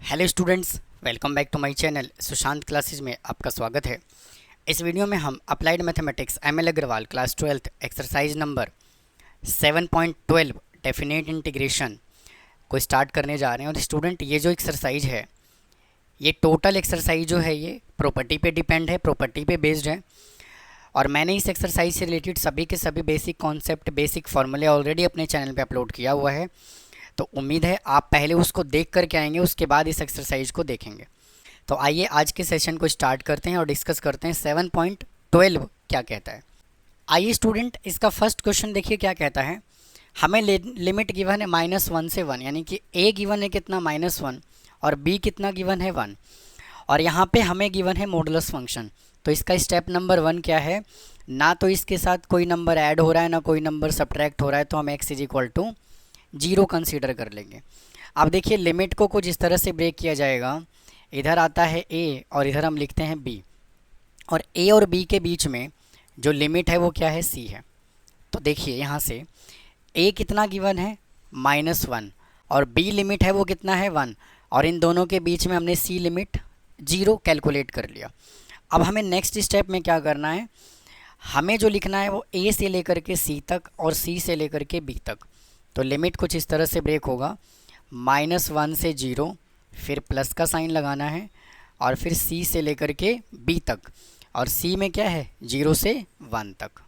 Hello students, welcome back to my channel Sushant classes में आपका स्वागत है। इस वीडियो में हम applied mathematics ML Aggarwal class 12th exercise number 7.12 definite integration को स्टार्ट करने जा रहे हैं। और स्टूडेंट, ये जो एक्सरसाइज है, ये टोटल एक्सरसाइज जो है ये प्रॉपर्टी पे डिपेंड है, प्रॉपर्टी पे बेस्ड है। और मैंने इस एक्सरसाइज से रिलेटेड सभी के सभी बेसिक कॉन्सेप्ट, बेसिक फॉर्मूले ऑलरेडी अपने चैनल पे अपलोड किया हुआ है। तो उम्मीद है आप पहले उसको देख करके आएंगे, उसके बाद इस एक्सरसाइज को देखेंगे। तो आइए आज के सेशन को स्टार्ट करते हैं और डिस्कस करते हैं 7.12 क्या कहता है। आइए स्टूडेंट, इसका फर्स्ट क्वेश्चन देखिए क्या कहता है। हमें लिमिट गिवन है -1 से 1, यानी कि a गिवन है कितना -1 और b कितना गिवन है 1। और यहाँ पे हमें गिवन है मॉडुलस फंक्शन। तो इसका स्टेप नंबर 1 क्या है, ना तो इसके साथ कोई नंबर ऐड हो रहा है ना कोई नंबर सब्ट्रैक्ट हो रहा है, तो हम x = 0 कंसीडर कर लेंगे। अब देखिए लिमिट को कुछ इस तरह से ब्रेक किया जाएगा, इधर आता है a और इधर हम लिखते हैं b, और a और b के बीच में जो लिमिट है वो क्या है, c है। तो देखिए यहाँ से a कितना गिवन है -1 और b लिमिट है वो कितना है 1, और इन दोनों के बीच में हमने c लिमिट 0 कैलकुलेट कर लिया। अब हमें नेक्स्ट स्टेप में क्या करना है, हमें जो लिखना है वो a से लेकर के c तक और c से लेकर के b तक। तो लिमिट कुछ इस तरह से ब्रेक होगा, -1 से 0, फिर प्लस का साइन लगाना है, और फिर c से लेकर के b तक, और c में क्या है 0 से 1 तक।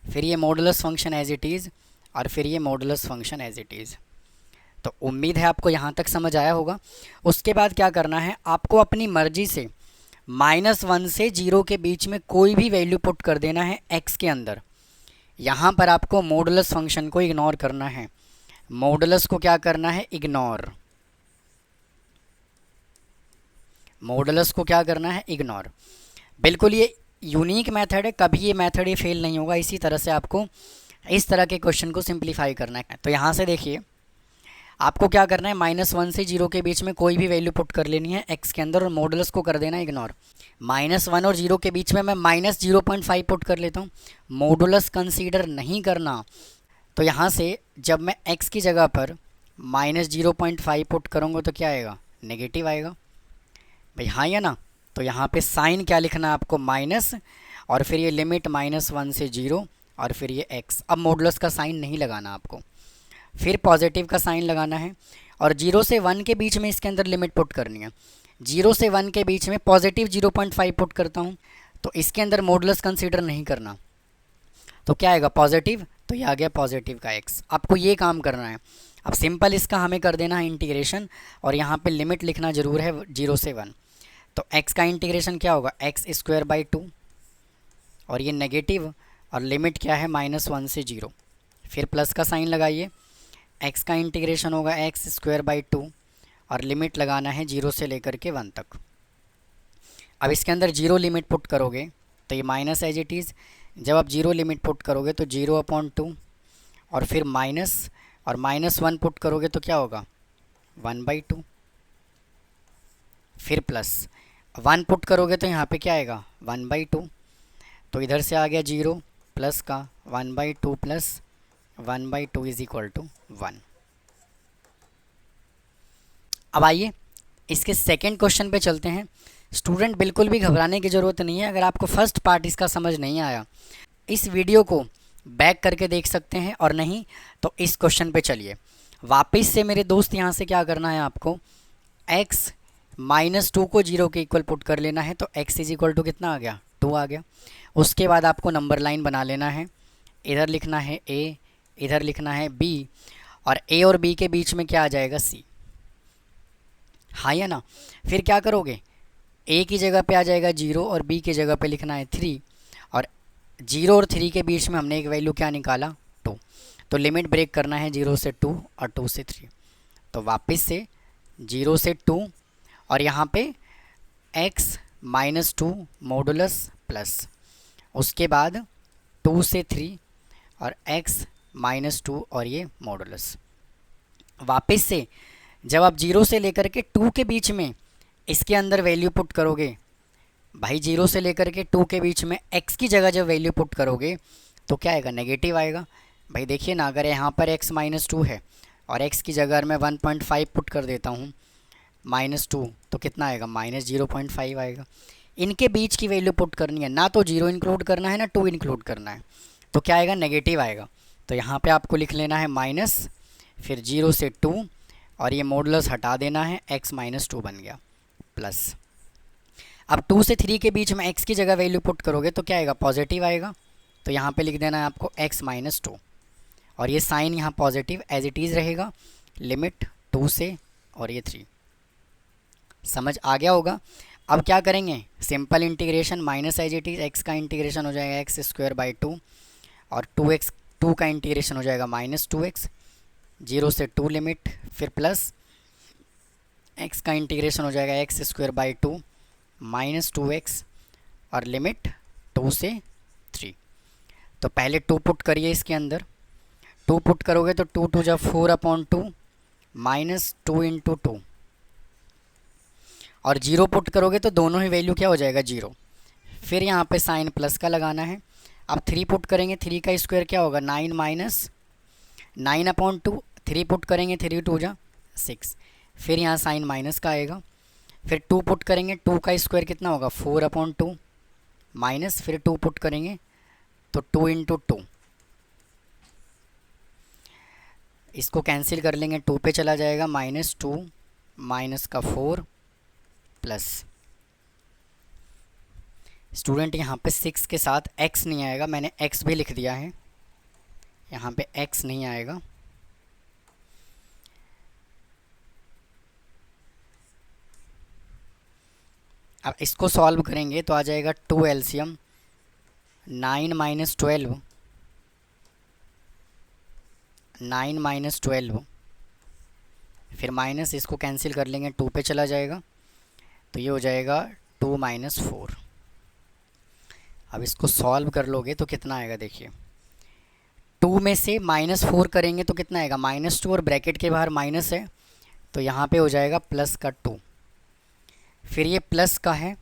फिर ये modulus function as it is, और फिर ये modulus function as it is. तो उम्मीद है आपको यहाँ तक समझ आया होगा। उसके बाद क्या करना है, आपको अपनी मर्जी से -1 से 0 के बीच में कोई भी वैल्यू पुट कर देना है x के अंदर। यहाँ पर आपको मॉडुलस फंक्शन को इग्नोर करना है। मॉडुलस को क्या करना है, इग्नोर। मॉडुलस को क्या करना है, इग्नोर। बिल्कुल ये यूनिक मेथड है, कभी ये मेथड ये फेल नहीं होगा। इसी तरह से आपको इस तरह के क्वेश्चन को सिंप्लीफाई करना है। तो यहाँ से देखिए आपको क्या करना है, -1 से 0 के बीच में कोई भी वैल्यू पुट कर लेनी है x के अंदर और मॉडुलस को कर देना इग्नोर। -1 और 0 के बीच में मैं -0.5 पुट कर लेता हूँ, मॉडुलस कंसीडर नहीं करना। तो यहाँ से जब मैं x की जगह पर -0.5 पुट करूँगा तो क्या आएगा, नेगेटिव आएगा भाई, हाँ या ना। तो यहाँ पे साइन क्या लिखना है आपको, माइनस, और फिर ये लिमिट -1 से 0 और फिर ये x। अब मॉडुलस का साइन नहीं लगाना आपको, फिर पॉजिटिव का साइन लगाना है, और 0 से 1 के बीच में इसके अंदर लिमिट पुट करनी है। 0 से 1 के बीच में पॉजिटिव 0.5 पुट करता हूँ, तो इसके अंदर मॉडुलस कंसीडर नहीं करना। तो क्या आएगा, पॉजिटिव। तो ये आ गया पॉजिटिव का x। आपको ये काम करना है। अब सिंपल इसका हमें कर देना है इंटीग्रेशन, और यहाँ पे लिमिट लिखना ज़रूर है 0 से 1। तो x का इंटीग्रेशन क्या होगा, x²/2, और ये नेगेटिव, और लिमिट क्या है -1 से 0, फिर प्लस का साइन लगाइए। x का इंटीग्रेशन होगा x²/2 और लिमिट लगाना है 0 से लेकर के 1 तक। अब इसके अंदर 0 लिमिट पुट करोगे तो ये माइनस एज इट इज़। जब आप 0 लिमिट पुट करोगे तो 0/2, और फिर माइनस, और -1 पुट करोगे तो क्या होगा 1/2, फिर प्लस 1 पुट करोगे तो यहाँ पे क्या आएगा 1/2। तो इधर से आ गया 0 प्लस का 1/2 प्लस 1/2 = 1। अब आइए इसके सेकंड क्वेश्चन पे चलते हैं। स्टूडेंट, बिल्कुल भी घबराने की ज़रूरत नहीं है। अगर आपको फर्स्ट पार्ट इसका समझ नहीं आया, इस वीडियो को बैक करके देख सकते हैं, और नहीं तो इस क्वेश्चन पे चलिए वापस से। मेरे दोस्त यहाँ से क्या करना है, आपको x -2 को 0 के इक्वल पुट कर लेना है। तो x = कितना आ गया, 2 आ गया। उसके बाद आपको नंबर लाइन बना लेना है, इधर लिखना है a, इधर लिखना है b, और a और b के बीच में क्या आ जाएगा, c। हाँ या ना। फिर क्या करोगे, a की जगह पे आ जाएगा 0 और b की जगह पे लिखना है 3, और 0 और 3 के बीच में हमने एक वैल्यू क्या निकाला, 2। तो लिमिट ब्रेक करना है 0 से 2 और 2 से 3। तो वापस से 0 से 2, और यहाँ पे x -2 मॉडुलस प्लस, उसके बाद 2 से 3 और x -2 और ये मॉडुलस। वापस से जब आप 0 से लेकर के 2 के बीच में इसके अंदर वैल्यू पुट करोगे, भाई 0 से लेकर के 2 के बीच में x की जगह जब वैल्यू पुट करोगे तो क्या आएगा, नेगेटिव आएगा। भाई देखिए ना, अगर यहाँ पर x -2 है और x की जगह मैं 1.5 पुट कर देता हूँ, -2 तो कितना आएगा -0.5 आएगा। इनके बीच की वैल्यू पुट करनी है, ना तो 0 इंक्लूड करना है ना 2 इंक्लूड करना है, तो क्या आएगा नेगेटिव आएगा। तो यहाँ पे आपको लिख लेना है माइनस, फिर 0 से 2 और ये मॉडुलस हटा देना है, x-2 बन गया प्लस। अब 2 से 3 के बीच में x की जगह वैल्यू पुट करोगे तो क्या आएगा पॉजिटिव आएगा, तो यहाँ पे लिख देना है आपको x-2 और ये साइन यहाँ पॉजिटिव एज इट इज़ रहेगा, लिमिट 2 से और ये 3। समझ आ गया होगा। अब क्या करेंगे, simple integration minus as it is, x का इंटीग्रेशन हो जाएगा x² और 2 का इंटीग्रेशन हो जाएगा -2x, 0 से 2 लिमिट, फिर प्लस x का इंटीग्रेशन हो जाएगा x² -2x और लिमिट 2 से 3। तो पहले 2 पुट करिए इसके अंदर, 2 पुट करोगे तो 2 2 जा 4/2 -2 × 2 और 0 पुट करोगे तो दोनों ही वैल्यू क्या हो जाएगा 0। फिर यहाँ पे साइन प्लस का लगाना है। अब 3 पुट करेंगे, 3 का स्क्वायर क्या होगा 9 -9/2, 3 पुट करेंगे 3 2 जा 6, फिर यहाँ साइन माइनस का आएगा। फिर 2 पुट करेंगे, 2 का स्क्वायर कितना होगा 4/2 माइनस, फिर 2 पुट करेंगे तो 2 × 2, इसको कैंसिल कर लेंगे, 2 पे चला जाएगा -2 माइनस का 4 प्लस। स्टूडेंट यहाँ पे 6 के साथ x नहीं आएगा, मैंने x भी लिख दिया है, यहाँ पे x नहीं आएगा। अब इसको सॉल्व करेंगे तो आ जाएगा 2 एलसीएम 9 - 12, 9 - 12, फिर माइनस, इसको कैंसिल कर लेंगे, 2 पे चला जाएगा तो ये हो जाएगा 2 - 4। अब इसको सॉल्व कर लोगे तो कितना आएगा देखिए, 2 में से -4 करेंगे तो कितना आएगा -2 और ब्रैकेट के बाहर माइनस है तो यहाँ पे हो जाएगा प्लस का 2, फिर ये प्लस का है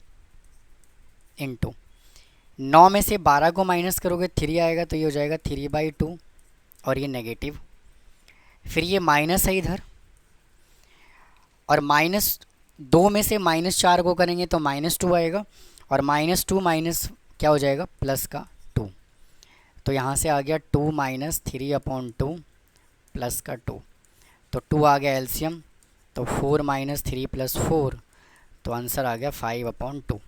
इंटू 9 में से 12 को माइनस करोगे 3 आएगा तो ये हो जाएगा 3/2 और ये नेगेटिव, फिर ये माइनस है इधर और -2 में से -4 को करेंगे तो -2 आएगा और -2 माइनस क्या हो जाएगा प्लस का 2, तो यहाँ से आ गया 2 - 3/2 प्लस का 2, तो 2 आ गया एलसीएम, तो 4 - 3 + 4, तो आंसर आ गया 5/2।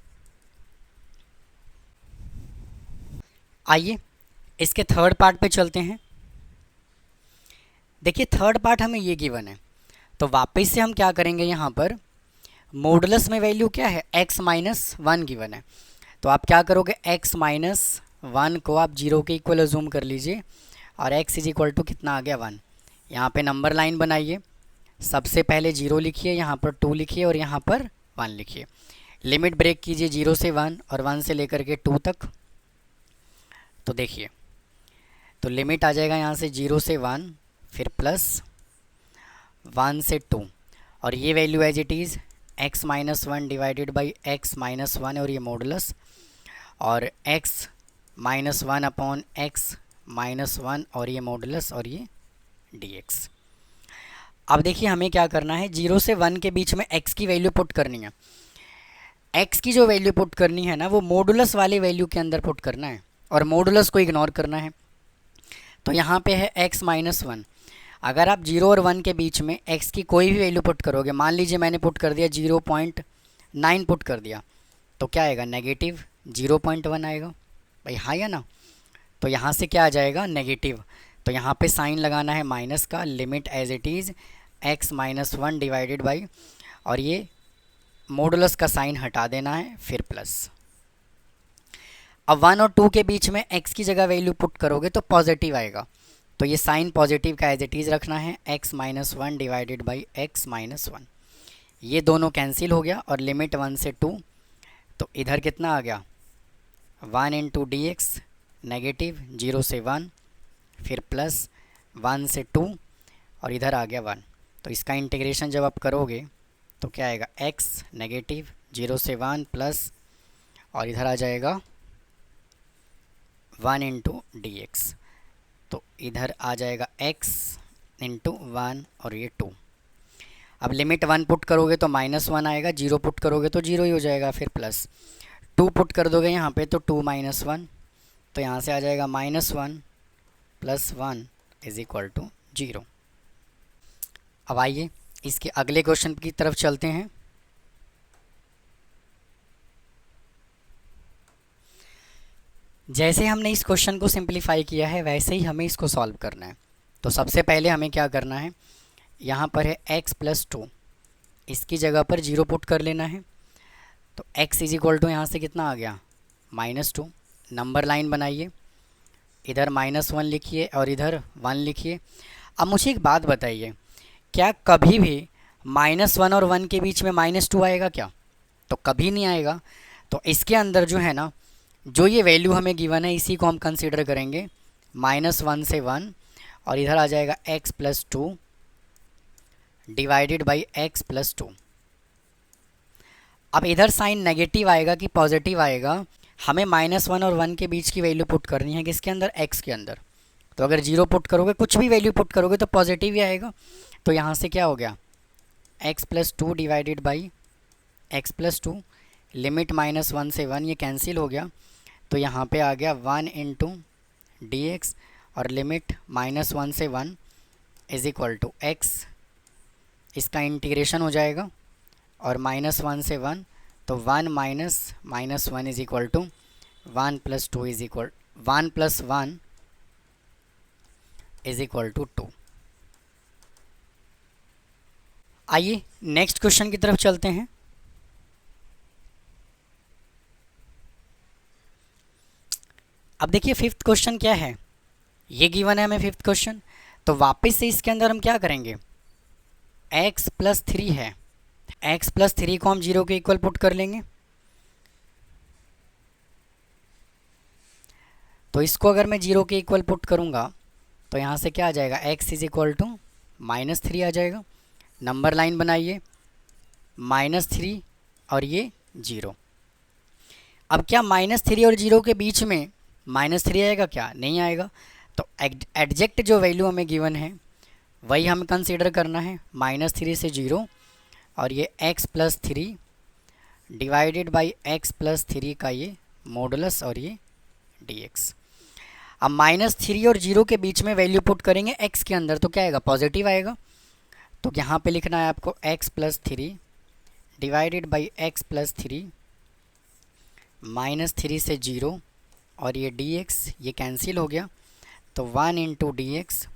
आइए इसके थर्ड पार्ट पे चलते हैं। देखिए थर्ड पार्ट हमें ये गिवन है, तो वापस से हम क्या करेंगे, यहाँ पर मॉडुलस में वैल्यू क्या है x-1 गिवन है, तो आप क्या करोगे x-1 को आप 0 के इक्वल अज्यूम कर लीजिए और x = कितना आ गया 1। यहाँ पे नंबर लाइन बनाइए, सबसे पहले 0 लिखिए, यहाँ पर 2 लिखिए और यहाँ पर 1 लिखिए। लिमिट ब्रेक कीजिए 0 से 1 और 1 से लेकर के 2 तक, तो देखिए तो लिमिट आ जाएगा यहाँ से 0 से 1, फिर प्लस 1 से 2 और ये value as it is x-1 divided by x-1 और ये मॉडुलस और x-1/x-1 और ये मॉडुलस और ये dx। अब देखिए हमें क्या करना है, 0 से 1 के बीच में x की वैल्यू पुट करनी है। x की जो वैल्यू पुट करनी है ना वो मॉडुलस वाली वैल्यू के अंदर पुट करना है और मॉडुलस को इग्नोर करना है। तो यहाँ पे है x-1, अगर आप 0 और 1 के बीच में x की कोई भी वैल्यू पुट करोगे, मान लीजिए मैंने पुट कर दिया 0.9 पुट कर दिया, तो क्या आएगा नेगेटिव 0.1 आएगा भाई, हाँ या ना। तो यहाँ से क्या आ जाएगा नेगेटिव, तो यहाँ पे साइन लगाना है माइनस का, limit as it is x-1 divided by और ये मॉडुलस का साइन हटा देना है, फिर प्लस। अब 1 और 2 के बीच में x की जगह वैल्यू पुट करोगे तो पॉजिटिव आएगा, तो ये साइन पॉजिटिव का एज इट इज़ रखना है, x-1 डिवाइडेड बाई x-1, ये दोनों कैंसिल हो गया और लिमिट 1 से 2, तो इधर कितना आ गया 1 × dx नेगेटिव 0 से 1, फिर प्लस 1 से 2 और इधर आ गया 1, तो इसका इंटीग्रेशन जब आप करोगे तो क्या आएगा x नेगेटिव 0 से 1 प्लस और इधर आ जाएगा 1 × dx, तो इधर आ जाएगा x × 1 और ये 2। अब लिमिट 1 पुट करोगे तो -1 आएगा, 0 पुट करोगे तो 0 ही हो जाएगा, फिर प्लस 2 पुट कर दोगे यहाँ पे तो 2 - 1, तो यहाँ से आ जाएगा -1 + 1 = 0। अब आइए इसके अगले क्वेश्चन की तरफ चलते हैं। जैसे हमने इस क्वेश्चन को सिंप्लीफाई किया है वैसे ही हमें इसको सॉल्व करना है। तो सबसे पहले हमें क्या करना है, यहाँ पर है x + 2, इसकी जगह पर 0 पुट कर लेना है। तो x = यहाँ से कितना आ गया -2। नंबर लाइन बनाइए, इधर -1 लिखिए और इधर 1 लिखिए। अब मुझे एक बात बताइए, क्या कभी भी -1 और 1 के बीच में -2 आएगा क्या? तो कभी नहीं आएगा। तो इसके अंदर जो है ना, जो ये वैल्यू हमें गिवन है इसी को हम कंसीडर करेंगे, -1 से 1, और इधर आ जाएगा x + 2 डिवाइडेड बाई x + 2। अब इधर साइन नेगेटिव आएगा कि पॉजिटिव आएगा, हमें -1 और 1 के बीच की वैल्यू पुट करनी है किसके अंदर, x के अंदर। तो अगर 0 पुट करोगे, कुछ भी वैल्यू पुट करोगे तो पॉजिटिव ही आएगा। तो यहाँ से क्या हो गया, x + 2 divided by x + 2, limit -1 से 1 ये कैंसिल हो गया, तो यहाँ पे आ गया 1 × dx, और लिमिट -1 से 1 = x, इसका इंटीग्रेशन हो जाएगा, और -1 से 1 तो 1 - -1 = 1 + 2 1 + 1 = 2। आइए नेक्स्ट क्वेश्चन की तरफ चलते हैं। अब देखिए फिफ्थ क्वेश्चन क्या है, ये गिवन है हमें फिफ्थ क्वेश्चन। तो वापस से इसके अंदर हम क्या करेंगे, x + 3 है, x + 3 को हम 0 के इक्वल पुट कर लेंगे। तो इसको अगर मैं 0 के इक्वल पुट करूँगा तो यहाँ से क्या आ जाएगा, x = -3 आ जाएगा। नंबर लाइन बनाइए, -3 और ये 0। अब क्या -3 और 0 के बीच में -3 आएगा क्या? नहीं आएगा। तो एग्जैक्ट जो वैल्यू हमें गिवन है वही हमें कंसीडर करना है, -3 से 0, और ये x + 3 डिवाइडेड बाई x + 3 का ये मॉडुलस और ये dx। अब -3 और 0 के बीच में वैल्यू पुट करेंगे x के अंदर तो क्या आएगा, पॉजिटिव आएगा। तो यहाँ पे लिखना है आपको x + 3 डिवाइडेड बाई x + 3, -3 से 0, और ये dx ये कैंसिल हो गया, तो 1 × dx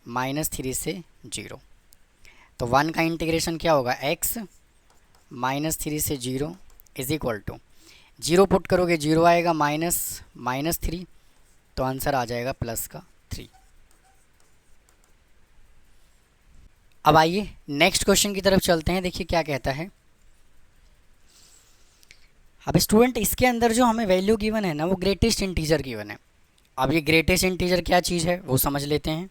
-3 से 0। तो 1 का इंटीग्रेशन क्या होगा, x -3 से 0 = 0 पुट करोगे 0 आएगा, -3, तो आंसर आ जाएगा +3। अब आइए नेक्स्ट क्वेश्चन की तरफ चलते हैं। देखिए क्या कहता है। अब स्टूडेंट इसके अंदर जो हमें वैल्यू गिवन है ना, वो ग्रेटेस्ट इंटीजर गिवन है। अब ये ग्रेटेस्ट इंटीजर क्या चीज़ है वो समझ लेते हैं।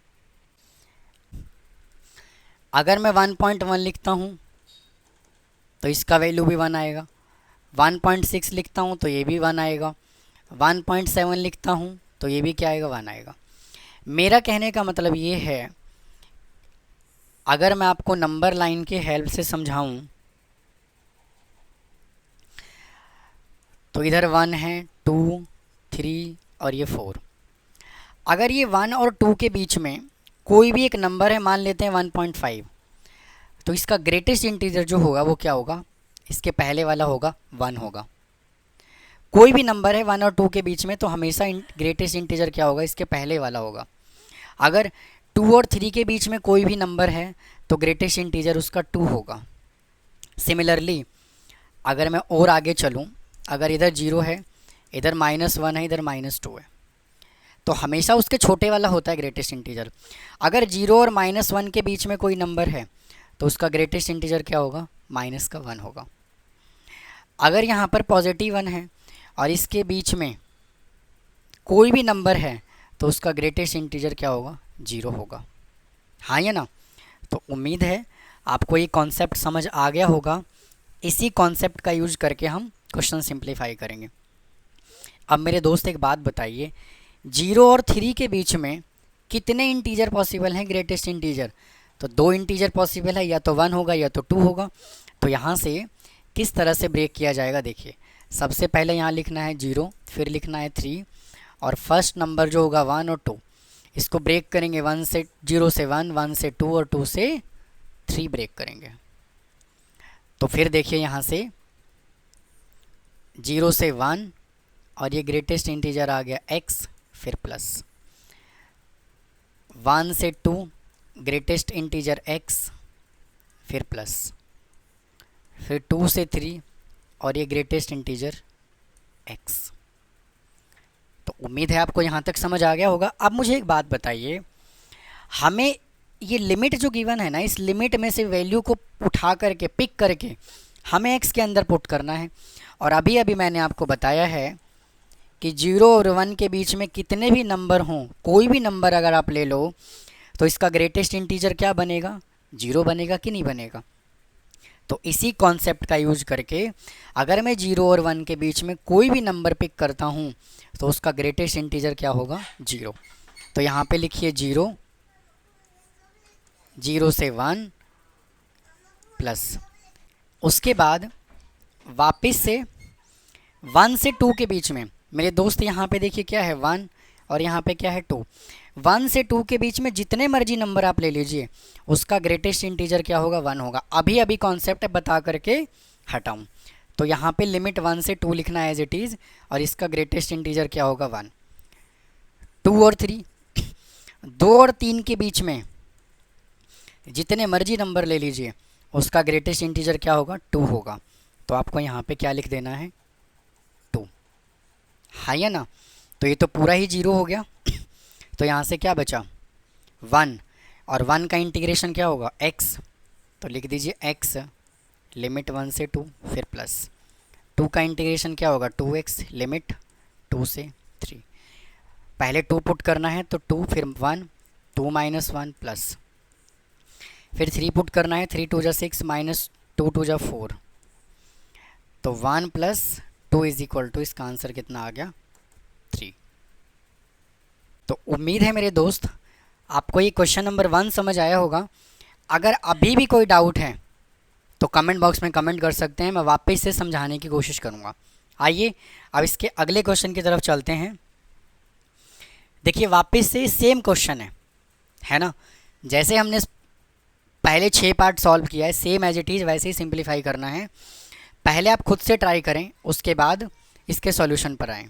अगर मैं 1.1 लिखता हूँ तो इसका वैल्यू भी 1 आएगा, 1.6 लिखता हूँ तो ये भी 1 आएगा, 1.7 लिखता हूँ तो ये भी क्या आएगा, 1 आएगा। मेरा कहने का मतलब ये है, अगर मैं आपको नंबर लाइन के हेल्प से समझाऊं तो इधर 1 है, 2, 3 और ये 4। अगर ये 1 और 2 के बीच में कोई भी एक नंबर है, मान लेते हैं 1.5, तो इसका ग्रेटेस्ट इंटीजर जो होगा वो क्या होगा, इसके पहले वाला होगा 1 होगा। कोई भी नंबर है 1 और 2 के बीच में तो हमेशा ग्रेटेस्ट इंटीजर क्या होगा, इसके पहले वाला होगा। अगर 2 और 3 के बीच में कोई भी नंबर है तो ग्रेटेस्ट इंटीजर उसका 2 होगा। सिमिलरली अगर मैं और आगे चलूँ, अगर इधर 0 है, इधर -1 है, इधर -2 है, तो हमेशा उसके छोटे वाला होता है ग्रेटेस्ट इंटीजर। अगर 0 और -1 के बीच में कोई नंबर है तो उसका ग्रेटेस्ट इंटीजर क्या होगा, -1 होगा। अगर यहाँ पर +1 है और इसके बीच में कोई भी नंबर है तो उसका ग्रेटेस्ट इंटीजर क्या होगा, 0 होगा। हाँ या ना? तो उम्मीद है आपको ये कॉन्सेप्ट समझ आ गया होगा। इसी कॉन्सेप्ट का यूज करके हम क्वेश्चन सिंप्लीफाई करेंगे। अब मेरे दोस्त एक बात बताइए, 0 और 3 के बीच में कितने इंटीजर पॉसिबल हैं ग्रेटेस्ट इंटीजर? तो दो इंटीजर पॉसिबल है, या तो 1 होगा या तो 2 होगा। तो यहाँ से किस तरह से ब्रेक किया जाएगा देखिए, सबसे पहले यहाँ लिखना है 0, फिर लिखना है 3, और फर्स्ट नंबर जो होगा 1 और 2, इसको ब्रेक करेंगे 1 से 0 से 1, 1 से 2 और 2 से 3 ब्रेक करेंगे। तो फिर देखिए यहाँ से 0 से 1 और ये ग्रेटेस्ट इंटीजर आ गया x, फिर प्लस 1 से 2 ग्रेटेस्ट इंटीजर x, फिर प्लस, फिर 2 से 3 और ये ग्रेटेस्ट इंटीजर x। तो उम्मीद है आपको यहाँ तक समझ आ गया होगा। अब मुझे एक बात बताइए, हमें ये लिमिट जो गिवन है ना, इस लिमिट में से वैल्यू को उठा करके पिक करके हमें x के अंदर पुट करना है। और अभी अभी मैंने आपको बताया है कि 0 और 1 के बीच में कितने भी नंबर हों, कोई भी नंबर अगर आप ले लो, तो इसका ग्रेटेस्ट इंटीजर क्या बनेगा, 0 बनेगा कि नहीं बनेगा। तो इसी कॉन्सेप्ट का यूज करके अगर मैं 0 और 1 के बीच में कोई भी नंबर पिक करता हूँ तो उसका ग्रेटेस्ट इंटीजर क्या होगा, 0। तो यहाँ पे लिखिए 0, 0 से 1 प्लस, उसके बाद वापस से 1 से 2 के बीच में मेरे दोस्त यहाँ पे देखिए क्या है 1 और यहाँ पे क्या है 2। 1 से 2 के बीच में जितने मर्जी नंबर आप ले लीजिए, उसका ग्रेटेस्ट इंटीजर क्या होगा, 1 होगा। अभी अभी कॉन्सेप्ट बता करके हटाऊँ, तो यहाँ पे लिमिट 1 से 2 लिखना है एज इट इज़, और इसका ग्रेटेस्ट इंटीजर क्या होगा, 1। 2 और 3, 2 और 3 के बीच में जितने मर्जी नंबर ले लीजिए, उसका ग्रेटेस्ट इंटीजर क्या होगा, 2 होगा। तो आपको यहाँ पे क्या लिख देना है, 2, है या ना। तो ये तो पूरा ही 0 हो गया। तो यहाँ से क्या बचा, 1, और 1 का इंटीग्रेशन क्या होगा, x। तो लिख दीजिए x लिमिट 1 से 2, फिर प्लस 2 का इंटीग्रेशन क्या होगा, 2x लिमिट 2 से 3। पहले 2 पुट करना है तो 2, फिर 1, 2 माइनस 1 प्लस, फिर 3 पुट करना है, 3 2 जा 6 माइनस 2 2 जा 4। तो 1 प्लस 2 इज इक्वल टू, इसका आंसर कितना आ गया, 3। तो उम्मीद है मेरे दोस्त आपको ये क्वेश्चन नंबर 1 समझ आया होगा। अगर अभी भी कोई डाउट है तो कमेंट बॉक्स में कमेंट कर सकते हैं, मैं वापस से समझाने की कोशिश करूँगा। आइए अब इसके अगले क्वेश्चन की तरफ चलते हैं। देखिए वापस से सेम क्वेश्चन है ना, जैसे हमने पहले 6 पार्ट सॉल्व किया है, सेम एज इट इज़ वैसे ही सिंप्लीफाई करना है। पहले आप खुद से ट्राई करें, उसके बाद इसके सॉल्यूशन पर आएँ,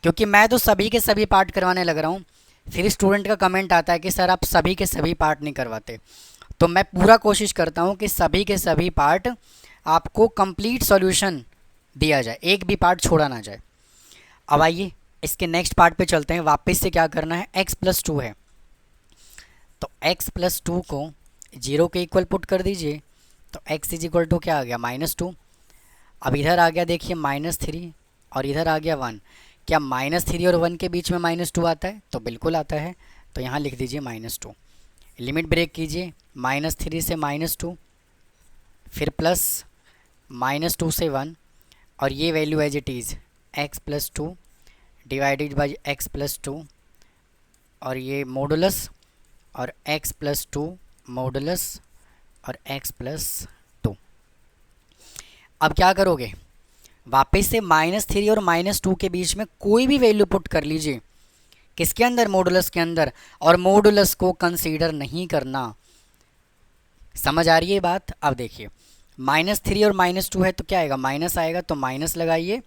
क्योंकि मैं तो सभी के सभी पार्ट करवाने लग रहा हूँ। फिर स्टूडेंट का कमेंट आता है कि सर आप सभी के सभी पार्ट नहीं करवाते, तो मैं पूरा कोशिश करता हूँ कि सभी के सभी पार्ट आपको कंप्लीट सॉल्यूशन दिया जाए, एक भी पार्ट छोड़ा ना जाए। अब आइए इसके नेक्स्ट पार्ट पे चलते हैं। वापस से क्या करना है, x प्लस 2 है, तो x प्लस 2 को 0 के इक्वल पुट कर दीजिए। तो x इज इक्वल टू क्या आ गया, -2। अब इधर आ गया देखिए -3 और इधर आ गया 1। क्या -3 और 1 के बीच में -2 आता है, तो बिल्कुल आता है। तो यहाँ लिख दीजिए -2। लिमिट ब्रेक कीजिए, -3 से -2, फिर प्लस -2 से 1, और ये value as it is x plus 2 divided by x plus 2, और ये मॉडुलस और x प्लस 2 मॉडुलस और x प्लस 2। अब क्या करोगे, वापस से -3 और -2 के बीच में कोई भी वैल्यू पुट कर लीजिए, किसके अंदर, मॉडुलस के अंदर, और मॉडुलस को कंसीडर नहीं करना। समझ आ रही है बात। अब देखिए -3 और -2 है तो क्या आएगा, माइनस आएगा, तो माइनस लगाइए,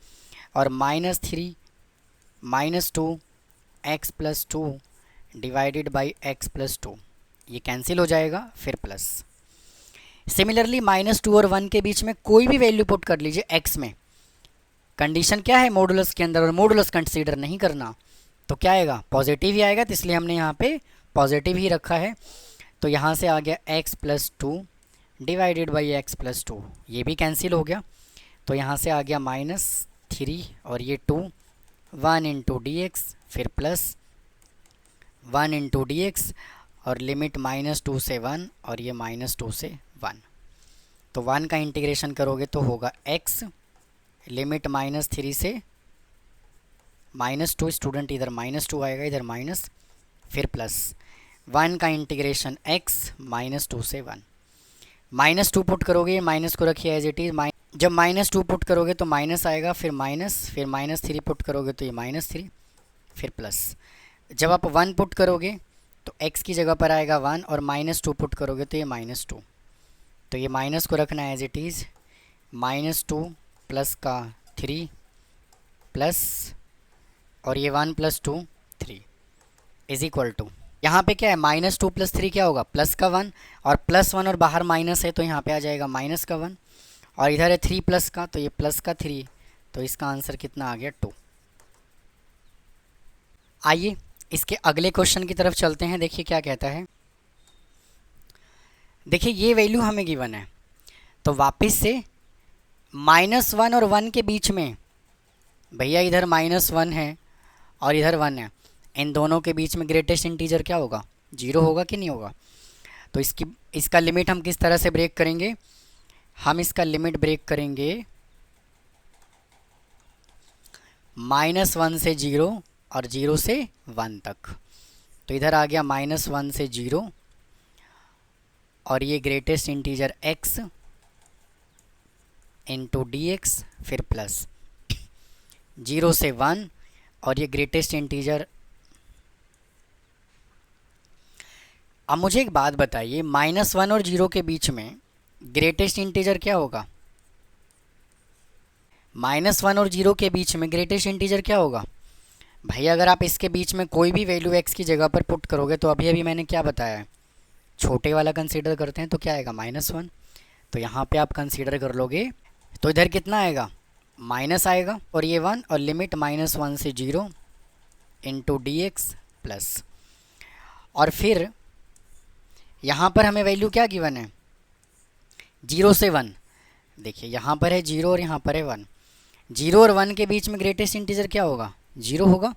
और -3 -2 x plus 2 divided by x plus 2, ये कैंसिल हो जाएगा, फिर प्लस। सिमिलरली -2 और 1 के बीच में कोई भी वैल्यू पुट कर लीजिए x में, कंडीशन क्या है, मॉडुलस के अंदर, और मॉडुलस कंसीडर नहीं करना, तो क्या आएगा, पॉजिटिव ही आएगा। तो इसलिए हमने यहाँ पे पॉजिटिव ही रखा है। तो यहाँ से आ गया x plus 2 divided by x plus 2, ये भी कैंसिल हो गया। तो यहाँ से आ गया -3 और ये 2, 1 इंटू डी एक्स, फिर प्लस 1 इंटू डी एक्स, और लिमिट -2 से 1 और ये -2 से 1। तो 1 का इंटीग्रेशन करोगे तो होगा x लिमिट -3 से -2, स्टूडेंट इधर -2 आएगा, इधर माइनस, फिर प्लस वन का इंटीग्रेशन x -2 से 1। -2 पुट करोगे, ये माइनस को रखिए एज इट इज़। जब -2 पुट करोगे तो माइनस आएगा, फिर -3 पुट करोगे तो ये -3, फिर प्लस। जब आप 1 पुट करोगे तो x की जगह पर आएगा 1, और -2 पुट करोगे तो ये -2। तो ये माइनस को रखना है एज इट इज़। -2 प्लस का 3 प्लस, और ये 1 + 2 3 इज इक्वल टू, यहाँ पे क्या है, -2 + 3 क्या होगा, प्लस का 1, और +1 और बाहर माइनस है तो यहाँ पे आ जाएगा माइनस का 1, और इधर है 3 प्लस का, तो ये प्लस का 3, तो इसका आंसर कितना आ गया 2। आइए इसके अगले क्वेश्चन की तरफ चलते हैं। देखिए क्या कहता है। देखिए ये वैल्यू हमें गिवन है, तो वापस से -1 और 1 के बीच में, भैया इधर -1 है और इधर 1 है, इन दोनों के बीच में ग्रेटेस्ट इंटीजर क्या होगा, 0 होगा कि नहीं होगा। तो इसका लिमिट हम किस तरह से ब्रेक करेंगे, हम इसका लिमिट ब्रेक करेंगे -1 से 0 और 0 से 1 तक। तो इधर आ गया -1 से 0, और ये greatest integer x into dx, फिर प्लस 0 से 1, और ये ग्रेटेस्ट इंटीजर। अब मुझे एक बात बताइए, -1 और 0 के बीच में ग्रेटेस्ट इंटीजर क्या होगा, -1 और 0 के बीच में ग्रेटेस्ट इंटीजर क्या होगा। भाई अगर आप इसके बीच में कोई भी वैल्यू x की जगह पर पुट करोगे, तो अभी अभी मैंने क्या बताया है, छोटे वाला कंसीडर करते हैं तो क्या आएगा, -1। तो यहाँ पे आप कंसीडर कर लोगे तो इधर कितना आएगा, माइनस आएगा, और ये 1, और लिमिट -1 से 0 इंटू dx प्लस, और फिर यहाँ पर हमें वैल्यू क्या गिवन है, 0 से 1। देखिए यहाँ पर है 0 और यहाँ पर है 1। 0 और 1 के बीच में ग्रेटेस्ट इंटीजर क्या होगा, 0 होगा।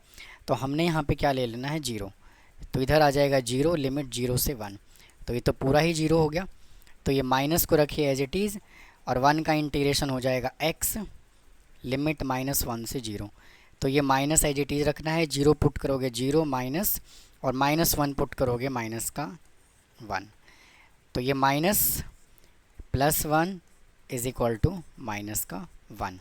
तो हमने यहाँ पे क्या ले लेना है, 0। तो इधर आ जाएगा 0, लिमिट 0 से 1, तो ये तो पूरा ही 0 हो गया। तो ये माइनस को रखिए एज इट इज़, और 1 का इंटीग्रेशन हो जाएगा x, लिमिट -1 से 0। तो ये माइनस एज इट इज़ रखना है, 0 पुट करोगे 0 माइनस, और -1 पुट करोगे माइनस का 1। तो ये minus +1 is equal to minus का 1।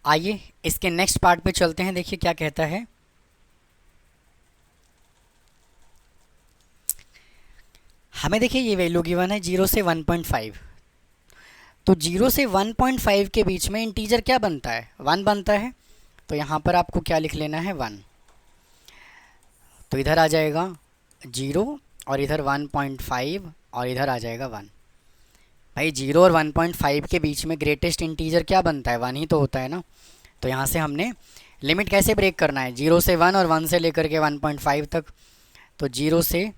आइए इसके नेक्स्ट पार्ट पे चलते हैं। देखिए क्या कहता है। हमें देखिए ये वैल्यू गिवन है 0 से 1.5। तो 0 से 1.5 के बीच में इंटीजर क्या बनता है, 1 बनता है। तो यहाँ पर आपको क्या लिख लेना है, 1। तो इधर आ जाएगा 0, और इधर 1.5, और इधर आ जाएगा 1। भाई 0 और 1.5 के बीच में ग्रेटेस्ट इंटीजर क्या बनता है, 1 ही तो होता है ना। तो यहाँ से हमने लिमिट कैसे ब्रेक करना है, 0 से 1 और 1 से लेकर के 1.5 तक। तो 0 से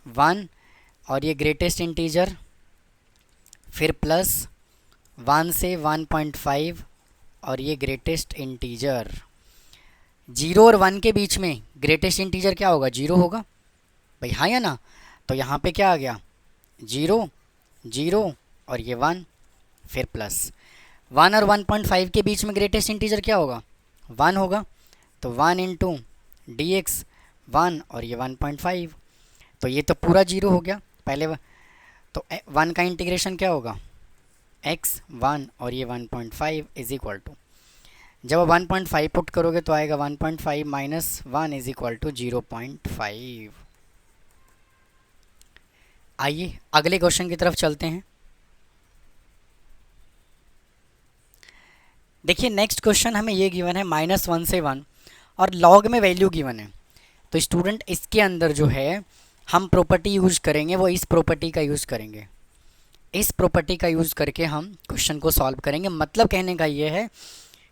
1 और ये ग्रेटेस्ट इंटीजर, फिर प्लस 1 से 1.5 और ये ग्रेटेस्ट इंटीजर। 0 और 1 के बीच में ग्रेटेस्ट इंटीजर क्या होगा, 0 होगा भाई, हाँ या ना। तो यहाँ पे क्या आ गया, 0 0 और ये 1, फिर प्लस 1 और 1.5 के बीच में ग्रेटेस्ट इंटीजर क्या होगा, 1 होगा। तो 1 इंटू dx 1 और ये 1.5, तो ये तो पूरा 0 हो गया पहले। तो 1 का इंटीग्रेशन क्या होगा, x 1 और ये 1.5 इज इक्वल टू, जब 1.5 पुट करोगे तो आएगा 1.5 माइनस 1 इज इक्वल टू 0.5। आइए अगले क्वेश्चन की तरफ चलते हैं। देखिए नेक्स्ट क्वेश्चन हमें ये गिवन है -1 से 1 और लॉग में वैल्यू गिवन है। तो स्टूडेंट इसके अंदर जो है हम प्रॉपर्टी यूज करेंगे, वो इस प्रॉपर्टी का यूज़ करेंगे। इस प्रॉपर्टी का यूज़ करके हम क्वेश्चन को सॉल्व करेंगे। मतलब कहने का ये है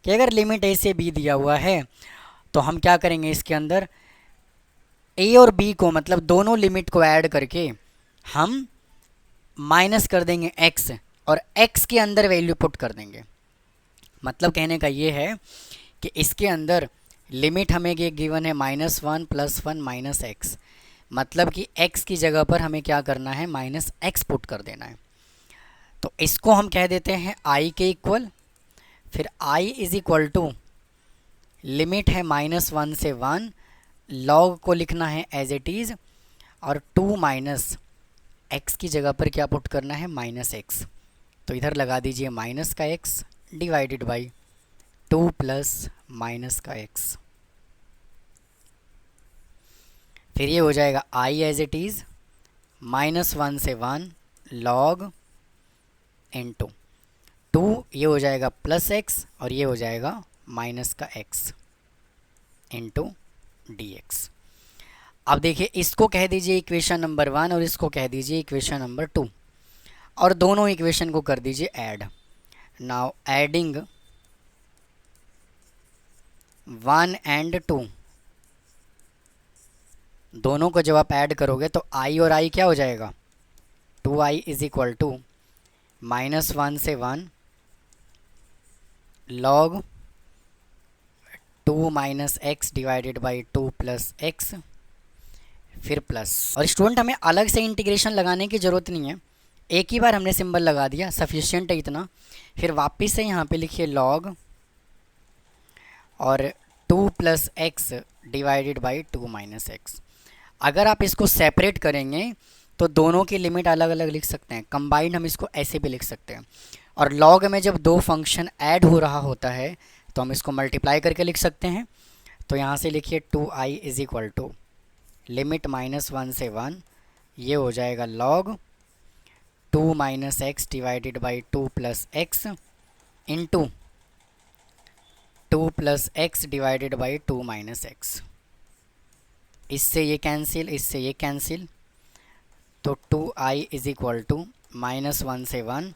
कि अगर लिमिट a से b दिया हुआ है तो हम क्या करेंगे, इसके अंदर a और b को, मतलब दोनों लिमिट को ऐड करके हम माइनस कर देंगे x, और x के अंदर वैल्यू पुट कर देंगे। मतलब कहने का ये है कि इसके अंदर लिमिट हमें ये गिवन है -1 + 1 - x, मतलब कि x की जगह पर हमें क्या करना है, -x पुट कर देना है। तो इसको हम कह देते हैं i के इक्वल। फिर i is equal to limit है -1 से 1 लॉग को लिखना है एज इट इज़ और 2 माइनस एक्स की जगह पर क्या पुट करना है, माइनस एक्स। तो इधर लगा दीजिए माइनस का x divided by 2 plus minus का एक्स। फिर ये हो जाएगा आई एज इट इज़ -1 से 1 लॉग इंटू 2, ये हो जाएगा प्लस एक्स और ये हो जाएगा माइनस का एक्स इंटू डी एक्स। अब देखिए इसको कह दीजिए इक्वेशन नंबर 1 और इसको कह दीजिए इक्वेशन नंबर 2 और दोनों इक्वेशन को कर दीजिए ऐड। नाउ एडिंग 1 एंड 2, दोनों को जब आप ऐड करोगे तो आई और आई क्या हो जाएगा, 2i इज इक्वल टू -1 से 1 log 2 minus x divided by 2 plus x, फिर प्लस। और स्टूडेंट हमें अलग से इंटीग्रेशन लगाने की ज़रूरत नहीं है, एक ही बार हमने सिंबल लगा दिया, सफिशिएंट है इतना। फिर वापस से यहाँ पे लिखिए लॉग और 2 plus x divided by 2 minus x. अगर आप इसको सेपरेट करेंगे तो दोनों की लिमिट अलग अलग लिख सकते हैं, कंबाइंड हम इसको ऐसे भी लिख सकते हैं। और लॉग में जब दो फंक्शन ऐड हो रहा होता है तो हम इसको मल्टीप्लाई करके लिख सकते हैं। तो यहाँ से लिखिए 2i is equal to limit -1 से 1, ये हो जाएगा log 2 minus x divided by 2 plus x into 2 plus x divided by 2 minus x. इससे ये कैंसिल, इससे ये कैंसिल, तो 2i इज इक्वल टू -1 से 1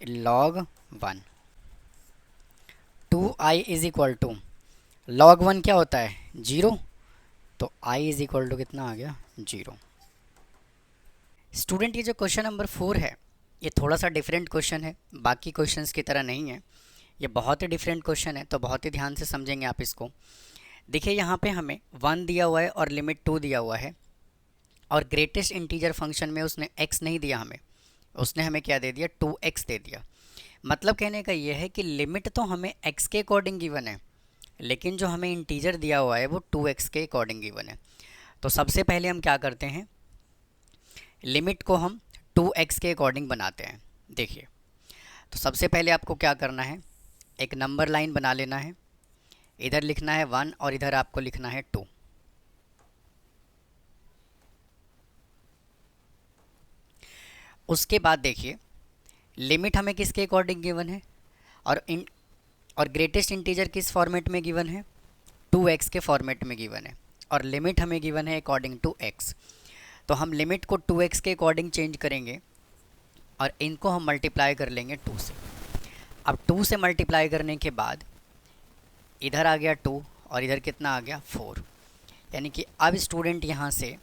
log 1। 2i is equal to log 1 क्या होता है, 0, तो i इज इक्वल टू कितना आ गया, 0। स्टूडेंट ये जो क्वेश्चन नंबर 4 है ये थोड़ा सा डिफरेंट क्वेश्चन है, बाकी क्वेश्चंस की तरह नहीं है, ये बहुत ही डिफरेंट क्वेश्चन है, तो बहुत ही ध्यान से समझेंगे आप इसको। देखिए यहाँ पे हमें 1 दिया हुआ है और लिमिट 2 दिया हुआ है और ग्रेटेस्ट इंटीजर फंक्शन में उसने x नहीं दिया हमें, उसने हमें क्या दे दिया, 2x दे दिया। मतलब कहने का ये है कि लिमिट तो हमें x के अकॉर्डिंग गिवन है, लेकिन जो हमें इंटीजर दिया हुआ है वो 2x के अकॉर्डिंग गिवन है। तो सबसे पहले हम क्या करते हैं, लिमिट को हम 2x के अकॉर्डिंग बनाते हैं। देखिए तो सबसे पहले आपको क्या करना है, एक नंबर लाइन बना लेना है, इधर लिखना है 1 और इधर आपको लिखना है 2। उसके बाद देखिए लिमिट हमें किसके अकॉर्डिंग गिवन है और ग्रेटेस्ट इंटीजर किस फॉर्मेट में गिवन है, 2x के फॉर्मेट में गिवन है और लिमिट हमें गिवन है अकॉर्डिंग टू x। तो हम लिमिट को 2x के अकॉर्डिंग चेंज करेंगे और इनको हम मल्टीप्लाई कर लेंगे 2 से। अब 2 से मल्टीप्लाई करने के बाद इधर आ गया 2 और इधर कितना आ गया, 4, यानी कि अब स्टूडेंट यहाँ से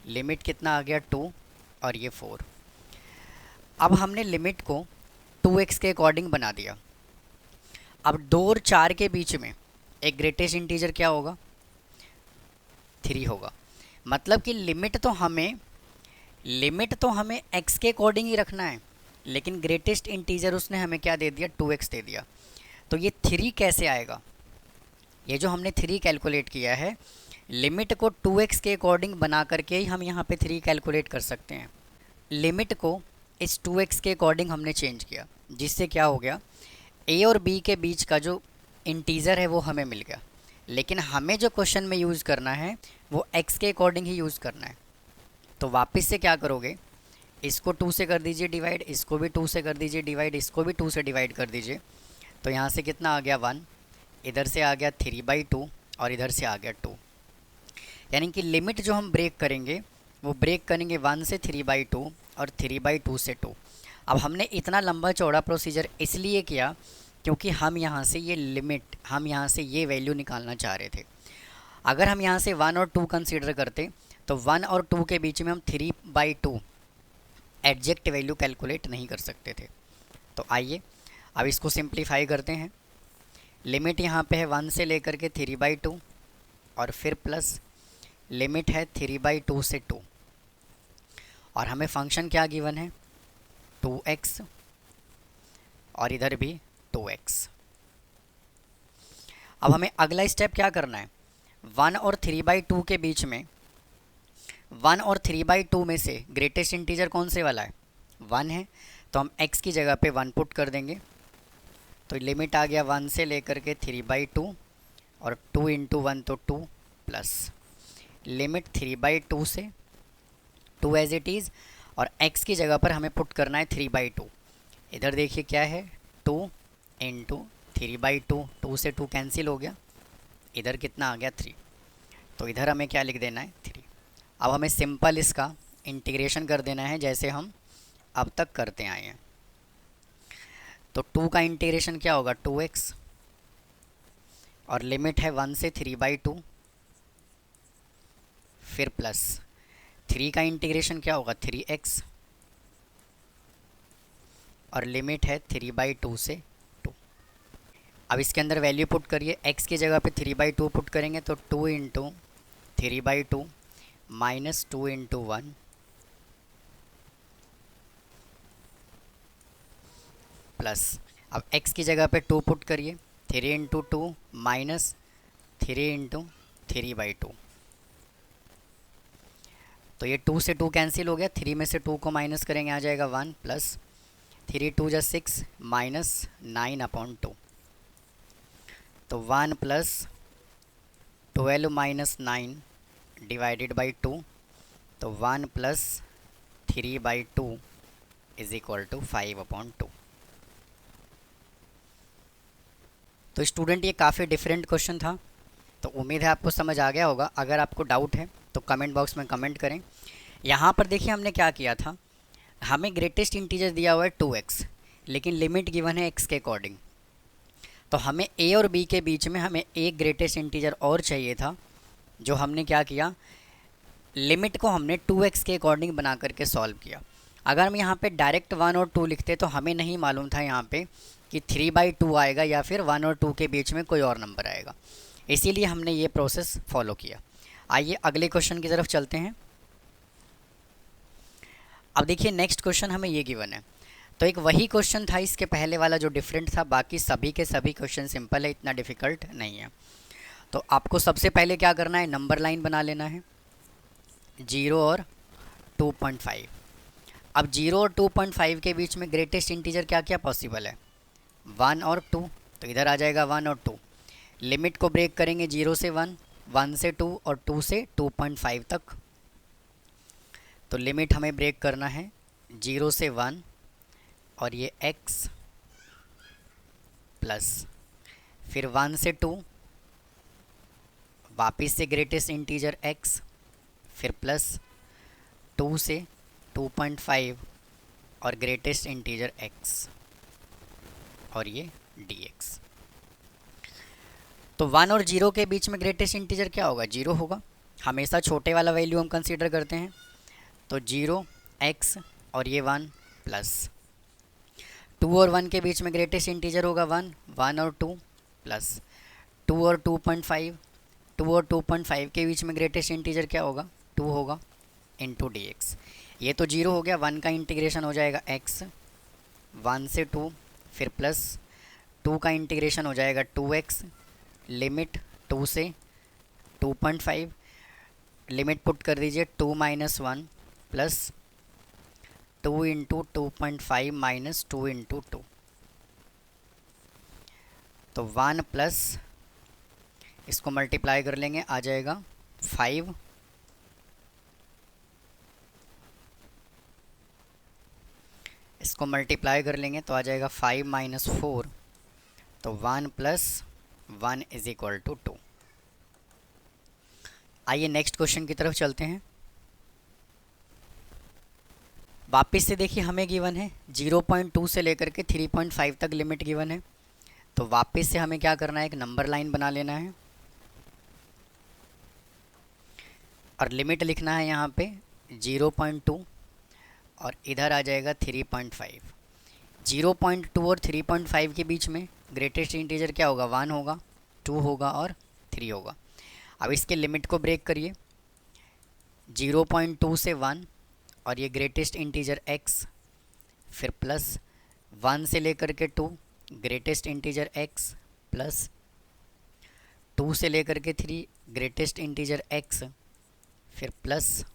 लिमिट कितना आ गया, 2 और ये 4। अब हमने लिमिट को 2x के अकॉर्डिंग बना दिया। अब 2 और 4 के बीच में एक ग्रेटेस्ट इंटीजर क्या होगा, 3 होगा। मतलब कि लिमिट तो हमें x के अकॉर्डिंग ही रखना है, लेकिन ग्रेटेस्ट इंटीजर उसने हमें क्या दे दिया, 2x दे दिया। तो ये 3 कैसे आएगा, ये जो हमने 3 कैलकुलेट किया है, लिमिट को 2x के अकॉर्डिंग बना करके ही हम यहाँ पे 3 कैलकुलेट कर सकते हैं। लिमिट को इस 2x के अकॉर्डिंग हमने चेंज किया, जिससे क्या हो गया, a और b के बीच का जो इंटीजर है वो हमें मिल गया। लेकिन हमें जो क्वेश्चन में यूज़ करना है वो x के अकॉर्डिंग ही यूज़ करना है। तो वापस से क्या करोगे, इसको 2 से कर दीजिए डिवाइड, इसको भी 2 से कर दीजिए डिवाइड, इसको भी 2 से डिवाइड कर दीजिए। तो यहाँ से कितना आ गया, 1, इधर से आ गया 3/2 और इधर से आ गया 2। यानी कि लिमिट जो हम ब्रेक करेंगे वो ब्रेक करेंगे 1 से 3/2 और 3/2 से 2। अब हमने इतना लंबा चौड़ा प्रोसीजर इसलिए किया क्योंकि हम यहाँ से ये वैल्यू निकालना चाह रहे थे। अगर हम यहाँ से 1 और 2 कंसीडर करते तो 1 और 2 के बीच में हम 3/2 एग्जैक्ट वैल्यू कैलकुलेट नहीं कर सकते थे। तो आइए अब इसको सिंप्लीफाई करते हैं। लिमिट यहाँ पे है 1 से लेकर के 3/2 और फिर प्लस लिमिट है 3/2 से 2 और हमें फंक्शन क्या गिवन है, 2x और इधर भी 2x। अब हमें अगला स्टेप क्या करना है, 1 और 3/2 के बीच में 1 और 3/2 में से ग्रेटेस्ट इंटीजर कौन से वाला है? 1 है। तो हम x की जगह पे 1 पुट कर देंगे। तो लिमिट आ गया 1 से लेकर के 3/2 और 2 इंटू 1 तो 2 प्लस लिमिट 3/2 से 2 एज इट इज़, और x की जगह पर हमें पुट करना है 3/2। इधर देखिए क्या है, 2 इंटू 3/2, 2 से 2 कैंसिल हो गया, इधर कितना आ गया 3। तो इधर हमें क्या लिख देना है 3। अब हमें सिंपल इसका इंटीग्रेशन कर देना है जैसे हम अब तक करते आए हैं। तो 2 का इंटीग्रेशन क्या होगा 2x, और लिमिट है 1 से 3/2, फिर प्लस 3 का इंटीग्रेशन क्या होगा 3x, और लिमिट है 3/2 से 2। अब इसके अंदर वैल्यू पुट करिए, x की जगह पे 3/2 पुट करेंगे तो 2 इंटू 3/2 माइनस 2 इंटू 1 प्लस, अब x की जगह पे 2 पुट करिए, 3 इंटू 2 माइनस 3 इंटू 3/2। तो ये 2 से 2 कैंसिल हो गया, 3 में से 2 को माइनस करेंगे आ जाएगा 1 प्लस 3 2 जा 6 माइनस 9/2। तो 1 प्लस 12 माइनस 9 डिवाइडेड बाई 2, तो 1 प्लस 3/2 इज इक्वल टू 5/2। तो स्टूडेंट ये काफ़ी डिफरेंट क्वेश्चन था, तो उम्मीद है आपको समझ आ गया होगा। अगर आपको डाउट है तो कमेंट बॉक्स में कमेंट करें। यहाँ पर देखिए हमने क्या किया था, हमें ग्रेटेस्ट इंटीजर दिया हुआ है 2x, लेकिन लिमिट गिवन है x के अकॉर्डिंग। तो हमें a और b के बीच में हमें एक ग्रेटेस्ट इंटीजर और चाहिए था, जो हमने क्या किया, लिमिट को हमने 2x के अकॉर्डिंग बना करके सॉल्व किया। अगर हम यहाँ पे डायरेक्ट 1 और 2 लिखते तो हमें नहीं मालूम था यहाँ पे कि 3/2 आएगा या फिर 1 और 2 के बीच में कोई और नंबर आएगा, इसीलिए हमने ये प्रोसेस फॉलो किया। आइए अगले क्वेश्चन की तरफ चलते हैं। अब देखिए नेक्स्ट क्वेश्चन हमें ये गिवन है, तो एक वही क्वेश्चन था इसके पहले वाला जो डिफरेंट था, बाकी सभी के सभी क्वेश्चन सिंपल है, इतना डिफ़िकल्ट नहीं है। तो आपको सबसे पहले क्या करना है, नंबर लाइन बना लेना है 0 और 2.5। अब 0 और 2.5 के बीच में ग्रेटेस्ट इंटीजर क्या क्या पॉसिबल है, 1 और 2, तो इधर आ जाएगा 1 और 2। लिमिट को ब्रेक करेंगे 0 से 1, 1 से 2 और 2 से 2.5 तक। तो लिमिट हमें ब्रेक करना है 0 से 1 और ये x प्लस फिर 1 से 2, वापिस से ग्रेटेस्ट इंटीजर x, फिर प्लस 2 से 2.5 और ग्रेटेस्ट इंटीजर x और ये dx। तो 1 और 0 के बीच में ग्रेटेस्ट इंटीजर क्या होगा, 0 होगा। हमेशा छोटे वाला वैल्यू हम कंसीडर करते हैं, तो 0 x और ये 1 प्लस 2 और 1 के बीच में ग्रेटेस्ट इंटीजर होगा 1, 1 और 2 प्लस 2 और 2.5, 2 और 2.5 के बीच में ग्रेटेस्ट इंटीजर क्या होगा, 2 होगा इंटू dx। ये तो 0 हो गया, 1 का इंटीग्रेशन हो जाएगा x 1 से 2, फिर प्लस 2 का इंटीग्रेशन हो जाएगा 2x, लिमिट 2 से 2.5, लिमिट पुट कर दीजिए 2 minus 1 plus 2 into 2.5 minus 2 into 2, तो 1 प्लस इसको मल्टीप्लाई कर लेंगे आ जाएगा 5, इसको मल्टीप्लाई कर लेंगे तो आ जाएगा 5 माइनस 4, तो 1 प्लस 1 इज इक्वल टू 2। आइए नेक्स्ट क्वेश्चन की तरफ चलते हैं। वापिस से देखिए हमें गिवन है 0.2 से लेकर के 3.5 तक लिमिट गिवन है, तो वापिस से हमें क्या करना है, एक नंबर लाइन बना लेना है और लिमिट लिखना है यहाँ पे 0.2 और इधर आ जाएगा 3.5। 0.2 और 3.5 के बीच में ग्रेटेस्ट इंटीजर क्या होगा, 1 होगा, 2 होगा और 3 होगा। अब इसके लिमिट को ब्रेक करिए 0.2 से 1 और ये ग्रेटेस्ट इंटीजर x, फिर प्लस 1 से लेकर के 2 ग्रेटेस्ट इंटीजर x प्लस 2 से लेकर के 3 ग्रेटेस्ट इंटीजर x, फिर प्लस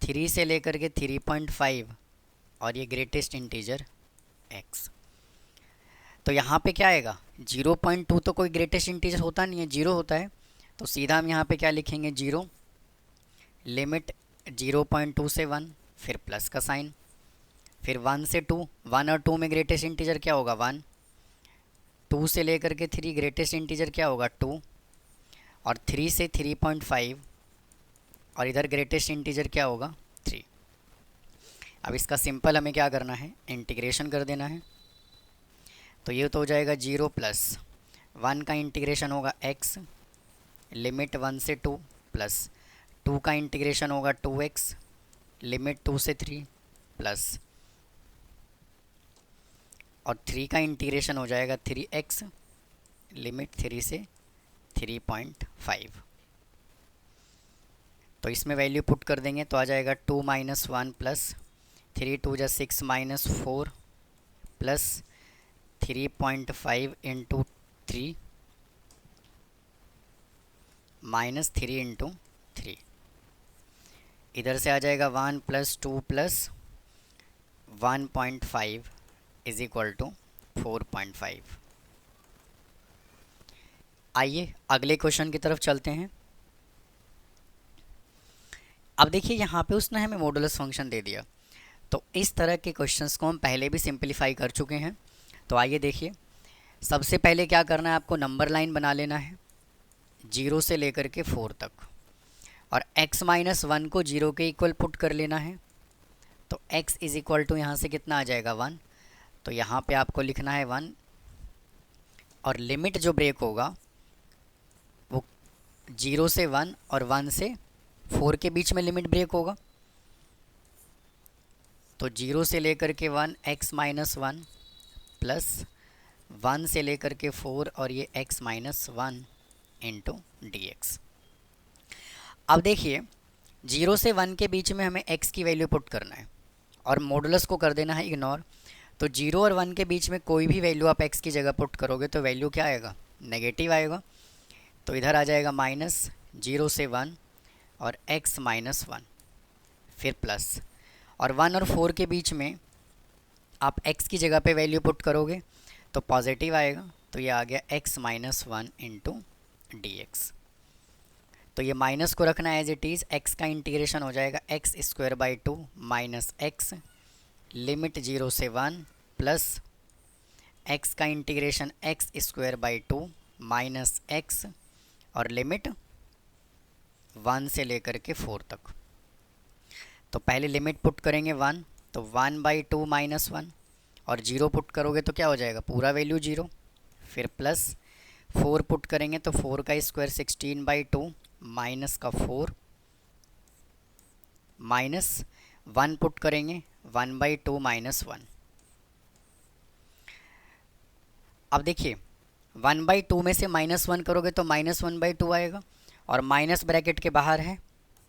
3 से लेकर के 3.5 और ये ग्रेटेस्ट इंटीजर x। तो यहाँ पे क्या आएगा, 0.2 तो कोई ग्रेटेस्ट इंटीजर होता नहीं है, 0 होता है। तो सीधा हम यहाँ पे क्या लिखेंगे, 0, लिमिट 0.2 से 1, फिर प्लस का साइन, फिर 1 से 2, 1 और 2 में ग्रेटेस्ट इंटीजर क्या होगा 1, 2 से लेकर के 3 ग्रेटेस्ट इंटीजर क्या होगा 2, और 3 से 3.5 और इधर ग्रेटेस्ट इंटीजर क्या होगा 3। अब इसका सिंपल हमें क्या करना है, इंटीग्रेशन कर देना है। तो ये तो हो जाएगा 0 प्लस 1 का इंटीग्रेशन होगा x, लिमिट 1 से 2, प्लस 2 का इंटीग्रेशन होगा 2x, लिमिट 2 से 3, प्लस और 3 का इंटीग्रेशन हो जाएगा 3x, लिमिट 3 से 3.5। तो इसमें वैल्यू पुट कर देंगे तो आ जाएगा 2 - 1 प्लस 3 2 जा 6 - 4 प्लस 3.5 इंटू 3 माइनस 3 इंटू 3। इधर से आ जाएगा 1 + 2 + 1.5 इज इक्वल टू 4.5। आइए अगले क्वेश्चन की तरफ चलते हैं। अब देखिए यहाँ पे उसने हमें मॉडुलस फंक्शन दे दिया, तो इस तरह के क्वेश्चंस को हम पहले भी सिंपलीफाई कर चुके हैं। तो आइए देखिए, सबसे पहले क्या करना है, आपको नंबर लाइन बना लेना है 0 से लेकर के 4 तक, और x - 1 को 0 के इक्वल पुट कर लेना है। तो x इज इक्वल टू यहाँ से कितना आ जाएगा 1, तो यहाँ पे आपको लिखना है 1, और लिमिट जो ब्रेक होगा वो 0 से 1 और 1 से 4 के बीच में लिमिट ब्रेक होगा। तो 0 से लेकर के 1 x - 1 प्लस 1 से लेकर के 4 और ये x - 1 इंटू dx। अब देखिए 0 से 1 के बीच में हमें x की वैल्यू पुट करना है और मॉडुलस को कर देना है इग्नोर। तो 0 और 1 के बीच में कोई भी वैल्यू आप x की जगह पुट करोगे तो वैल्यू क्या आएगा, नेगेटिव आएगा। तो इधर आ जाएगा -0 से 1 और x - 1, फिर प्लस, और 1 और 4 के बीच में आप x की जगह पे वैल्यू पुट करोगे तो पॉजिटिव आएगा। तो ये आ गया x - 1 इंटू dx। तो ये माइनस को रखना है एज इट इज़, x का इंटीग्रेशन हो जाएगा x² / 2 माइनस x, लिमिट 0 से 1 प्लस x का इंटीग्रेशन x² / 2 माइनस x और लिमिट 1 से लेकर के 4 तक। तो पहले लिमिट पुट करेंगे 1, तो 1/2 - 1, और 0 पुट करोगे तो क्या हो जाएगा, पूरा वैल्यू 0, फिर प्लस 4 पुट करेंगे तो 4 का स्क्वायर 16/2 माइनस का 4, माइनस 1 पुट करेंगे 1/2 - 1। अब देखिए 1/2 में से -1 करोगे तो -1/2 आएगा, और माइनस ब्रैकेट के बाहर है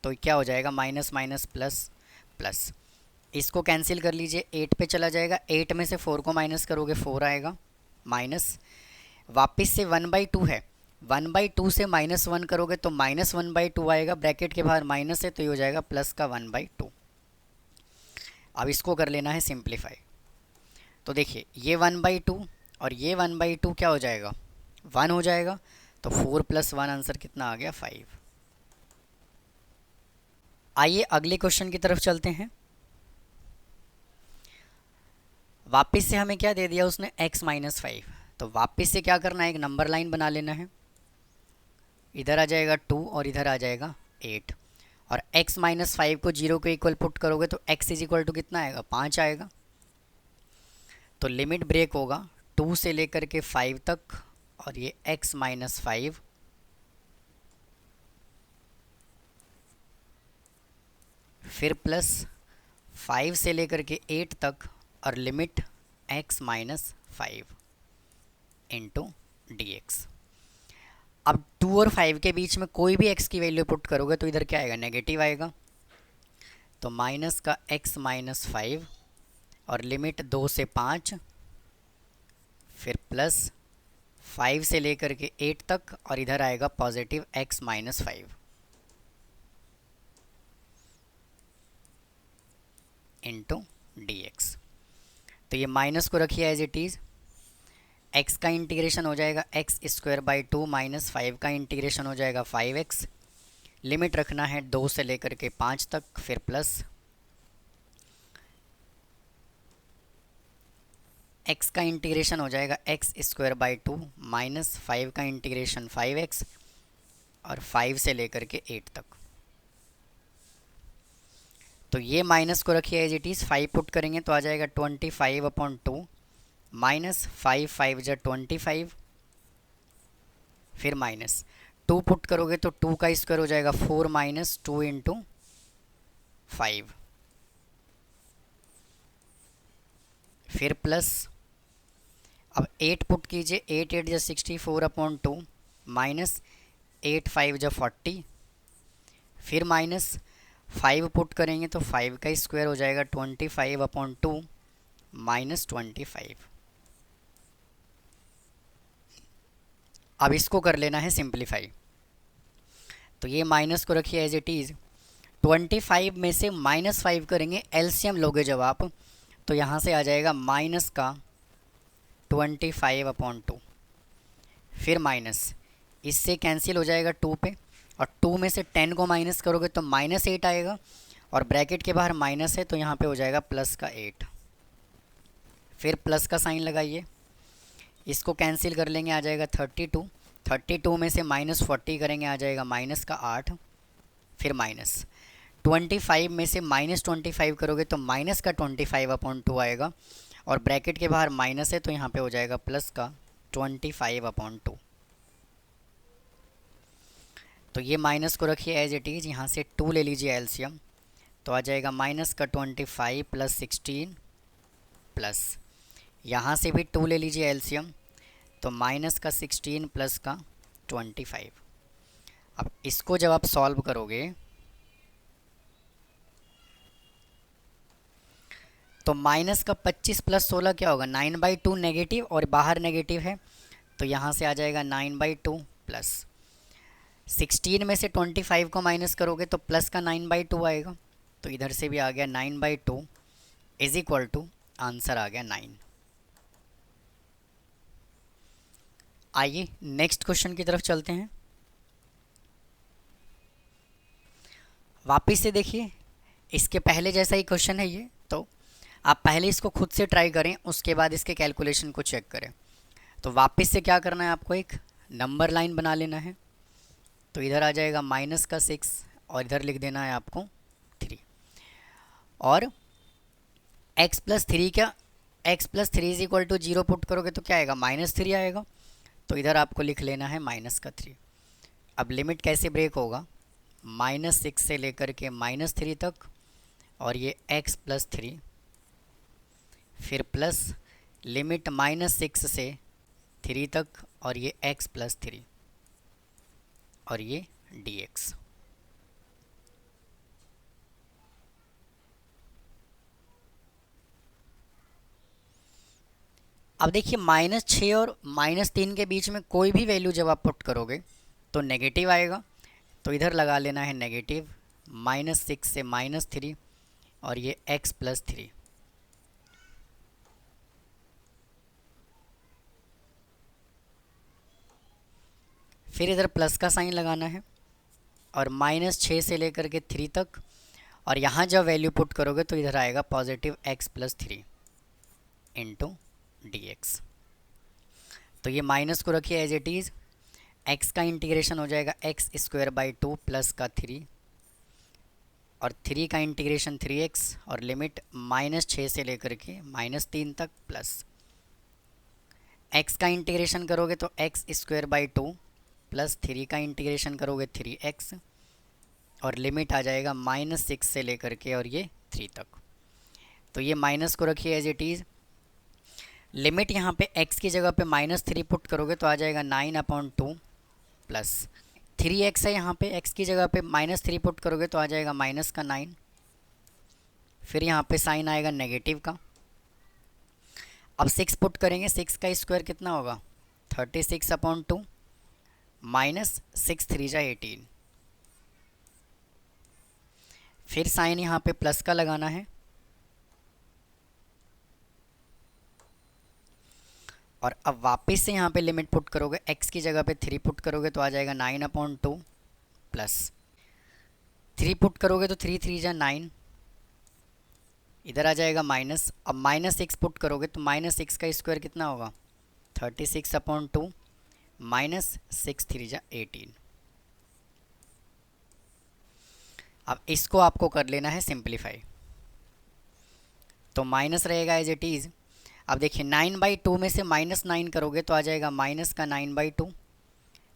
तो क्या हो जाएगा, माइनस माइनस प्लस प्लस। इसको कैंसिल कर लीजिए, 8 पे चला जाएगा, 8 में से 4 को माइनस करोगे 4 आएगा, माइनस वापस से 1/2 है, 1/2 से -1 करोगे तो -1/2 आएगा, ब्रैकेट के बाहर माइनस है तो ये हो जाएगा प्लस का 1/2। अब इसको कर लेना है सिंप्लीफाई। तो देखिए ये 1/2 और ये 1/2 क्या हो जाएगा, 1 हो जाएगा। तो 4 + 1 आंसर कितना आ गया, 5। आइए अगले क्वेश्चन की तरफ चलते हैं। वापस से हमें क्या दे दिया उसने, x - 5। तो वापस से क्या करना है, एक नंबर लाइन बना लेना है, इधर आ जाएगा 2 और इधर आ जाएगा 8, और x - 5 को 0 के इक्वल पुट करोगे तो x इज इक्वल टू कितना आएगा, 5 आएगा। तो लिमिट ब्रेक होगा 2 से लेकर के 5 तक, और ये x - 5 फिर प्लस 5 से लेकर के 8 तक, और लिमिट x - 5 इंटू dx। अब 2 और 5 के बीच में कोई भी x की वैल्यू पुट करोगे तो इधर क्या आएगा, नेगेटिव आएगा। तो माइनस का x - 5 और लिमिट 2 से 5, फिर प्लस 5 से लेकर के 8 तक, और इधर आएगा positive x minus 5 into D x. तो ये माइनस को रखिए एज इट इज़, x का इंटीग्रेशन हो जाएगा एक्स स्क्वायर बाई 2 माइनस 5 का इंटीग्रेशन हो जाएगा 5x। लिमिट रखना है 2 से लेकर के 5 तक, फिर प्लस x का इंटीग्रेशन हो जाएगा एक्स स्क्वायर बाई 2 माइनस 5 का इंटीग्रेशन 5x, और 5 से लेकर के 8 तक। तो ये माइनस को रखिए एज इट इज़, 5 पुट करेंगे तो आ जाएगा 25/2 माइनस 5 5 जा 25, फिर माइनस 2 पुट करोगे तो 2 का स्क्वायर हो जाएगा 4 माइनस 2 इंटू 5, फिर प्लस, अब 8 पुट कीजिए, 8 8 जा 64/2 माइनस 8 5 जा 40, फिर माइनस 5 पुट करेंगे तो 5 का स्क्वायर हो जाएगा 25/2 माइनस 25। अब इसको कर लेना है सिंप्लीफाई। तो ये माइनस को रखिए एज इट इज़, 25 में से माइनस 5 करेंगे, एलसीएम लोगे जब आप, तो यहाँ से आ जाएगा माइनस का 25/2, फिर माइनस, इससे कैंसिल हो जाएगा 2 पे, और 2 में से 10 को माइनस करोगे तो -8 आएगा, और ब्रैकेट के बाहर माइनस है तो यहाँ पे हो जाएगा प्लस का 8, फिर प्लस का साइन लगाइए, इसको कैंसिल कर लेंगे, आ जाएगा 32, 32 में से -40 करेंगे, आ जाएगा माइनस का 8, फिर माइनस 25 में से -25 करोगे तो माइनस का 25/2 आएगा, और ब्रैकेट के बाहर माइनस है तो यहाँ पे हो जाएगा प्लस का 25/2। तो ये माइनस को रखिए एज इट इज़, यहाँ से 2 ले लीजिए एलसीएम, तो आ जाएगा माइनस का 25 प्लस 16 प्लस, यहाँ से भी 2 ले लीजिए एलसीएम, तो माइनस का 16 प्लस का 25। अब इसको जब आप सॉल्व करोगे तो माइनस का 25 प्लस 16 क्या होगा, 9/2 नेगेटिव, और बाहर नेगेटिव है तो यहाँ से आ जाएगा 9/2 प्लस 16 में से 25 को माइनस करोगे तो प्लस का 9/2 आएगा, तो इधर से भी आ गया 9/2 इज इक्वल टू, आंसर आ गया 9। आइए नेक्स्ट क्वेश्चन की तरफ चलते हैं। वापस से देखिए, इसके पहले जैसा ही क्वेश्चन है ये, तो आप पहले इसको खुद से ट्राई करें, उसके बाद इसके कैलकुलेशन को चेक करें। तो वापस से क्या करना है, आपको एक नंबर लाइन बना लेना है, तो इधर आ जाएगा माइनस का 6, और इधर लिख देना है आपको 3, और x प्लस 3 क्या, x plus 3 is equal to 0 put करोगे तो क्या आएगा, -3 आएगा, तो इधर आपको लिख लेना है माइनस का 3। अब लिमिट कैसे ब्रेक होगा, -6 से लेकर के -3 तक, और ये x प्लस 3, फिर प्लस लिमिट -6 से 3 तक, और ये x प्लस 3, और ये dx। अब देखिए -6 और -3 के बीच में कोई भी वैल्यू जब आप पुट करोगे तो नेगेटिव आएगा, तो इधर लगा लेना है नेगेटिव, -6 से -3, और ये x प्लस 3, फिर इधर प्लस का साइन लगाना है, और -6 से लेकर के 3 तक, और यहाँ जब वैल्यू पुट करोगे तो इधर आएगा positive x plus 3 into dx। तो ये माइनस को रखिए एज इट इज़, x का इंटीग्रेशन हो जाएगा एक्स स्क्वायर बाई 2 प्लस का 3, और 3 का इंटीग्रेशन 3x, और लिमिट -6 से लेकर के -3 तक, प्लस x का इंटीग्रेशन करोगे तो एक्स स्क्वायर बाई 2 प्लस 3 का इंटीग्रेशन करोगे 3x, और लिमिट आ जाएगा -6 से लेकर के और ये 3 तक। तो ये माइनस को रखिए एज इट इज़, लिमिट यहाँ पे x की जगह पे -3 पुट करोगे तो आ जाएगा 9/2 प्लस 3x है, यहाँ पे x की जगह पे -3 पुट करोगे तो आ जाएगा माइनस का 9, फिर यहाँ पे साइन आएगा नेगेटिव का। अब 6 पुट करेंगे, 6 का स्क्वायर कितना होगा 36/2 माइनस 6 3 जा 18। फिर साइन यहाँ पे प्लस का लगाना है और अब वापस से यहाँ पे लिमिट पुट करोगे, x की जगह पे 3 पुट करोगे तो आ जाएगा 9/2 प्लस 3 पुट करोगे तो 3 3 जा 9, इधर आ जाएगा माइनस। अब -6 पुट करोगे तो -6 का स्क्वायर कितना होगा 36/2 माइनस 6 3 जा 18। अब इसको आपको कर लेना है सिंप्लीफाई, तो माइनस रहेगा एज इट इज़। अब देखिए 9/2 में से -9 करोगे तो आ जाएगा माइनस का 9/2,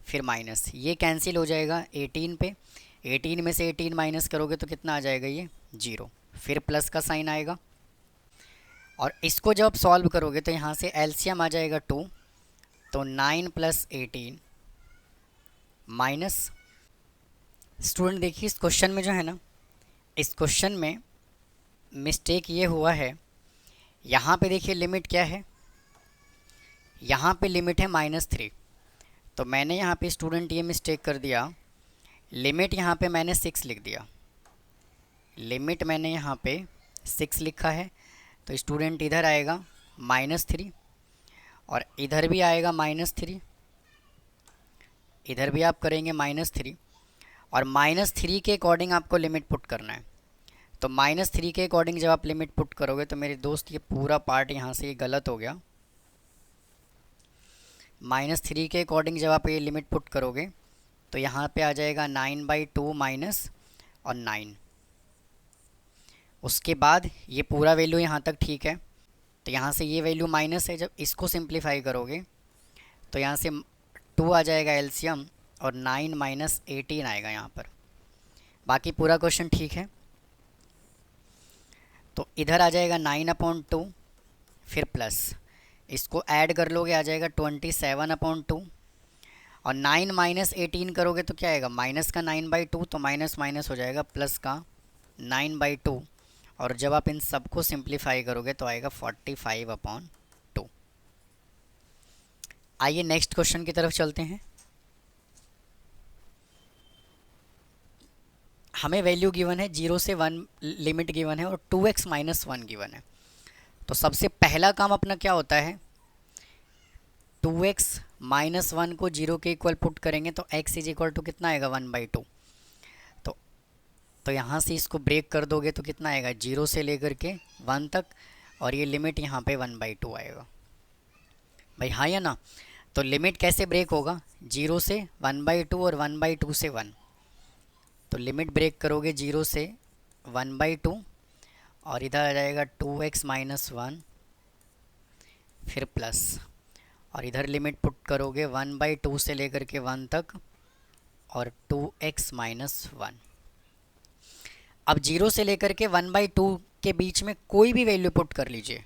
फिर माइनस, ये कैंसिल हो जाएगा 18 पे, 18 में से 18 माइनस करोगे तो कितना आ जाएगा ये 0, फिर प्लस का साइन आएगा। और इसको जब आप सॉल्व करोगे तो यहाँ से एलसीएम आ जाएगा 2, तो 9 + 18 माइनस। स्टूडेंट देखिए इस क्वेश्चन में जो है ना, इस क्वेश्चन में मिस्टेक ये हुआ है, यहाँ पे देखिए लिमिट क्या है, यहाँ पे लिमिट है -3, तो मैंने यहाँ पे स्टूडेंट ये मिस्टेक कर दिया, लिमिट यहाँ पे मैंने 6 लिख दिया, लिमिट मैंने यहाँ पे 6 लिखा है, तो स्टूडेंट इधर आएगा -3 और इधर भी आएगा -3, इधर भी आप करेंगे -3 और -3 के अकॉर्डिंग आपको लिमिट पुट करना है। तो -3 के अकॉर्डिंग जब आप लिमिट पुट करोगे तो मेरे दोस्त ये पूरा पार्ट यहाँ से ये गलत हो गया। -3 के अकॉर्डिंग जब आप ये लिमिट पुट करोगे तो यहाँ पे आ जाएगा 9/2 माइनस और 9, उसके बाद ये पूरा वैल्यू यहाँ तक ठीक है, तो यहाँ से ये वैल्यू माइनस है, जब इसको सिंप्लीफाई करोगे तो यहाँ से 2 आ जाएगा एलसीएम और 9 - 18 आएगा यहाँ पर। बाकी पूरा क्वेश्चन ठीक है, तो इधर आ जाएगा 9/2 फिर प्लस, इसको ऐड कर लोगे आ जाएगा 27/2 और 9 - 18 करोगे तो क्या आएगा माइनस का 9/2, तो माइनस माइनस हो जाएगा प्लस का 9/2 और जब आप इन सबको सिंप्लीफाई करोगे तो आएगा 45/2। आइए नेक्स्ट क्वेश्चन की तरफ चलते हैं। हमें वैल्यू गिवन है 0 से 1 लिमिट गिवन है और 2x - 1 गिवन है। तो सबसे पहला काम अपना क्या होता है, 2x - 1 को 0 के इक्वल पुट करेंगे तो x = कितना आएगा 1/2। तो यहाँ से इसको ब्रेक कर दोगे तो कितना आएगा 0 से लेकर के 1 तक और ये लिमिट यहाँ पे 1/2 आएगा भाई, हाँ या ना। तो लिमिट कैसे ब्रेक होगा, 0 से 1/2 और 1/2 से 1, तो लिमिट ब्रेक करोगे 0 से 1/2 और इधर आ जाएगा 2x - 1 फिर प्लस और इधर लिमिट पुट करोगे 1/2 से लेकर के 1 तक और 2x - 1। अब 0 से लेकर के 1/2 के बीच में कोई भी वैल्यू पुट कर लीजिए,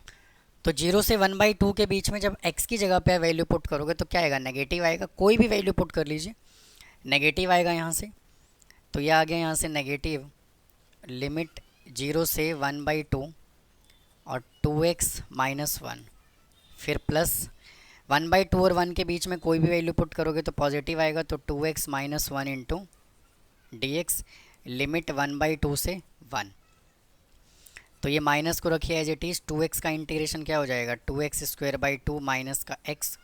तो 0 से 1/2 के बीच में जब x की जगह पे वैल्यू पुट करोगे तो क्या आएगा नेगेटिव आएगा, कोई भी वैल्यू पुट कर लीजिए नेगेटिव आएगा यहाँ से, तो ये आ गया यहाँ से नेगेटिव, लिमिट 0 से 1/2 और 2x - 1 फिर प्लस 1/2 और 1 के बीच में कोई भी वैल्यू पुट करोगे तो पॉजिटिव आएगा, तो 2x - 1 इंटू dx, लिमिट 1/2 से 1। तो ये माइनस को रखिए एज इट इज़, 2x का इंटीग्रेशन क्या हो जाएगा 2x² माइनस का x,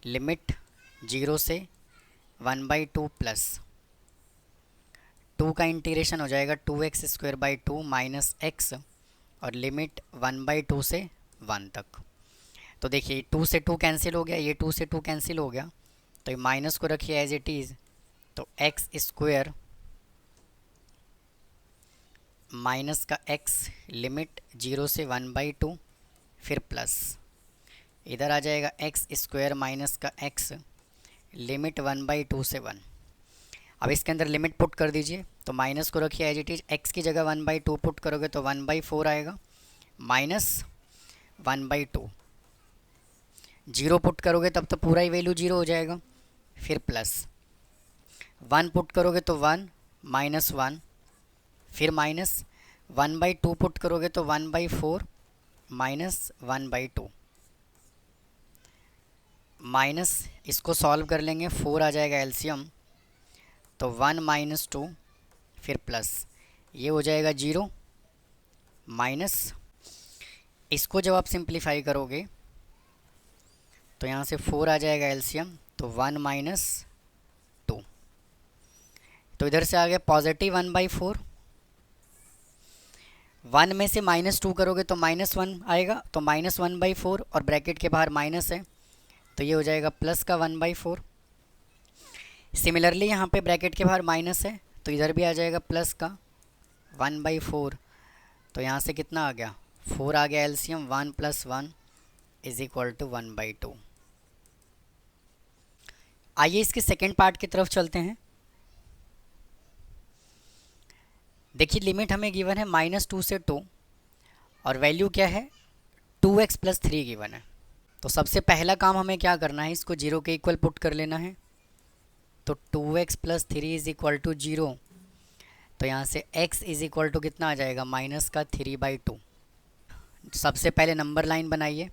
लिमिट 0 से 1/2 प्लस 2 का इंटीग्रेशन हो जाएगा 2x² माइनस x और लिमिट 1/2 से 1 तक। तो देखिए 2 से 2 कैंसिल हो गया, ये 2 से 2 कैंसिल हो गया, तो ये माइनस को रखिए एज इट इज़, तो x² माइनस का x, लिमिट 0 से 1/2 फिर प्लस इधर आ जाएगा x² माइनस का x, लिमिट 1/2 से 1। अब इसके अंदर लिमिट पुट कर दीजिए, तो माइनस को रखिए एज इट इज, x की जगह 1/2 पुट करोगे तो 1/4 आएगा, माइनस 1/2, 0 पुट करोगे तब तो पूरा ही वैल्यू 0 हो जाएगा, फिर प्लस 1 पुट करोगे तो 1 माइनस 1 फिर माइनस 1/2 पुट करोगे तो 1/4 माइनस 1/2 माइनस, इसको सॉल्व कर लेंगे, 4 आ जाएगा एलसीएम, तो 1 माइनस 2, फिर प्लस, ये हो जाएगा 0 माइनस, इसको जब आप सिंप्लीफाई करोगे तो यहाँ से 4 आ जाएगा एलसीएम, तो 1 माइनस 2, तो इधर से आ गया पॉजिटिव 1/4, 1 में से -2 करोगे तो -1 आएगा, तो -1/4 और ब्रैकेट के बाहर माइनस है, तो ये हो जाएगा प्लस का 1/4। सिमिलरली यहाँ पे ब्रैकेट के बाहर माइनस है, तो इधर भी आ जाएगा प्लस का 1/4, तो यहाँ से कितना आ गया, 4 आ गया एलसीएम, 1 + 1 = 1/2। आइए इसके सेकेंड पार्ट की तरफ चलते हैं। देखिए लिमिट हमें गिवन है -2 से 2 और वैल्यू क्या है 2x + 3 गिवन है। तो सबसे पहला काम हमें क्या करना है, इसको 0 के इक्वल पुट कर लेना है, तो 2x + 3 = 0, तो यहाँ से x = कितना आ जाएगा, -3/2। सबसे पहले नंबर लाइन बनाइए,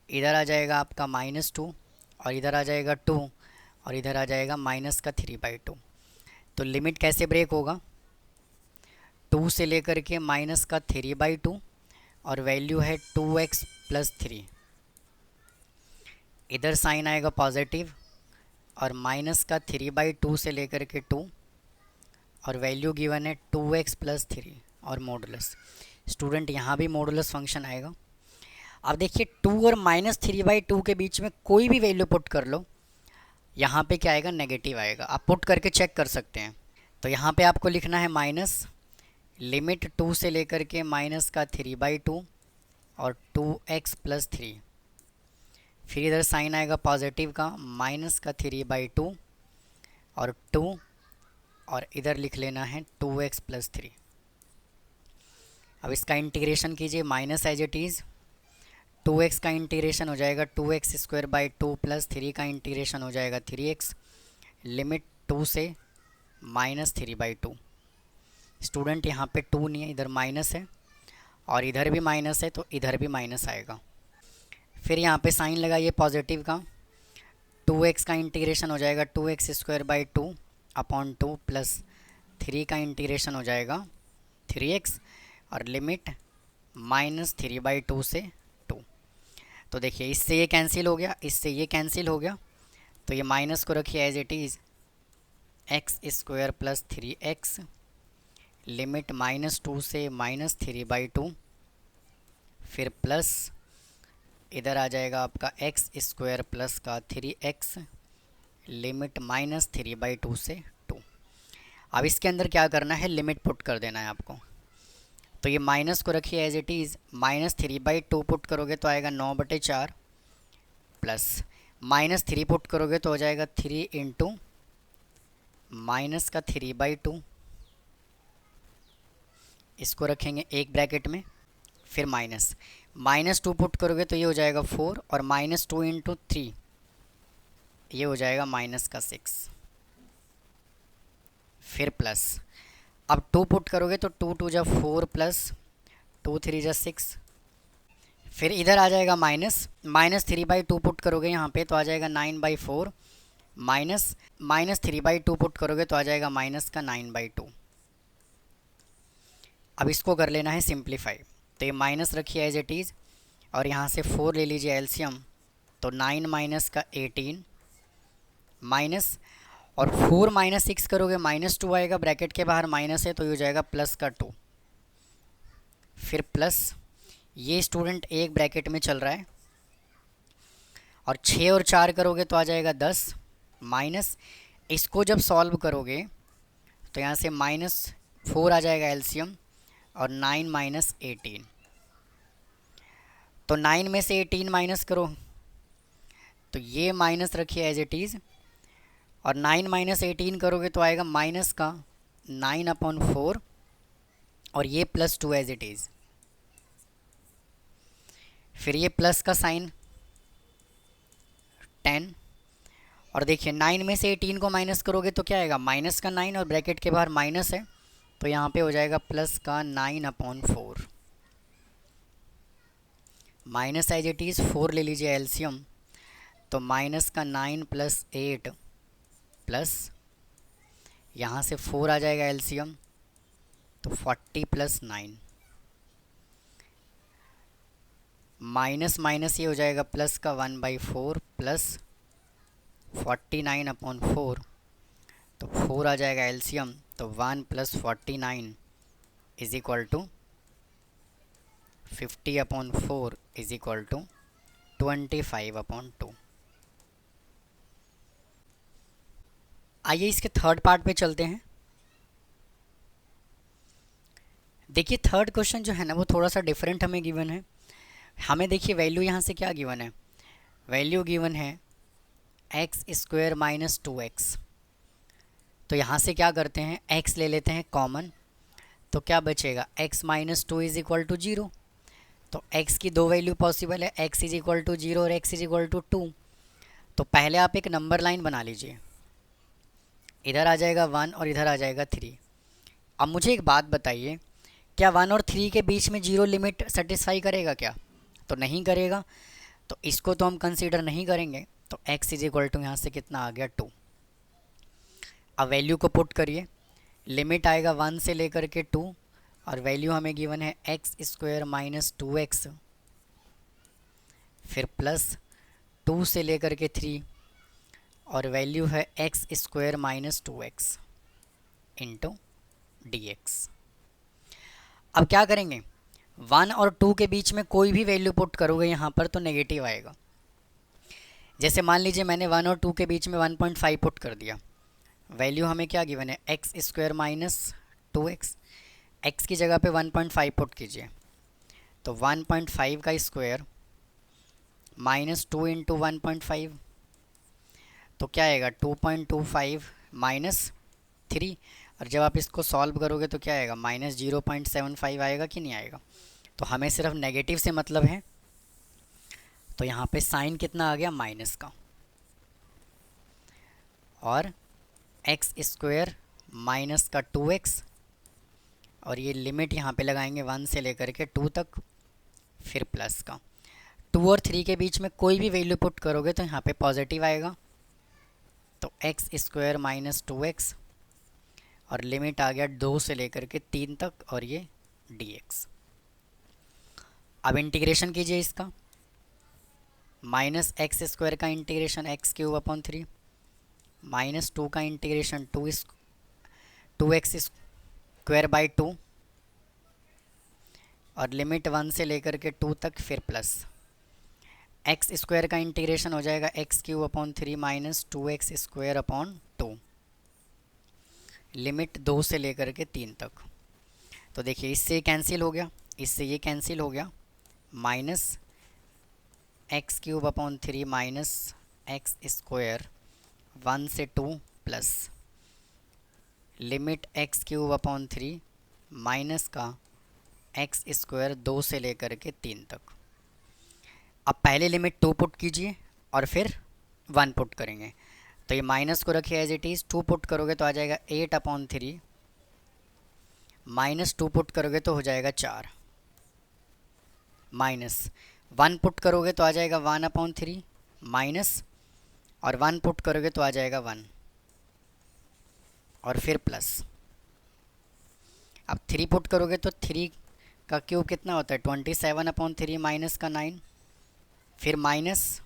इधर आ जाएगा आपका -2 और इधर आ जाएगा 2 और इधर आ जाएगा -3/2। तो लिमिट कैसे ब्रेक होगा, 2 से लेकर के -3/2 और वैल्यू है 2x + 3, इधर साइन आएगा पॉजिटिव और -3/2 से लेकर के 2 और वैल्यू गिवन है 2x + 3 और मॉडुलस। स्टूडेंट यहाँ भी मॉडुलस फंक्शन आएगा। अब देखिए 2 और -3/2 के बीच में कोई भी वैल्यू पुट कर लो, यहाँ पे क्या आएगा, नेगेटिव आएगा। आप पुट करके चेक कर सकते हैं। तो यहाँ पे आपको लिखना है माइनस, लिमिट 2 से लेकर के -3/2 और 2x + 3, फिर इधर साइन आएगा पॉजिटिव का -3/2 और 2 और इधर लिख लेना है 2x + 3। अब इसका इंटीग्रेशन कीजिए, minus as it is, 2x का इंटीग्रेशन हो जाएगा 2x² + 3 का इंटीग्रेशन हो जाएगा 3x, लिमिट 2 से -3/2। स्टूडेंट यहाँ पे 2 नहीं है, इधर माइनस है और इधर भी माइनस है, तो इधर भी माइनस आएगा। फिर यहाँ पे साइन लगाइए पॉजिटिव का, 2x का इंटीग्रेशन हो जाएगा 2x² अपॉन 2 प्लस 3 का इंटीग्रेशन हो जाएगा 3x और लिमिट -3/2 से 2। तो देखिए इससे ये कैंसिल हो गया, इससे ये कैंसिल हो गया, तो ये माइनस को रखिए as it is, x² + 3x, limit -2 से -3/2, फिर प्लस इधर आ जाएगा आपका x² प्लस का 3x, लिमिट -3/2 से 2। अब इसके अंदर क्या करना है, लिमिट पुट कर देना है आपको। तो ये माइनस को रखिए एज इट इज़, -3/2 पुट करोगे तो आएगा 9/4 प्लस -3 पुट करोगे तो हो जाएगा 3 × -3/2, इसको रखेंगे एक ब्रैकेट में, फिर -2 पुट करोगे तो ये हो जाएगा 4 और -2 × 3 ये हो जाएगा -6, फिर प्लस, अब 2 पुट करोगे तो 2 × 2 = 4 प्लस 2 × 3 = 6, फिर इधर आ जाएगा -3/2 पुट करोगे यहाँ पे तो आ जाएगा 9/4, -3/2 पुट करोगे तो आ जाएगा -9/2। अब इसको कर लेना है सिंप्लीफाई, तो ये माइनस रखिए एज इट इज़ और यहाँ से 4 ले लीजिए एलसीएम, तो 9 - 18 माइनस और 4 - 6 करोगे -2 आएगा, ब्रैकेट के बाहर माइनस है तो ये हो जाएगा प्लस का 2, फिर प्लस, ये स्टूडेंट एक ब्रैकेट में चल रहा है और 6 और 4 करोगे तो आ जाएगा 10, माइनस इसको जब सॉल्व करोगे तो यहाँ से -4 आ जाएगा एलसीएम और 9 - 18, तो 9 में से 18 माइनस करो, तो ये माइनस रखिए एज इट इज़ और 9 - 18 करोगे तो आएगा माइनस का 9/4 और ये +2 एज इट इज़, फिर ये प्लस का साइन 10 और देखिए 9 में से 18 को माइनस करोगे तो क्या आएगा, माइनस का 9 और ब्रैकेट के बाहर माइनस है तो यहाँ पे हो जाएगा प्लस का 9/4, माइनस एज इट इज़ 4 ले लीजिए एलसीएम, तो माइनस का 9 प्लस 8 प्लस यहाँ से 4 आ जाएगा एलसीएम, तो 40 प्लस 9 माइनस माइनस ये हो जाएगा प्लस का 1/4 प्लस 49 अपॉन 4, तो 4 आ जाएगा एलसीएम, तो 1 plus 49 is equal to 50 upon 4 is equal to 25 upon 2। आइए इसके थर्ड पार्ट पे चलते हैं। देखिए थर्ड क्वेश्चन जो है ना वो थोड़ा सा डिफरेंट हमें गिवन है। हमें देखिए वैल्यू यहाँ से क्या गिवन है, वैल्यू गिवन है एक्स स्क्वायर माइनस 2x। तो यहाँ से क्या करते हैं, x ले लेते हैं कॉमन, तो क्या बचेगा x minus 2 is equal to 0। तो x की दो वैल्यू पॉसिबल है, x इज इक्वल टू 0 और x इज इक्वल टू 2। तो पहले आप एक नंबर लाइन बना लीजिए, इधर आ जाएगा 1 और इधर आ जाएगा 3। अब मुझे एक बात बताइए, क्या 1 और 3 के बीच में 0 लिमिट सेटिस्फाई करेगा क्या? तो नहीं करेगा, तो इसको तो हम कंसीडर नहीं करेंगे। तो x इज इक्वल टू यहाँ से कितना आ गया 2। अब वैल्यू को पुट करिए, लिमिट आएगा 1 से लेकर के 2 और वैल्यू हमें गिवन है एक्स स्क्वायर माइनस 2x, फिर प्लस 2 से लेकर के 3 और वैल्यू है x square minus 2x into dx। अब क्या करेंगे, 1 और 2 के बीच में कोई भी वैल्यू पुट करोगे यहाँ पर तो नेगेटिव आएगा। जैसे मान लीजिए मैंने 1 और 2 के बीच में 1.5 पुट कर दिया, वैल्यू हमें क्या गिवन है x square minus 2x, x की जगह पे 1.5 पुट कीजिए, तो 1.5 का स्क्वायर माइनस 2 इंटू 1.5, तो क्या आएगा 2.25 माइनस 3, और जब आप इसको सॉल्व करोगे तो क्या आएगा माइनस 0.75 आएगा कि नहीं आएगा। तो हमें सिर्फ नेगेटिव से मतलब है, तो यहाँ पे साइन कितना आ गया माइनस का, और एक्स स्क्वायर माइनस का 2x, और ये लिमिट यहाँ पे लगाएंगे 1 से लेकर के 2 तक, फिर प्लस का 2 और 3 के बीच में कोई भी वैल्यू पुट करोगे तो यहाँ पे पॉजिटिव आएगा, तो एक्स स्क्वायर माइनस 2x और लिमिट आ गया 2 से लेकर के 3 तक और ये dx। अब इंटीग्रेशन कीजिए इसका, माइनस एक्स स्क्वायर का integration x cube upon 3 minus 2 का इंटीग्रेशन 2x स्क्वायर बाई 2 और लिमिट 1 से लेकर के 2 तक, फिर प्लस एक्स स्क्वायर का इंटीग्रेशन हो जाएगा x cube upon 3 minus 2x square upon 2, limit 2 से लेकर के 3 तक। तो देखिए इससे कैंसिल हो गया, इससे ये कैंसिल हो गया, minus x cube upon 3 minus x square 1 से 2 plus limit x cube upon 3 minus का एक्स स्क्वायर 2 से लेकर के 3 तक। अब पहले लिमिट 2 पुट कीजिए और फिर 1 पुट करेंगे, तो ये माइनस को रखिए एज इट इज़, 2 पुट करोगे तो आ जाएगा 8 अपॉन 3 माइनस 2 पुट करोगे तो हो जाएगा 4 माइनस 1 पुट करोगे तो आ जाएगा 1 अपॉन 3 माइनस, और 1 पुट करोगे तो आ जाएगा 1 और फिर प्लस। अब 3 पुट करोगे तो 3 का क्यूब कितना होता है 27 अपॉन 3 माइनस का 9, फिर माइनस,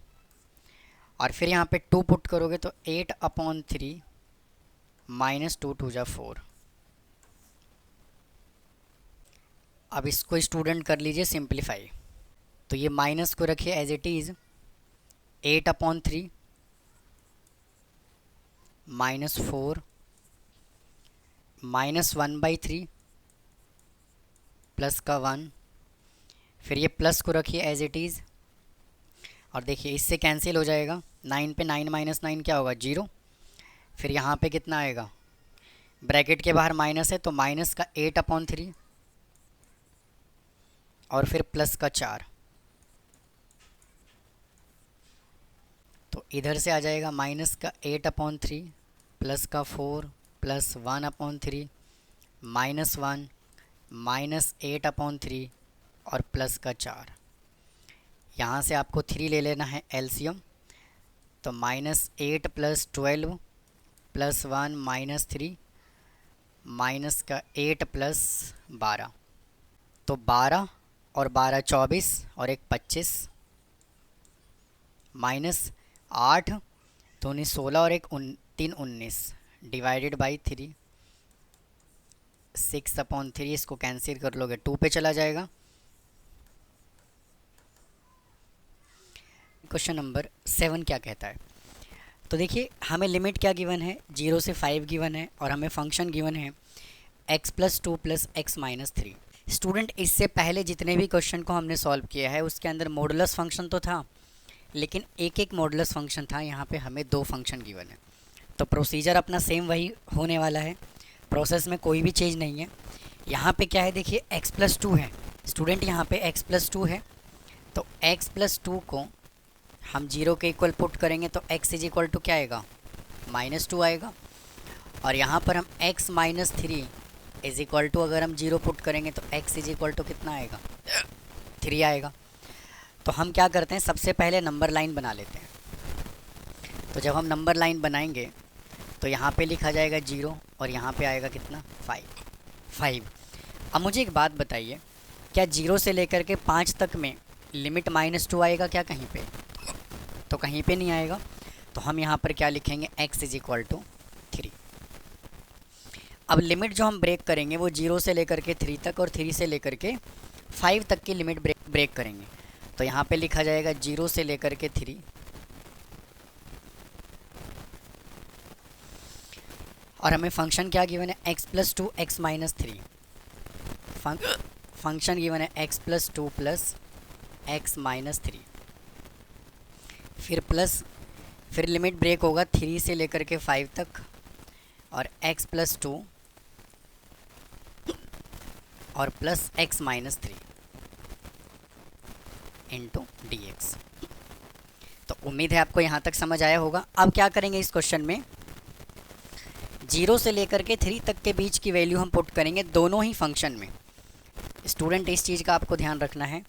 और फिर यहाँ पे 2 पुट करोगे तो 8 अपॉन 3 माइनस 2 2 जा 4। अब इसको स्टूडेंट कर लीजिए सिंप्लीफाई, तो ये माइनस को रखिए as it is, 8 upon 3 minus 4 minus 1/3 plus का 1, फिर ये प्लस को रखिए एज इट इज़, और देखिए इससे कैंसिल हो जाएगा, 9 पे 9 माइनस 9 क्या होगा 0, फिर यहाँ पे कितना आएगा, ब्रैकेट के बाहर माइनस है तो माइनस का 8 अपॉन 3 और फिर प्लस का 4, तो इधर से आ जाएगा माइनस का 8 अपॉन 3 प्लस का 4 plus 1 upon 3 minus 1 minus 8 upon 3 और प्लस का 4। यहाँ से आपको 3 ले लेना है एलसीएम, तो -8 + 12 +1 -3 माइनस का 8 + 12, तो 12 और 12 24 और एक 25 -8 दूनी 16 और एक 3 19 डिवाइडेड बाई 3 6/3, इसको कैंसिल कर लोगे 2 पे चला जाएगा। क्वेश्चन नंबर 7 क्या कहता है, तो देखिए हमें लिमिट क्या गिवन है, 0 से 5 गिवन है और हमें फंक्शन गिवन है x + 2 + x - 3। स्टूडेंट इससे पहले जितने भी क्वेश्चन को हमने सॉल्व किया है उसके अंदर मॉडुलस फंक्शन तो था, लेकिन एक एक मॉडुलस फंक्शन था, यहाँ पे हमें 2 फंक्शन गिवन है। तो प्रोसीजर अपना सेम वही होने वाला है, प्रोसेस में कोई भी चेंज नहीं है। यहाँ पे क्या है देखिए x + 2 है स्टूडेंट, यहाँ पे x + 2 है, तो x + 2 को हम 0 के इक्वल पुट करेंगे तो x = क्या आएगा, -2 आएगा। और यहाँ पर हम x - 3 = अगर हम 0 पुट करेंगे तो x = कितना आएगा, 3 आएगा। तो हम क्या करते हैं, सबसे पहले नंबर लाइन बना लेते हैं। तो जब हम नंबर लाइन बनाएंगे तो यहाँ पे लिखा जाएगा 0 और यहाँ पे आएगा कितना, 5। अब मुझे एक बात बताइए, क्या 0 से लेकर के 5 तक में लिमिट -2 आएगा क्या कहीं पे, तो कहीं पे नहीं आएगा। तो हम यहाँ पर क्या लिखेंगे, x = 3। अब लिमिट जो हम ब्रेक करेंगे वो 0 से लेकर के 3 तक और 3 से लेकर के 5 तक की लिमिट ब्रेक करेंगे। तो यहाँ पे लिखा जाएगा 0 से लेकर के 3 और हमें फंक्शन क्या गिवन है, x + 2 x - 3। फंक्शन गिवन है x + 2 + x - 3, फिर प्लस, फिर लिमिट ब्रेक होगा 3 से लेकर के 5 तक और x + 2 और प्लस x - 3 इंटू dx। तो उम्मीद है आपको यहाँ तक समझ आया होगा। अब क्या करेंगे इस क्वेश्चन में, 0 से लेकर के 3 तक के बीच की वैल्यू हम पुट करेंगे दोनों ही फंक्शन में। स्टूडेंट इस चीज़ का आपको ध्यान रखना है,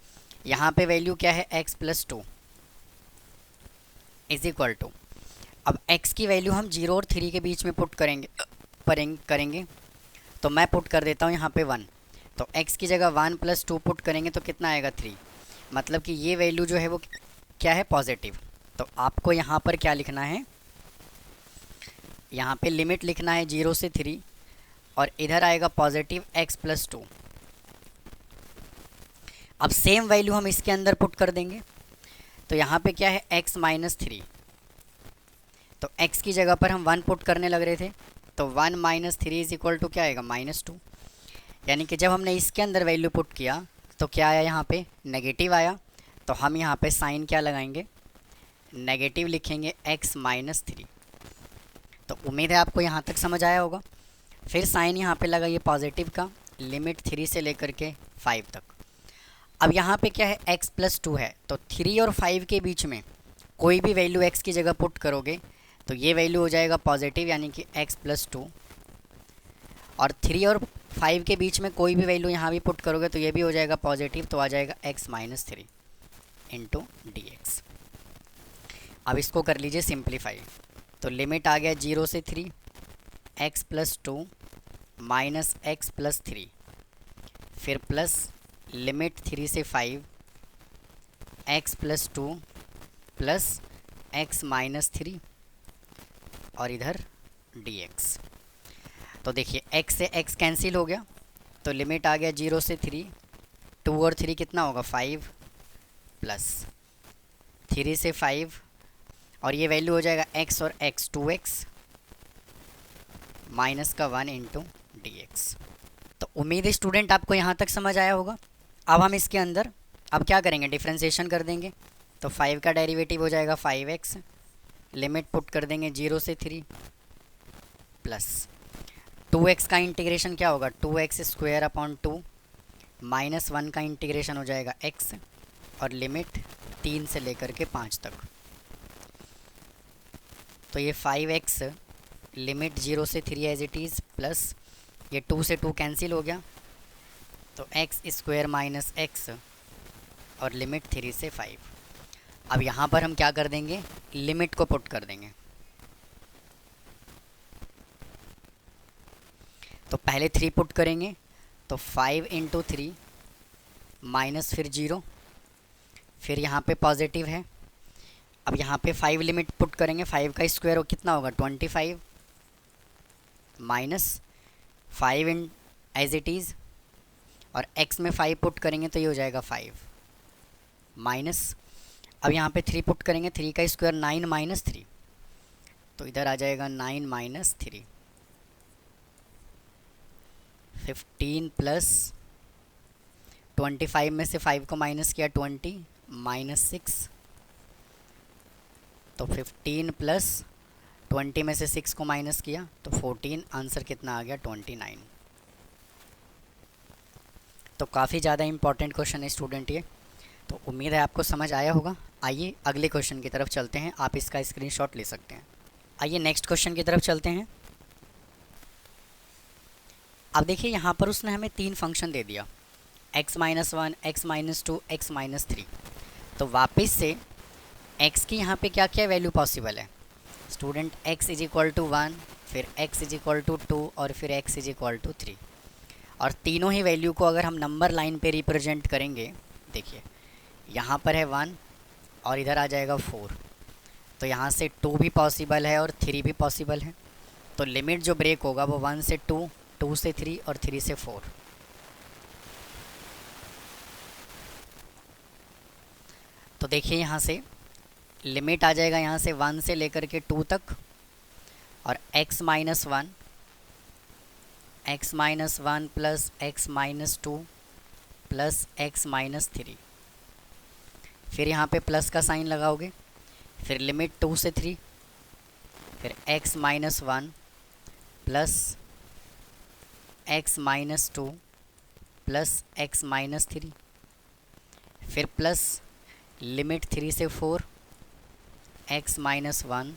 यहाँ पे वैल्यू क्या है, x + 2 = अब x की वैल्यू हम 0 और 3 के बीच में पुट करेंगे तो मैं पुट कर देता हूँ यहाँ पे 1। तो x की जगह 1 + 2 पुट करेंगे तो कितना आएगा, 3। मतलब कि ये वैल्यू जो है वो क्या है, पॉजिटिव। तो आपको यहाँ पर क्या लिखना है, यहाँ पे लिमिट लिखना है 0 से 3 और इधर आएगा पॉजिटिव x + 2। अब सेम वैल्यू हम इसके अंदर पुट कर देंगे। तो यहाँ पे क्या है, x - 3, तो x की जगह पर हम 1 पुट करने लग रहे थे, तो 1 - 3 = क्या आएगा, -2। यानी कि जब हमने इसके अंदर वैल्यू पुट किया तो क्या आया, यहाँ पे नेगेटिव आया। तो हम यहाँ पे साइन क्या लगाएंगे, नेगेटिव लिखेंगे x - 3। तो उम्मीद है आपको यहाँ तक समझ आया होगा। फिर साइन यहाँ पे लगाइए पॉजिटिव का, लिमिट 3 से लेकर के 5 तक। अब यहाँ पे क्या है, x + 2 है, तो 3 और 5 के बीच में कोई भी वैल्यू x की जगह पुट करोगे तो ये वैल्यू हो जाएगा पॉजिटिव, यानी कि x + 2। और 3 और 5 के बीच में कोई भी वैल्यू यहाँ भी पुट करोगे तो ये भी हो जाएगा पॉजिटिव, तो आ जाएगा x - 3 इंटू dx। अब इसको कर लीजिए सिंप्लीफाई। तो लिमिट आ गया 0 से 3 x + 2 माइनस x + 3, फिर प्लस लिमिट 3 से 5 x + 2 प्लस x - 3 और इधर dx। तो देखिए x से x कैंसिल हो गया, तो लिमिट आ गया 0 से 3, 2 और 3 कितना होगा, 5 प्लस 3 से 5 और ये वैल्यू हो जाएगा x और x 2x माइनस का 1 इंटू dx। तो उम्मीद है स्टूडेंट आपको यहाँ तक समझ आया होगा। अब हम इसके अंदर अब क्या करेंगे, डिफ्रेंशिएशन कर देंगे। तो 5 का डेरिवेटिव हो जाएगा 5x, लिमिट पुट कर देंगे 0 से 3 प्लस 2x का इंटीग्रेशन क्या होगा, 2x² / 2 माइनस 1 का इंटीग्रेशन हो जाएगा x और लिमिट 3 से लेकर के 5 तक। तो ये 5x लिमिट 0 से 3 एज इट इज़ प्लस ये 2 से 2 कैंसिल हो गया, तो x² - x और लिमिट 3 से 5। अब यहाँ पर हम क्या कर देंगे, लिमिट को पुट कर देंगे। तो पहले 3 पुट करेंगे, तो 5 इंटू 3 माइनस फिर 0, फिर यहाँ पे पॉजिटिव है। अब यहाँ पे 5 लिमिट पुट करेंगे, 5 का स्क्वायर हो कितना होगा 25, minus 5 in as it is, और x में 5 पुट करेंगे तो ये हो जाएगा 5, माइनस। अब यहाँ पे 3 पुट करेंगे, 3 का स्क्वायर 9 माइनस 3, तो इधर आ जाएगा 9 माइनस 3, 15 प्लस 25 में से 5 को माइनस किया 20 माइनस 6, तो 15 प्लस 20 में से 6 को माइनस किया तो 14, आंसर कितना आ गया 29। तो काफ़ी ज़्यादा इंपॉर्टेंट क्वेश्चन है स्टूडेंट ये, तो उम्मीद है आपको समझ आया होगा। आइए अगले क्वेश्चन की तरफ चलते हैं, आप इसका स्क्रीनशॉट ले सकते हैं। आइए नेक्स्ट क्वेश्चन की तरफ चलते हैं। अब देखिए यहाँ पर उसने हमें 3 फंक्शन दे दिया, x-1, x-2, x-3। तो वापस से x की यहाँ पे क्या क्या वैल्यू पॉसिबल है student, x is equal to 1, फिर x इज इक्वल टू 2 और फिर x इज इक्वल टू 3। और तीनों ही वैल्यू को अगर हम नंबर लाइन पे रिप्रेजेंट करेंगे, देखिए यहाँ पर है 1 और इधर आ जाएगा 4, तो यहाँ से 2 भी पॉसिबल है और 3 भी पॉसिबल है। तो लिमिट जो ब्रेक होगा वो 1 से 2, 2 से 3 और 3 से 4। तो देखिए यहाँ से लिमिट आ जाएगा यहाँ से 1 से लेकर के 2 तक, और x-1 plus x-2 plus x-3, फिर यहाँ पे प्लस का साइन लगाओगे, फिर लिमिट 2 से 3, फिर x-1 plus x-2 plus x-3, फिर प्लस लिमिट 3 से 4, x-1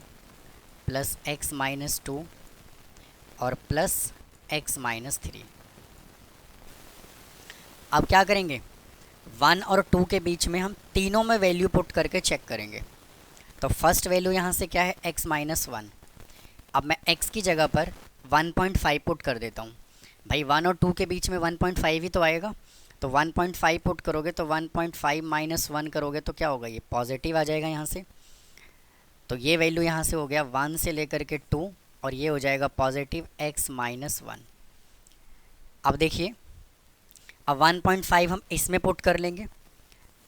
प्लस x-2 और प्लस x-3। अब क्या करेंगे, 1 और 2 के बीच में हम तीनों में वैल्यू पुट करके चेक करेंगे। तो फर्स्ट वैल्यू यहाँ से क्या है x-1। अब मैं x की जगह पर 1.5 पुट कर देता हूँ। भाई 1 और 2 के बीच में 1.5 ही तो आएगा, तो 1.5 पुट करोगे तो 1.5 माइनस 1 करोगे तो क्या होगा, ये पॉजिटिव आ जाएगा यहाँ से। तो ये वैल्यू यहाँ से हो गया 1 से लेकर के 2 और ये हो जाएगा पॉजिटिव x-1। अब देखिए अब 1.5 हम इसमें पुट कर लेंगे,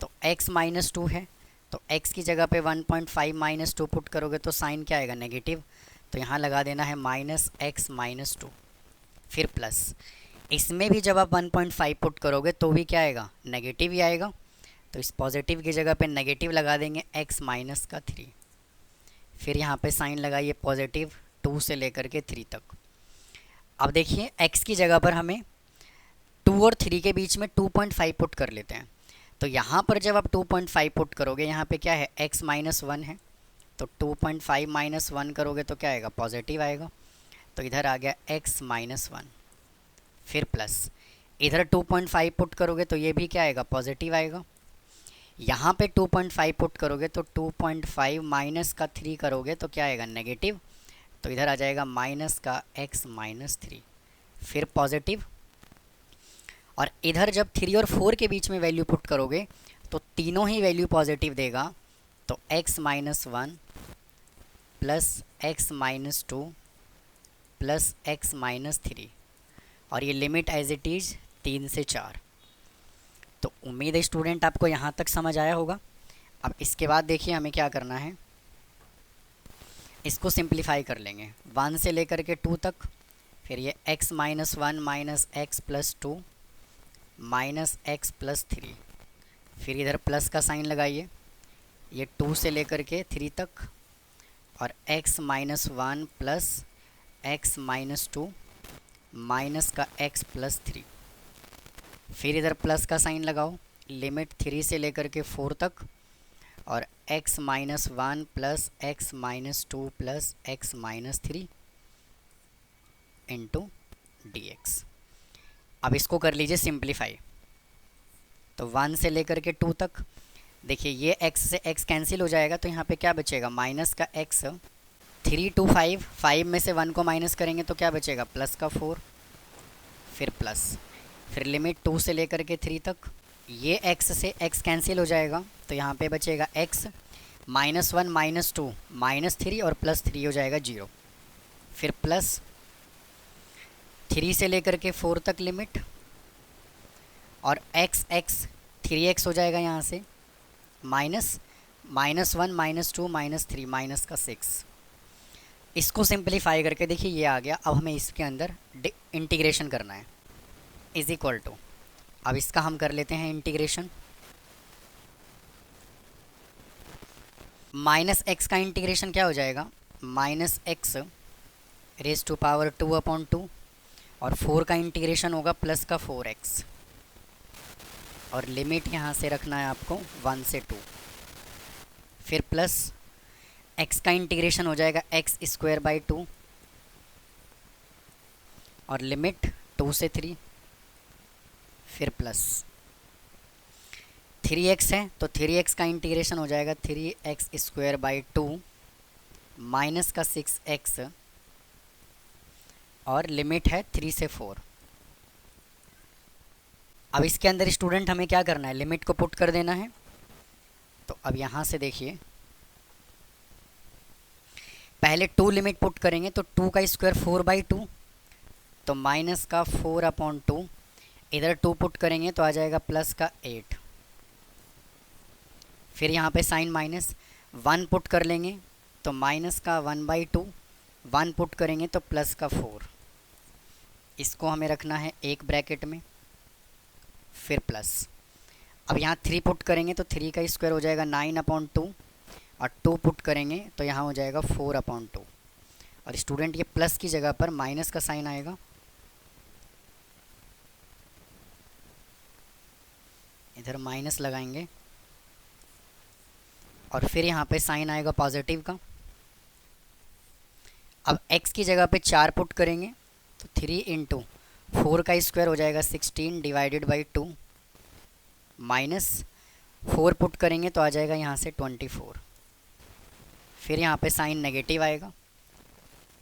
तो x-2 है, तो x की जगह पे 1.5 माइनस 2 पुट करोगे तो साइन क्या आएगा, नेगेटिव। तो यहाँ लगा देना है माइनस x-2, फिर प्लस। इसमें भी जब आप 1.5 पुट करोगे तो भी क्या आएगा, नेगेटिव ही आएगा। तो इस पॉजिटिव की जगह पे नेगेटिव लगा देंगे x-3, फिर यहाँ पे साइन लगाइए पॉजिटिव 2 से लेकर के 3 तक। अब देखिए x की जगह पर हमें 2 और 3 के बीच में 2.5 पुट कर लेते हैं। तो यहाँ पर जब आप 2.5 पुट करोगे, यहाँ पे क्या है x-1 है, तो 2.5 माइनस 1 करोगे तो क्या आएगा, पॉजिटिव आएगा। तो इधर आ गया x-1, फिर प्लस इधर 2.5 पुट करोगे तो ये भी क्या आएगा, पॉजिटिव आएगा। यहाँ पे 2.5 पुट करोगे तो 2.5 माइनस का 3 करोगे तो क्या आएगा, नेगेटिव। तो इधर आ जाएगा माइनस का x-3, फिर पॉजिटिव। और इधर जब 3 और 4 के बीच में वैल्यू पुट करोगे तो तीनों ही वैल्यू पॉजिटिव देगा। तो x-1 plus x-2 plus x-3, और ये लिमिट एज इट इज़ 3 से 4। तो उम्मीद है स्टूडेंट आपको यहाँ तक समझ आया होगा। अब इसके बाद देखिए हमें क्या करना है, इसको सिंप्लीफाई कर लेंगे 1 से लेकर के 2 तक, फिर ये x-1 minus x+2 minus x+3, फिर इधर प्लस का साइन लगाइए, ये 2 से लेकर के 3 तक, और x-1 प्लस x-2 माइनस का x+3, फिर इधर प्लस का साइन लगाओ, लिमिट 3 से लेकर के 4 तक, और x-1 plus x-2 plus x-3 into dx। अब इसको कर लीजिए सिंप्लीफाई। तो 1 से लेकर के 2 तक, देखिए ये x से x कैंसिल हो जाएगा, तो यहाँ पे क्या बचेगा, माइनस का x, 3 2 5, 5 में से 1 को माइनस करेंगे तो क्या बचेगा, प्लस का 4, फिर प्लस, फिर लिमिट 2 से लेकर के 3 तक, ये x से x कैंसिल हो जाएगा, तो यहाँ पे बचेगा x, -1 -2 -3 और +3 हो जाएगा 0, फिर प्लस 3 से लेकर के 4 तक लिमिट, और x 3x हो जाएगा यहाँ से, माइनस -1 -2 -3 माइनस का 6। इसको सिंप्लीफाई करके देखिए ये आ गया। अब हमें इसके अंदर इंटीग्रेशन करना है, इज इक्वल टू, अब इसका हम कर लेते हैं इंटीग्रेशन। -x का इंटीग्रेशन क्या हो जाएगा, -x रेज टू पावर 2/2, और 4 का इंटीग्रेशन होगा प्लस का 4x, और लिमिट यहाँ से रखना है आपको 1 से 2, फिर प्लस x का इंटीग्रेशन हो जाएगा x²/2, और लिमिट 2 से 3, फिर प्लस 3x है तो 3x का इंटीग्रेशन हो जाएगा 3x²/2 माइनस का 6x, और लिमिट है 3 से 4। अब इसके अंदर स्टूडेंट हमें क्या करना है, लिमिट को पुट कर देना है। तो अब यहाँ से देखिए पहले 2 लिमिट पुट करेंगे, तो 2 का स्क्वायर 4/2, तो माइनस का 4/2, इधर 2 पुट करेंगे तो आ जाएगा प्लस का 8, फिर यहाँ पे साइन माइनस, 1 पुट कर लेंगे तो माइनस का 1/2, 1 पुट करेंगे तो प्लस का 4, इसको हमें रखना है एक ब्रैकेट में, फिर प्लस। अब यहाँ 3 पुट करेंगे तो 3 का स्क्वायर हो जाएगा 9/2, और 2 पुट करेंगे तो यहाँ हो जाएगा 4/2, और स्टूडेंट ये प्लस की जगह पर माइनस का साइन आएगा, इधर माइनस लगाएंगे, और फिर यहाँ पे साइन आएगा पॉजिटिव का। अब x की जगह पे 4 पुट करेंगे तो 3 × 4 का स्क्वायर हो जाएगा 16 /2, माइनस 4 पुट करेंगे तो आ जाएगा यहाँ से 24, फिर यहाँ पे साइन नेगेटिव आएगा,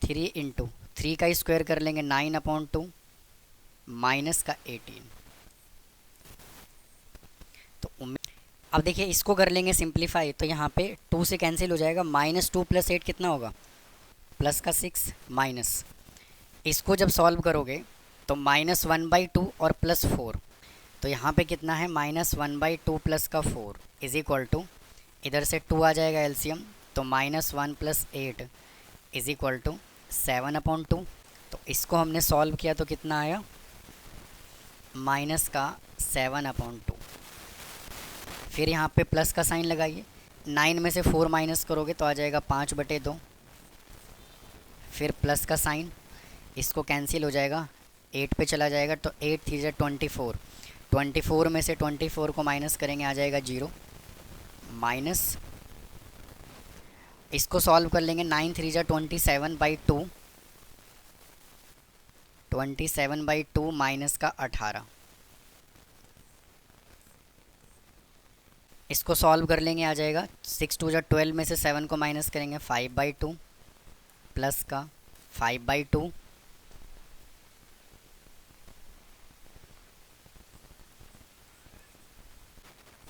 3 × 3 का स्क्वायर कर लेंगे 9/2 माइनस का 18। तो अब देखिए इसको कर लेंगे सिंप्लीफाई, तो यहाँ पे 2 से कैंसिल हो जाएगा, -2 + 8 कितना होगा, प्लस का 6, माइनस, इसको जब सॉल्व करोगे तो -1/2 और +4, तो यहाँ पे कितना है, -1/2 प्लस का 4 इज इक्वल टू, इधर से 2 आ जाएगा एलसीएम, तो -1 + 8 इज इक्वल टू 7/2। तो इसको हमने सॉल्व किया तो कितना आया, माइनस का 7/2, फिर यहाँ पे प्लस का साइन लगाइए, 9 में से 4 माइनस करोगे तो आ जाएगा 5/2, फिर प्लस का साइन, इसको कैंसिल हो जाएगा, 8 पे चला जाएगा, तो 8 3 × 24, 24 में से 24 को माइनस करेंगे आ जाएगा 0, माइनस, इसको सॉल्व कर लेंगे, 9 3 × 27/2, 27/2 माइनस का 18, इसको सॉल्व कर लेंगे आ जाएगा 6 2 × 12 में से 7 को माइनस करेंगे 5/2, प्लस का 5/2,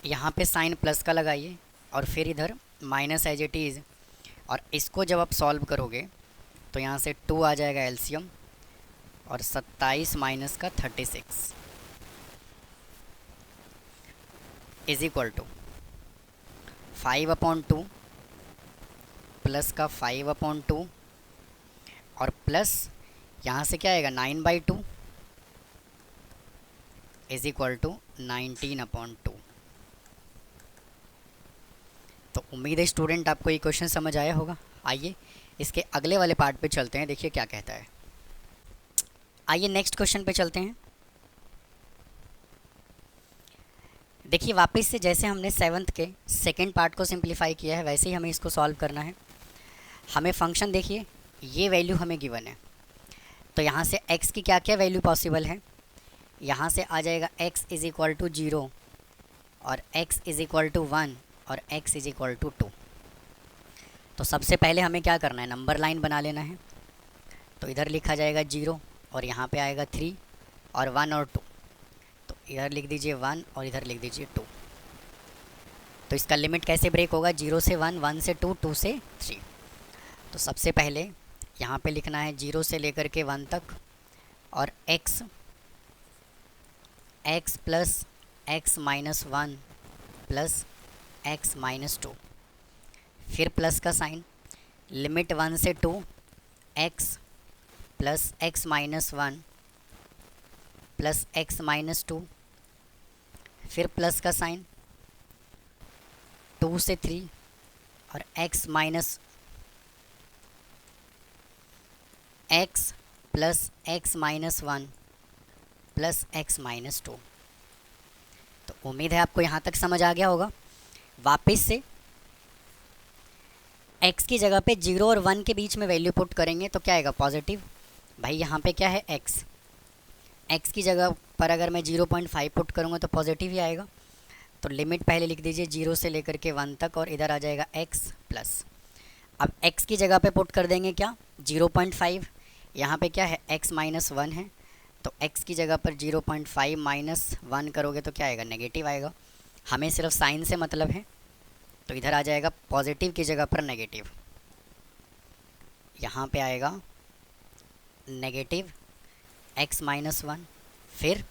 यहाँ पे साइन प्लस का लगाइए, और फिर इधर माइनस एज इट इज़, और इसको जब आप सॉल्व करोगे तो यहाँ से 2 आ जाएगा एलसीएम, और 27 माइनस का 36 इज इक्वल टू 5/2 प्लस का 5/2, और प्लस यहाँ से क्या आएगा 9/2 इज इक्वल टू 19/2। तो उम्मीद है स्टूडेंट आपको ये क्वेश्चन समझ आया होगा। आइए इसके अगले वाले पार्ट पे चलते हैं, देखिए क्या कहता है। आइए नेक्स्ट क्वेश्चन पे चलते हैं। देखिए वापस से जैसे हमने 7th के सेकंड पार्ट को सिंप्लीफाई किया है वैसे ही हमें इसको सॉल्व करना है। हमें फंक्शन देखिए ये वैल्यू हमें गिवन है, तो यहाँ से x की क्या क्या वैल्यू पॉसिबल है, यहाँ से आ जाएगा x = 0 और x = 1 और x इज इक्वल टू 2। तो सबसे पहले हमें क्या करना है, नंबर लाइन बना लेना है। तो इधर लिखा जाएगा 0 और यहाँ पे आएगा 3 और 1 और 2। तो इधर लिख दीजिए 1 और इधर लिख दीजिए 2। तो इसका लिमिट कैसे ब्रेक होगा, 0 से 1, 1 से 2, 2 से 3। तो सबसे पहले यहाँ पे लिखना है 0 से लेकर के 1 तक और x plus x minus 1 plus x minus 2, फिर प्लस का साइन, लिमिट 1 से 2 x plus x minus 1 plus x minus 2, फिर प्लस का साइन, 2 से 3 और x plus x minus 1 plus x minus 2। तो उम्मीद है आपको यहाँ तक समझ आ गया होगा। वापस से x की जगह पे 0 और 1 के बीच में वैल्यू पुट करेंगे तो क्या आएगा, पॉजिटिव। भाई यहाँ पे क्या है, x की जगह पर अगर मैं 0.5 पुट करूँगा तो पॉजिटिव ही आएगा। तो लिमिट पहले लिख दीजिए 0 से लेकर के 1 तक और इधर आ जाएगा x प्लस। अब x की जगह पे पुट कर देंगे क्या, 0.5, यहाँ पे क्या है x माइनस 1 है, तो x की जगह पर 0.5 माइनस 1 करोगे तो क्या आएगा, नेगेटिव आएगा। हमें सिर्फ साइन से मतलब है, तो इधर आ जाएगा पॉजिटिव की जगह पर नेगेटिव, यहाँ पे आएगा नेगेटिव x माइनस 1। फिर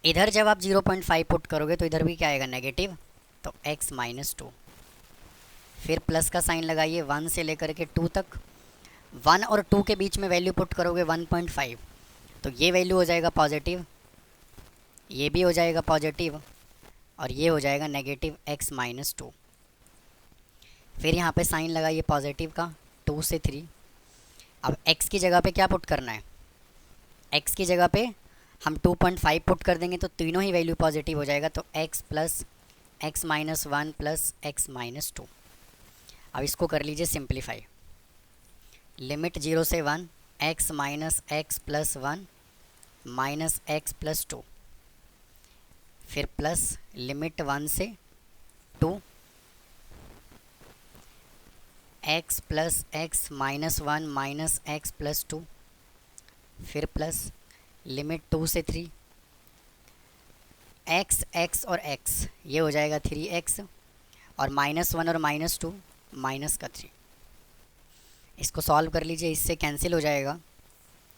इधर जब आप 0.5 पुट करोगे तो इधर भी क्या आएगा, नेगेटिव, तो x माइनस 2। फिर प्लस का साइन लगाइए 1 से लेकर के 2 तक, 1 और 2 के बीच में वैल्यू पुट करोगे 1.5, तो ये वैल्यू हो जाएगा पॉजिटिव, ये भी हो जाएगा पॉजिटिव और ये हो जाएगा नेगेटिव x माइनस 2। फिर यहाँ पे साइन लगाइए पॉजिटिव का, 2 से 3। अब x की जगह पे क्या पुट करना है, x की जगह पे हम 2.5 पुट कर देंगे तो तीनों ही वैल्यू पॉजिटिव हो जाएगा, तो x plus x minus 1 plus x minus 2। अब इसको कर लीजिए सिंप्लीफाई, लिमिट 0 से 1 x minus x plus 1 minus x plus 2, फिर प्लस लिमिट 1 से 2 x plus x minus 1 minus x plus 2, फिर प्लस लिमिट 2 से 3 x और x, ये हो जाएगा 3x और -1 और -2 माइनस का 3। इसको सॉल्व कर लीजिए, इससे कैंसिल हो जाएगा।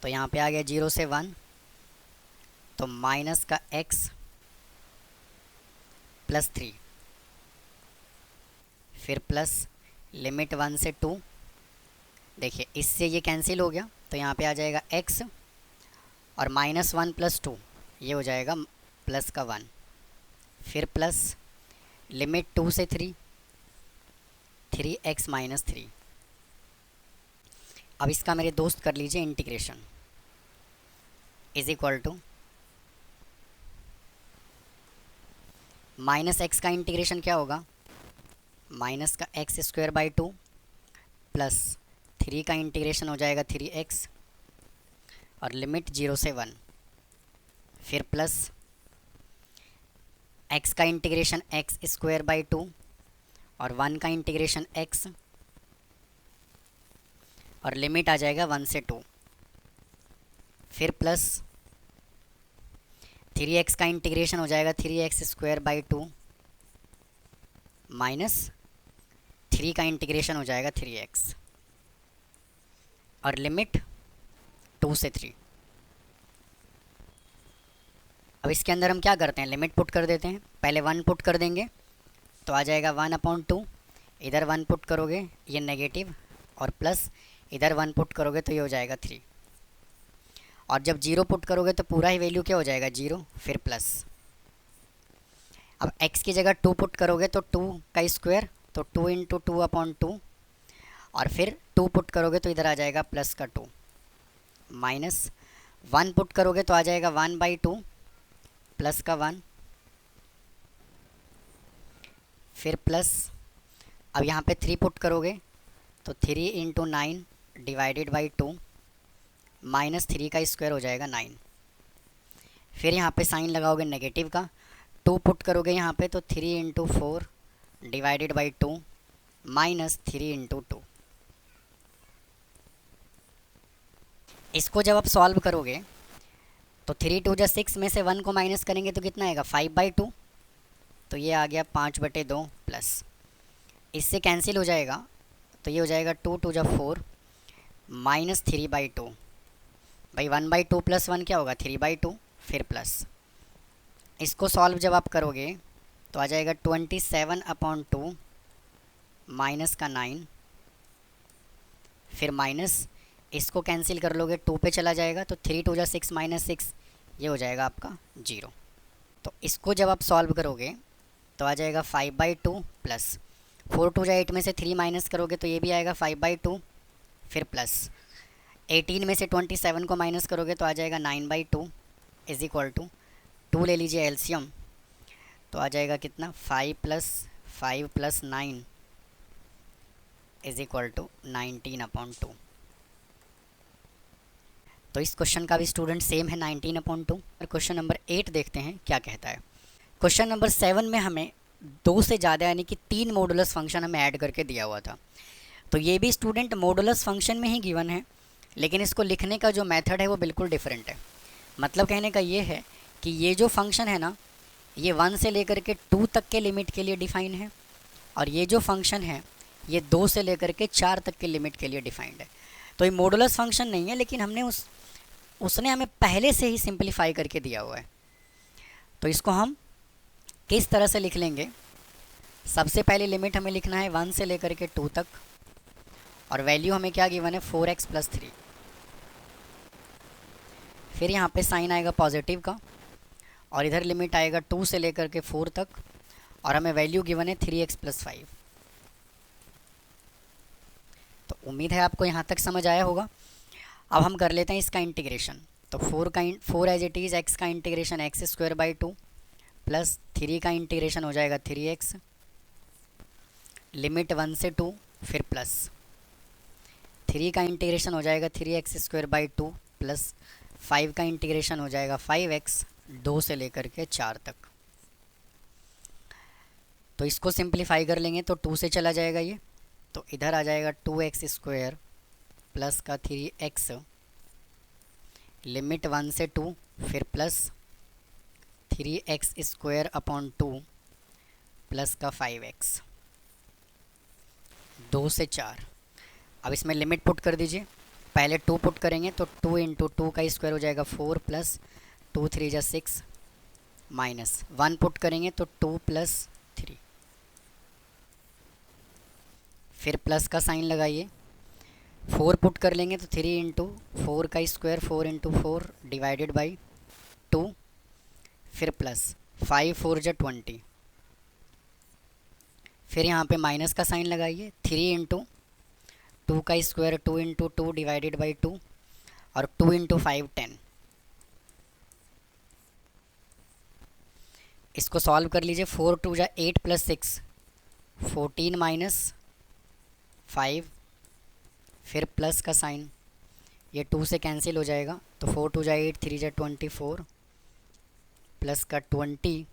तो यहाँ पे आ गया 0 से 1, तो माइनस का x प्लस 3, फिर प्लस लिमिट 1 से 2, देखिए इससे ये कैंसिल हो गया, तो यहाँ पे आ जाएगा x और -1 प्लस 2, ये हो जाएगा प्लस का 1, फिर प्लस लिमिट 2 से 3, 3x माइनस 3। अब इसका मेरे दोस्त कर लीजिए integration, is equal to minus x का इंटीग्रेशन क्या होगा, माइनस का एक्स स्क्वायर बाई 2 प्लस 3 का इंटीग्रेशन हो जाएगा 3x और लिमिट 0 से 1, फिर प्लस x का इंटीग्रेशन एक्स स्क्वायर बाई 2 और 1 का इंटीग्रेशन x और लिमिट आ जाएगा 1 से 2, फिर प्लस 3x का इंटीग्रेशन हो जाएगा 3x स्क्वायर बाई 2 माइनस 3 का इंटीग्रेशन हो जाएगा 3x और लिमिट 2 से 3। अब इसके अंदर हम क्या करते हैं, लिमिट पुट कर देते हैं। पहले 1 पुट कर देंगे तो आ जाएगा 1/2, इधर 1 पुट करोगे ये नेगेटिव और प्लस इधर 1 पुट करोगे तो ये हो जाएगा 3, और जब 0 पुट करोगे तो पूरा ही वैल्यू क्या हो जाएगा 0, फिर प्लस। अब x की जगह 2 पुट करोगे तो 2 का स्क्वायर, तो 2 इंटू 2/2 और फिर 2 पुट करोगे तो इधर आ जाएगा प्लस का 2 माइनस 1 पुट करोगे तो आ जाएगा 1/2 प्लस का 1, फिर प्लस अब यहाँ पे 3 पुट करोगे तो 3 इंटू 9 डिवाइडेड बाई 2 माइनस 3 का स्क्वायर हो जाएगा 9, फिर यहाँ पे साइन लगाओगे नेगेटिव का, 2 पुट करोगे यहाँ पे तो 3 into 4 divided by 2 minus 3 into 2। इसको जब आप सॉल्व करोगे तो 3 2 जा 6 में से 1 को माइनस करेंगे तो कितना आएगा 5/2। तो ये आ गया 5/2 प्लस, इससे कैंसिल हो जाएगा तो ये हो जाएगा 2 2 जा 4 माइनस 3/2। भाई 1/2 प्लस 1 क्या होगा 3/2, फिर प्लस। इसको सॉल्व जब आप करोगे तो आ जाएगा 27/2 माइनस का 9, फिर माइनस, इसको कैंसिल कर लोगे 2 पे चला जाएगा तो 3 2 जा 6 माइनस 6, ये हो जाएगा आपका 0। तो इसको जब आप सॉल्व करोगे तो आ जाएगा 5/2 प्लस 4 2 जा 8 में से 3 माइनस करोगे तो ये भी आएगा 5/2, फिर प्लस 18 में से 27 को माइनस करोगे तो आ जाएगा 9/2 इज इक्वल टू 2 ले लीजिए एलसीएम तो आ जाएगा कितना 5 + 5 + 9 इज इक्वल टू 19/2। तो इस क्वेश्चन का भी स्टूडेंट सेम है 19/2। और क्वेश्चन नंबर 8 देखते हैं क्या कहता है। क्वेश्चन नंबर 7 में हमें 2 से ज़्यादा यानी कि 3 मॉडुलस फंक्शन हमें ऐड करके दिया हुआ था। तो ये भी स्टूडेंट मॉडुलस फंक्शन में ही गिवन है, लेकिन इसको लिखने का जो मेथड है वो बिल्कुल डिफरेंट है। मतलब कहने का ये है कि ये जो फंक्शन है ना, ये 1 से लेकर के 2 तक के लिमिट के लिए डिफ़ाइन है, और ये जो फंक्शन है ये 2 से लेकर के 4 तक के लिमिट के लिए डिफाइंड है। तो ये मॉडुलस फंक्शन नहीं है, लेकिन हमने उसने हमें पहले से ही सिंपलीफाई करके दिया हुआ है। तो इसको हम किस तरह से लिख लेंगे, सबसे पहले लिमिट हमें लिखना है 1 से लेकर के 2 तक, और वैल्यू हमें क्या गिवन है 4x + 3। फिर यहाँ पे साइन आएगा पॉजिटिव का, और इधर लिमिट आएगा 2 से लेकर के 4 तक, और हमें वैल्यू गिवन है 3x + 5। तो उम्मीद है आपको यहाँ तक समझ आया होगा। अब हम कर लेते हैं इसका इंटीग्रेशन। तो 4 एज इट इज़ x का इंटीग्रेशन x² / 2 प्लस 3 का इंटीग्रेशन हो जाएगा 3x, लिमिट 1 से 2, फिर प्लस 3 का इंटीग्रेशन हो जाएगा 3x² / 2 प्लस 5 का इंटीग्रेशन हो जाएगा 5x 2 से लेकर के 4 तक। तो इसको सिंप्लीफाई कर लेंगे तो 2 से चला जाएगा ये, तो इधर आ जाएगा 2x² प्लस का 3x, लिमिट 1 से 2, फिर प्लस 3x² / 2 प्लस का 5x 2 से 4। अब इसमें लिमिट पुट कर दीजिए। पहले 2 पुट करेंगे तो 2 × 2 का स्क्वायर हो जाएगा 4 प्लस 2 3 जा 6 माइनस 1 पुट करेंगे तो 2 + 3, फिर प्लस का साइन लगाइए। 4 पुट कर लेंगे तो 3 × 4 का स्क्वायर 4 × 4 डिवाइडेड बाई 2, फिर प्लस 5 4 जा 20, फिर यहाँ पे माइनस का साइन लगाइए। 3 × 2 का स्क्वायर 2 × 2 डिवाइडेड बाई 2, और 2 × 5 10। इसको सॉल्व कर लीजिए। 4 2 जा 8 + 6 14 माइनस 5, फिर प्लस का साइन, ये 2 से कैंसिल हो जाएगा तो 4 2 जा 8 3 जा 24 प्लस का 20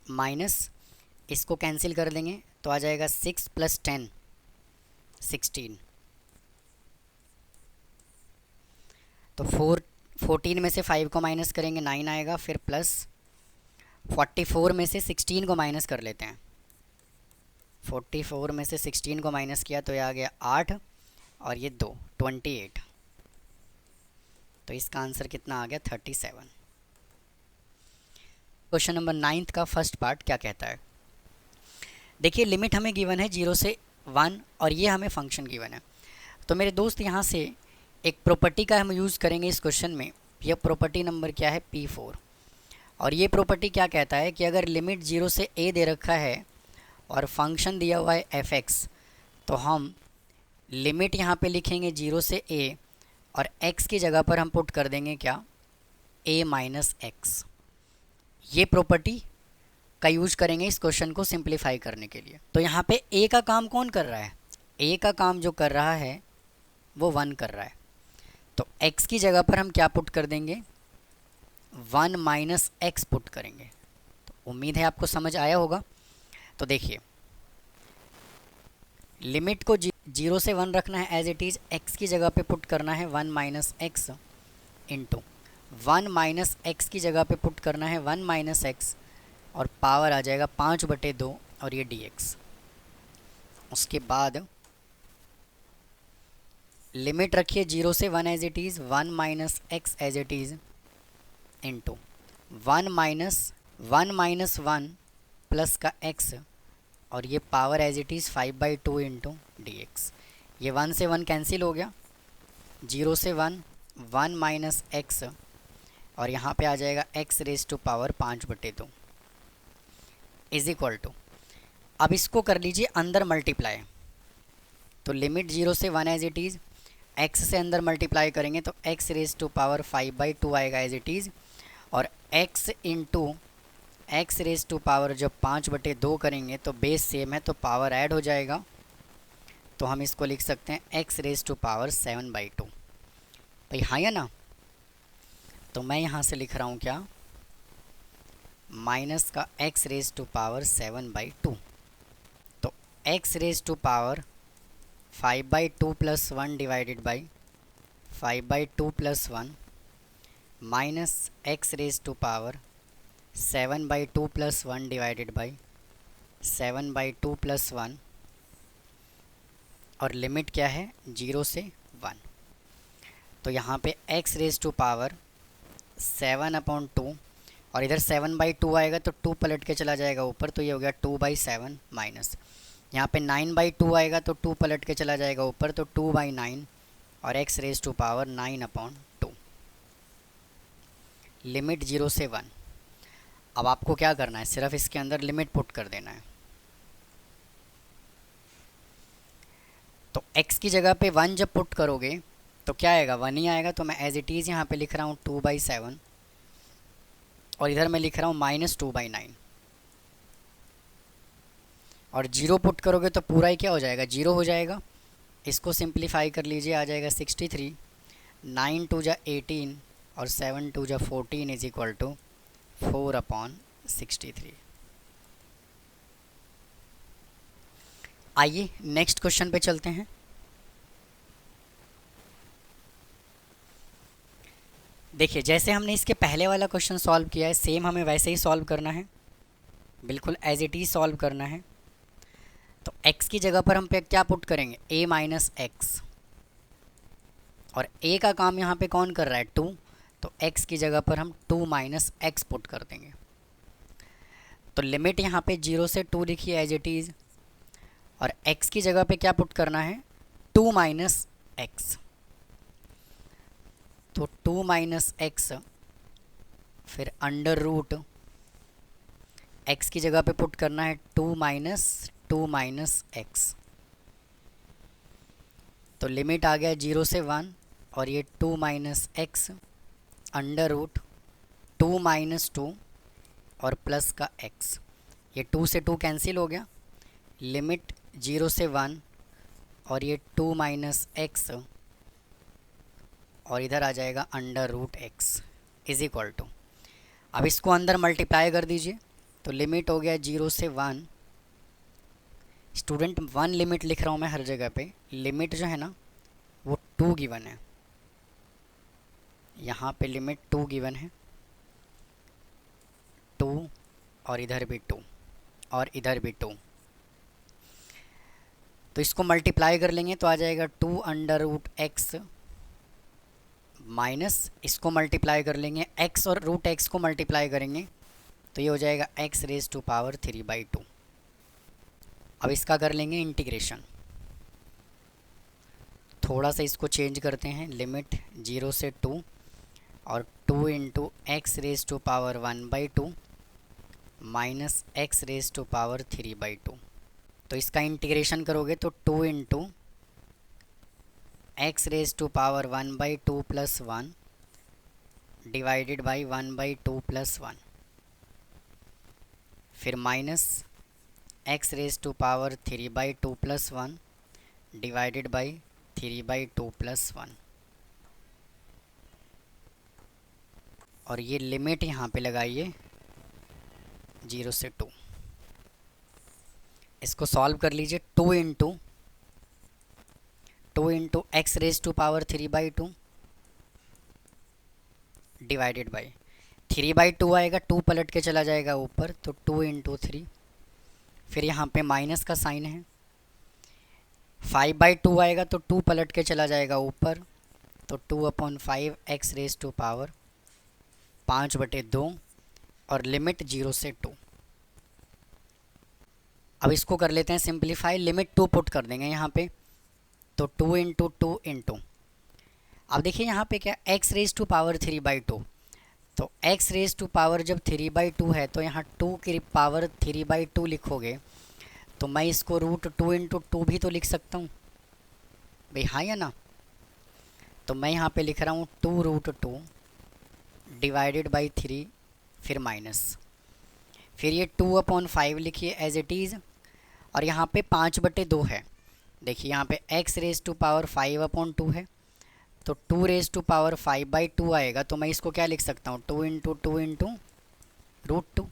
माइनस, इसको कैंसिल कर देंगे तो आ जाएगा 6 + 10 16। तो 14 में से 5 को माइनस करेंगे 9 आएगा, फिर प्लस 44 में से 16 को माइनस कर लेते हैं। 44 में से 16 को माइनस किया तो ये आ गया 8, और ये 2 28। तो इसका आंसर कितना आ गया 37। क्वेश्चन नंबर 9 का फर्स्ट पार्ट क्या कहता है। देखिए लिमिट हमें गिवन है 0 से 1, और ये हमें फंक्शन गिवन है। तो मेरे दोस्त यहाँ से एक प्रॉपर्टी का हम यूज़ करेंगे इस क्वेश्चन में। यह प्रॉपर्टी नंबर क्या है P4, और ये प्रॉपर्टी क्या कहता है कि अगर लिमिट 0 से a दे रखा है और फंक्शन दिया हुआ है f(x), तो हम लिमिट यहाँ पे लिखेंगे 0 से a, और x की जगह पर हम पुट कर देंगे क्या a - x। ये प्रॉपर्टी का यूज करेंगे इस क्वेश्चन को सिंप्लीफाई करने के लिए। तो यहाँ पे a का काम कौन कर रहा है, a का काम जो कर रहा है वो 1 कर रहा है। तो x की जगह पर हम क्या पुट कर देंगे 1 - x पुट करेंगे। तो उम्मीद है आपको समझ आया होगा। तो देखिए, लिमिट को 0 से 1 रखना है एज इट इज़, x की जगह पे पुट करना है 1 minus x into 1 minus x की जगह पे पुट करना है 1 माइनस एक्स, और पावर आ जाएगा 5/2 और ये dx। उसके बाद लिमिट रखिए 0 से 1 as it is, 1 minus x as it is into 1 plus का x, और ये power as it is 5/2 into dx। ये 1 से 1 कैंसिल हो गया, 0 से 1 1 माइनस एक्स, और यहाँ पे आ जाएगा x raise to power 5/2 is equal to, अब इसको कर लीजिए अंदर मल्टीप्लाई। तो लिमिट 0 से 1 एज इट इज़, x से अंदर मल्टीप्लाई करेंगे तो x रेज टू पावर 5/2 आएगा एज इट इज़, और x into x raise to power जब 5/2 करेंगे तो बेस सेम है तो पावर ऐड हो जाएगा, तो हम इसको लिख सकते हैं x रेज टू पावर 7/2। भाई हाँ या ना? तो मैं यहाँ से लिख रहा हूँ क्या, माइनस का x रेज टू पावर 7/2। तो x raise to power 5/2 plus 1 divided by 5/2 plus 1 minus x raise to power 7/2 plus 1 divided by 7/2 plus 1, और लिमिट क्या है 0 से 1। तो यहाँ पे x रेज टू पावर 7/2, और इधर 7/2 आएगा तो 2 पलट के चला जाएगा ऊपर, तो ये हो गया 2/7 माइनस, यहाँ पे 9/2 आएगा तो 2 पलट के चला जाएगा ऊपर, तो 2/9, और x raise to power 9/2, limit 0 से 1। अब आपको क्या करना है, सिर्फ इसके अंदर लिमिट पुट कर देना है। तो x की जगह पे 1 जब पुट करोगे तो क्या आएगा, 1 ही आएगा, तो मैं एज इट इज़ यहाँ पे लिख रहा हूँ 2/7, और इधर मैं लिख रहा हूँ -2/9, और 0 पुट करोगे तो पूरा ही क्या हो जाएगा, 0 हो जाएगा। इसको सिंप्लीफाई कर लीजिए, आ जाएगा 63, 9 2 जा 18 और 7 2 जा 14 इज इक्वल टू 4/63। आइए नेक्स्ट क्वेश्चन पे चलते हैं। देखिए, जैसे हमने इसके पहले वाला क्वेश्चन सॉल्व किया है, सेम हमें वैसे ही सॉल्व करना है, बिल्कुल एज इट इज़ सॉल्व करना है। तो x की जगह पर हम पे क्या पुट करेंगे, a माइनस एक्स, और a का काम यहाँ पे कौन कर रहा है, 2, तो x की जगह पर हम 2 माइनस एक्स पुट कर देंगे। तो लिमिट यहाँ पे 0 से 2 लिखिए एज इट इज़, और x की जगह पे क्या पुट करना है, 2 माइनस एक्स। तो 2 माइनस एक्स, फिर अंडर रूट x की जगह पे पुट करना है 2 माइनस एक्स। तो लिमिट आ गया 0 से 1, और ये 2 minus x under root 2 minus 2 और प्लस का x, ये 2 से 2 कैंसिल हो गया, लिमिट 0 से 1, और ये 2 माइनस एक्स, और इधर आ जाएगा under root x is equal to, अब इसको अंदर मल्टीप्लाई कर दीजिए। तो लिमिट हो गया 0 से 1, स्टूडेंट 1 लिमिट लिख रहा हूँ मैं हर जगह पे, लिमिट जो है ना वो 2 गिवन है, यहाँ पे लिमिट 2 गिवन है, 2 और इधर भी 2 और इधर भी 2। तो इसको मल्टीप्लाई कर लेंगे तो आ जाएगा 2 अंडर रूट एक्स माइनस, इसको मल्टीप्लाई कर लेंगे x और रूट x को मल्टीप्लाई करेंगे तो ये हो जाएगा x रेज टू पावर 3/2। अब इसका कर लेंगे इंटीग्रेशन, थोड़ा सा इसको चेंज करते हैं, लिमिट 0 से 2 और 2 into x raise to power 1/2 minus x raise to power 3/2। तो इसका इंटीग्रेशन करोगे तो 2 into x raise to power 1/2 plus 1 divided by 1/2 plus 1, फिर minus x raise to power 3/2 plus 1 divided by 3/2 plus 1, और ये लिमिट यहाँ पे लगाइए 0 से 2। इसको सॉल्व कर लीजिए। 2 into x raise to power 3/2 divided by 3/2 आएगा, 2 पलट के चला जाएगा ऊपर, तो 2 इंटू 3। फिर यहाँ पे माइनस का साइन है। 5/2 आएगा तो 2 पलट के चला जाएगा ऊपर, तो 2/5 एक्स रेज टू पावर 5/2 और लिमिट 0 से 2। अब इसको कर लेते हैं सिंप्लीफाई। लिमिट 2 पुट कर देंगे यहाँ पे, तो 2 इंटू अब देखिए यहाँ पे क्या, एक्स रेज टू पावर 3/2, तो एक्स रेज टू पावर जब 3/2 है तो यहाँ 2 की पावर 3/2 लिखोगे, तो मैं इसको √2 भी तो लिख सकता हूँ भाई, हाँ या ना। तो मैं यहाँ पे लिख रहा हूँ 2√2 डिवाइडेड बाई 3, फिर माइनस, फिर ये 2/5 लिखिए एज इट इज़, और यहाँ पे 5/2 है। देखिए यहाँ पे x रेज टू पावर 5/2 है, तो 2 रेज टू पावर 5/2 आएगा, तो मैं इसको क्या लिख सकता हूँ, 2 इंटू √2।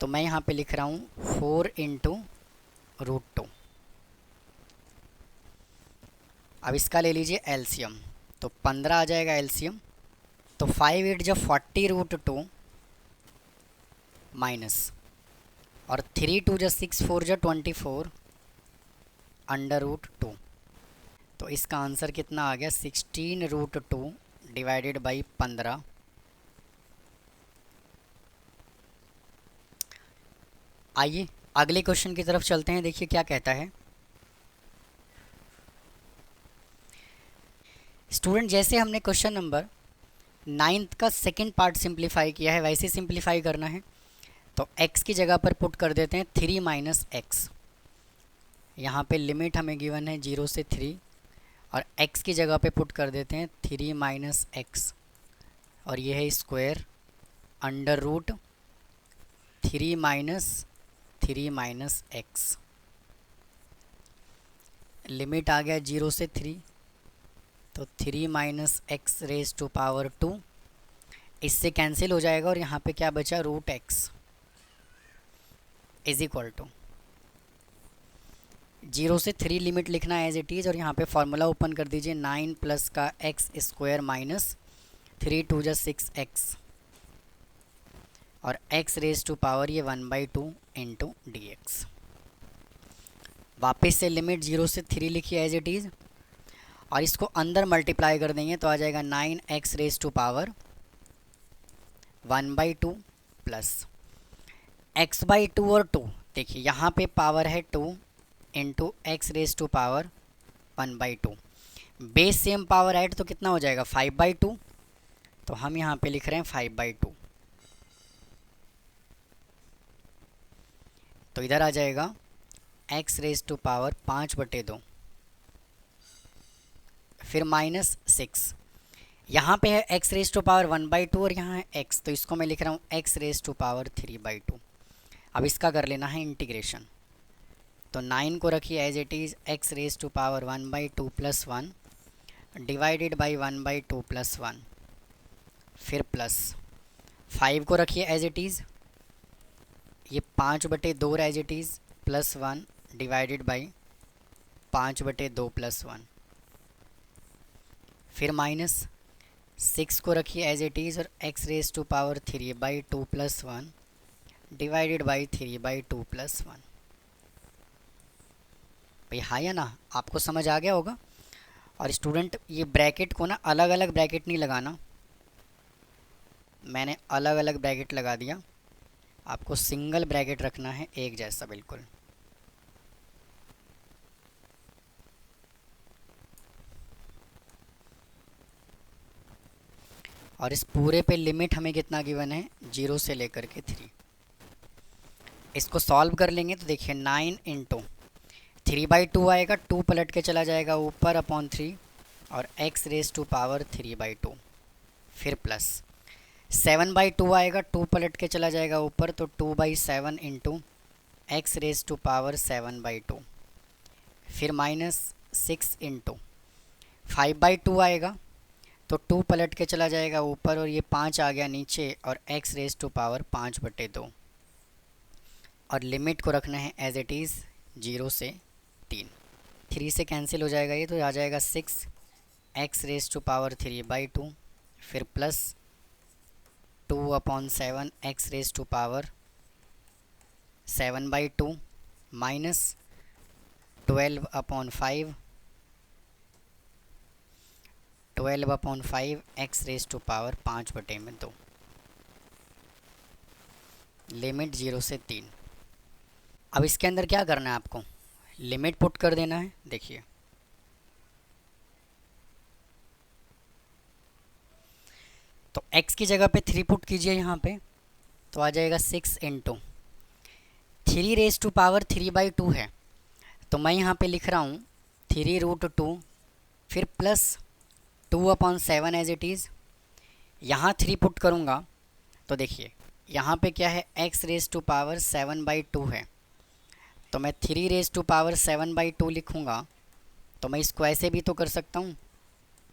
तो मैं यहाँ पे लिख रहा हूँ 4 इंटू √2। अब इसका ले लीजिए एलसीएम, तो 15 आ जाएगा एलसीएम, तो 5 8 जब 40√2 माइनस, और 3 2 जब 6 4 जब 24 √2। तो इसका आंसर कितना आ गया, 16√2 डिवाइडेड बाई 15। आइए अगले क्वेश्चन की तरफ चलते हैं। देखिए क्या कहता है स्टूडेंट, जैसे हमने क्वेश्चन नंबर 9 का सेकंड पार्ट सिंप्लीफाई किया है, वैसे सिंप्लीफाई करना है। तो x की जगह पर पुट कर देते हैं 3 - x। यहाँ पे लिमिट हमें गिवन है 0 से 3, और x की जगह पे पुट कर देते हैं 3 - x, और ये है square under root 3 - x। Limit आ गया 0 से 3, तो 3 - x रेज टू पावर 2, इससे कैंसिल हो जाएगा, और यहाँ पे क्या बचा, √x इज इक्वल टू 0 से 3 लिमिट लिखना है एज इट इज़, और यहाँ पे फॉर्मूला ओपन कर दीजिए, 9 प्लस का x स्क्वायर माइनस 3 2 जा 6x, और x रेज टू पावर ये 1/2 इंटू dx। वापस से लिमिट 0 से 3 लिखिए एज इट इज़, और इसको अंदर मल्टीप्लाई कर देंगे तो आ जाएगा 9x raise to power 1/2 plus x/2 और 2। देखिए यहाँ पे पावर है 2 into x raise to power 1/2, base same power add तो कितना हो जाएगा, 5/2। तो हम यहाँ पे लिख रहे हैं 5/2, तो इधर आ जाएगा x रेज टू पावर 5/2, फिर -6। यहाँ पे है x रेज टू पावर 1/2 और यहाँ है x, तो इसको मैं लिख रहा हूँ x रेज टू पावर 3/2। अब इसका कर लेना है इंटीग्रेशन, तो 9 को रखिए as it is, x raise to power 1/2 plus 1 divided by 1/2 plus 1, फिर प्लस 5 को रखिए एज इट इज़, ये 5/2 as it is, plus 1 divided by 5/2 plus 1, फिर -6 को रखिए एज इट इज़, और x raise to power 3/2 plus 1 divided by 3/2 plus 1। भाई हाँ या ना, आपको समझ आ गया होगा। और स्टूडेंट ये ब्रैकेट को ना अलग अलग ब्रैकेट नहीं लगाना, मैंने अलग अलग ब्रैकेट लगा दिया, आपको सिंगल ब्रैकेट रखना है एक जैसा बिल्कुल। और इस पूरे पे लिमिट हमें कितना गिवन है, 0 से लेकर के 3। इसको सॉल्व कर लेंगे तो देखिए 9 इंटू 3/2 आएगा, 2 पलट के चला जाएगा ऊपर अपॉन 3, और x रेज टू पावर 3/2, फिर प्लस 7/2 आएगा, 2 पलट के चला जाएगा ऊपर, तो 2/7 into x raise to power 7/2, फिर -6 इंटू 5/2 आएगा, तो 2 पलट के चला जाएगा ऊपर, और ये 5 आ गया नीचे, और x रेज टू पावर 5/2, और लिमिट को रखना है एज इट इज़ 0 से 3। 3 से कैंसिल हो जाएगा ये, तो आ जाएगा 6x⁻³ फिर plus 2/7x⁻7/2 minus 12/5 x⁻5 limit 0 से 3। अब इसके अंदर क्या करना है आपको, लिमिट पुट कर देना है। देखिए तो x की जगह पे 3 पुट कीजिए यहाँ पे, तो आ जाएगा 6 × 3⁻³ है, तो मैं यहाँ पे लिख रहा हूँ 3√2 फिर प्लस 2/7 एज इट इज़। यहाँ 3 पुट करूँगा तो देखिए यहाँ पे क्या है, x⁻7/2 है, तो मैं 3⁻7/2 लिखूँगा। तो मैं इसको ऐसे भी तो कर सकता हूँ,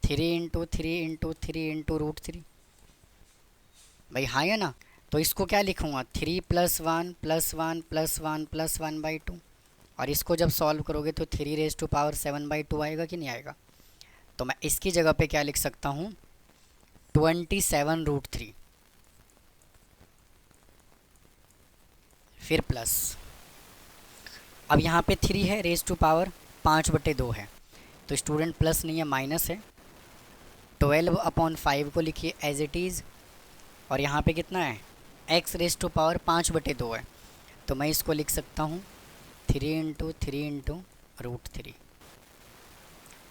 3 × 3 × 3 × √3 भाई, हाँ या ना। तो इसको क्या लिखूँगा, 3 + 1 + 1 + 1 + 1/2, और इसको जब सॉल्व करोगे तो 3⁻7/2 आएगा कि नहीं आएगा। तो मैं इसकी जगह पे क्या लिख सकता हूँ, 27√3 फिर प्लस, अब यहाँ पे 3 है, ⁻5/2 है, तो स्टूडेंट प्लस नहीं है माइनस है। 12/5 को लिखिए एज इट इज़, और यहाँ पे कितना है, x⁻5/2 है, तो मैं इसको लिख सकता हूँ 3 × 3 × √3।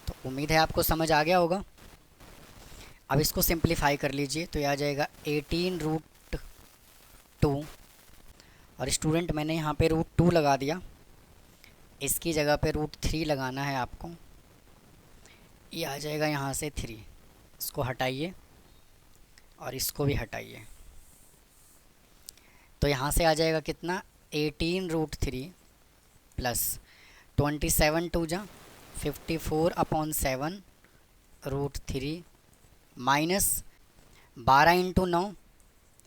तो उम्मीद है आपको समझ आ गया होगा। अब इसको सिंप्लीफाई कर लीजिए, तो यह आ जाएगा 18√2, और स्टूडेंट मैंने यहाँ पे √2 लगा दिया, इसकी जगह पे √3 लगाना है आपको। ये आ जाएगा यहाँ से 3, इसको हटाइए और इसको भी हटाइए, तो यहाँ से आ जाएगा कितना, 18√3 प्लस 27 × 2 = 54/7 √3 माइनस 12 × 9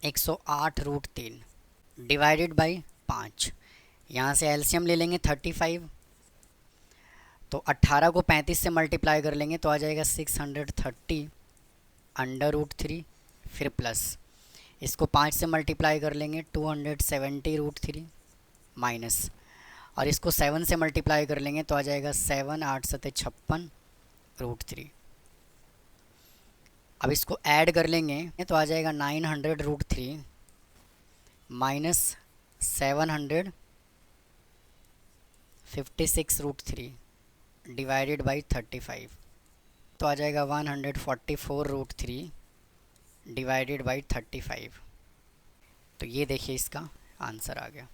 108√3 डिवाइडेड बाई 5। यहाँ से एलसीएम ले लेंगे 35, तो 18 को 35 से मल्टीप्लाई कर लेंगे तो आ जाएगा 630/√3 फिर प्लस इसको 5 से मल्टीप्लाई कर लेंगे 270√3 माइनस, और इसको 7 से मल्टीप्लाई कर लेंगे तो आ जाएगा 7 8 7 56√3। अब इसको ऐड कर लेंगे तो आ जाएगा 900√3 माइनस 756√3 डिवाइडेड बाई 35, तो आ जाएगा 144√3 डिवाइडेड बाई 35। तो ये देखिए इसका आंसर आ गया।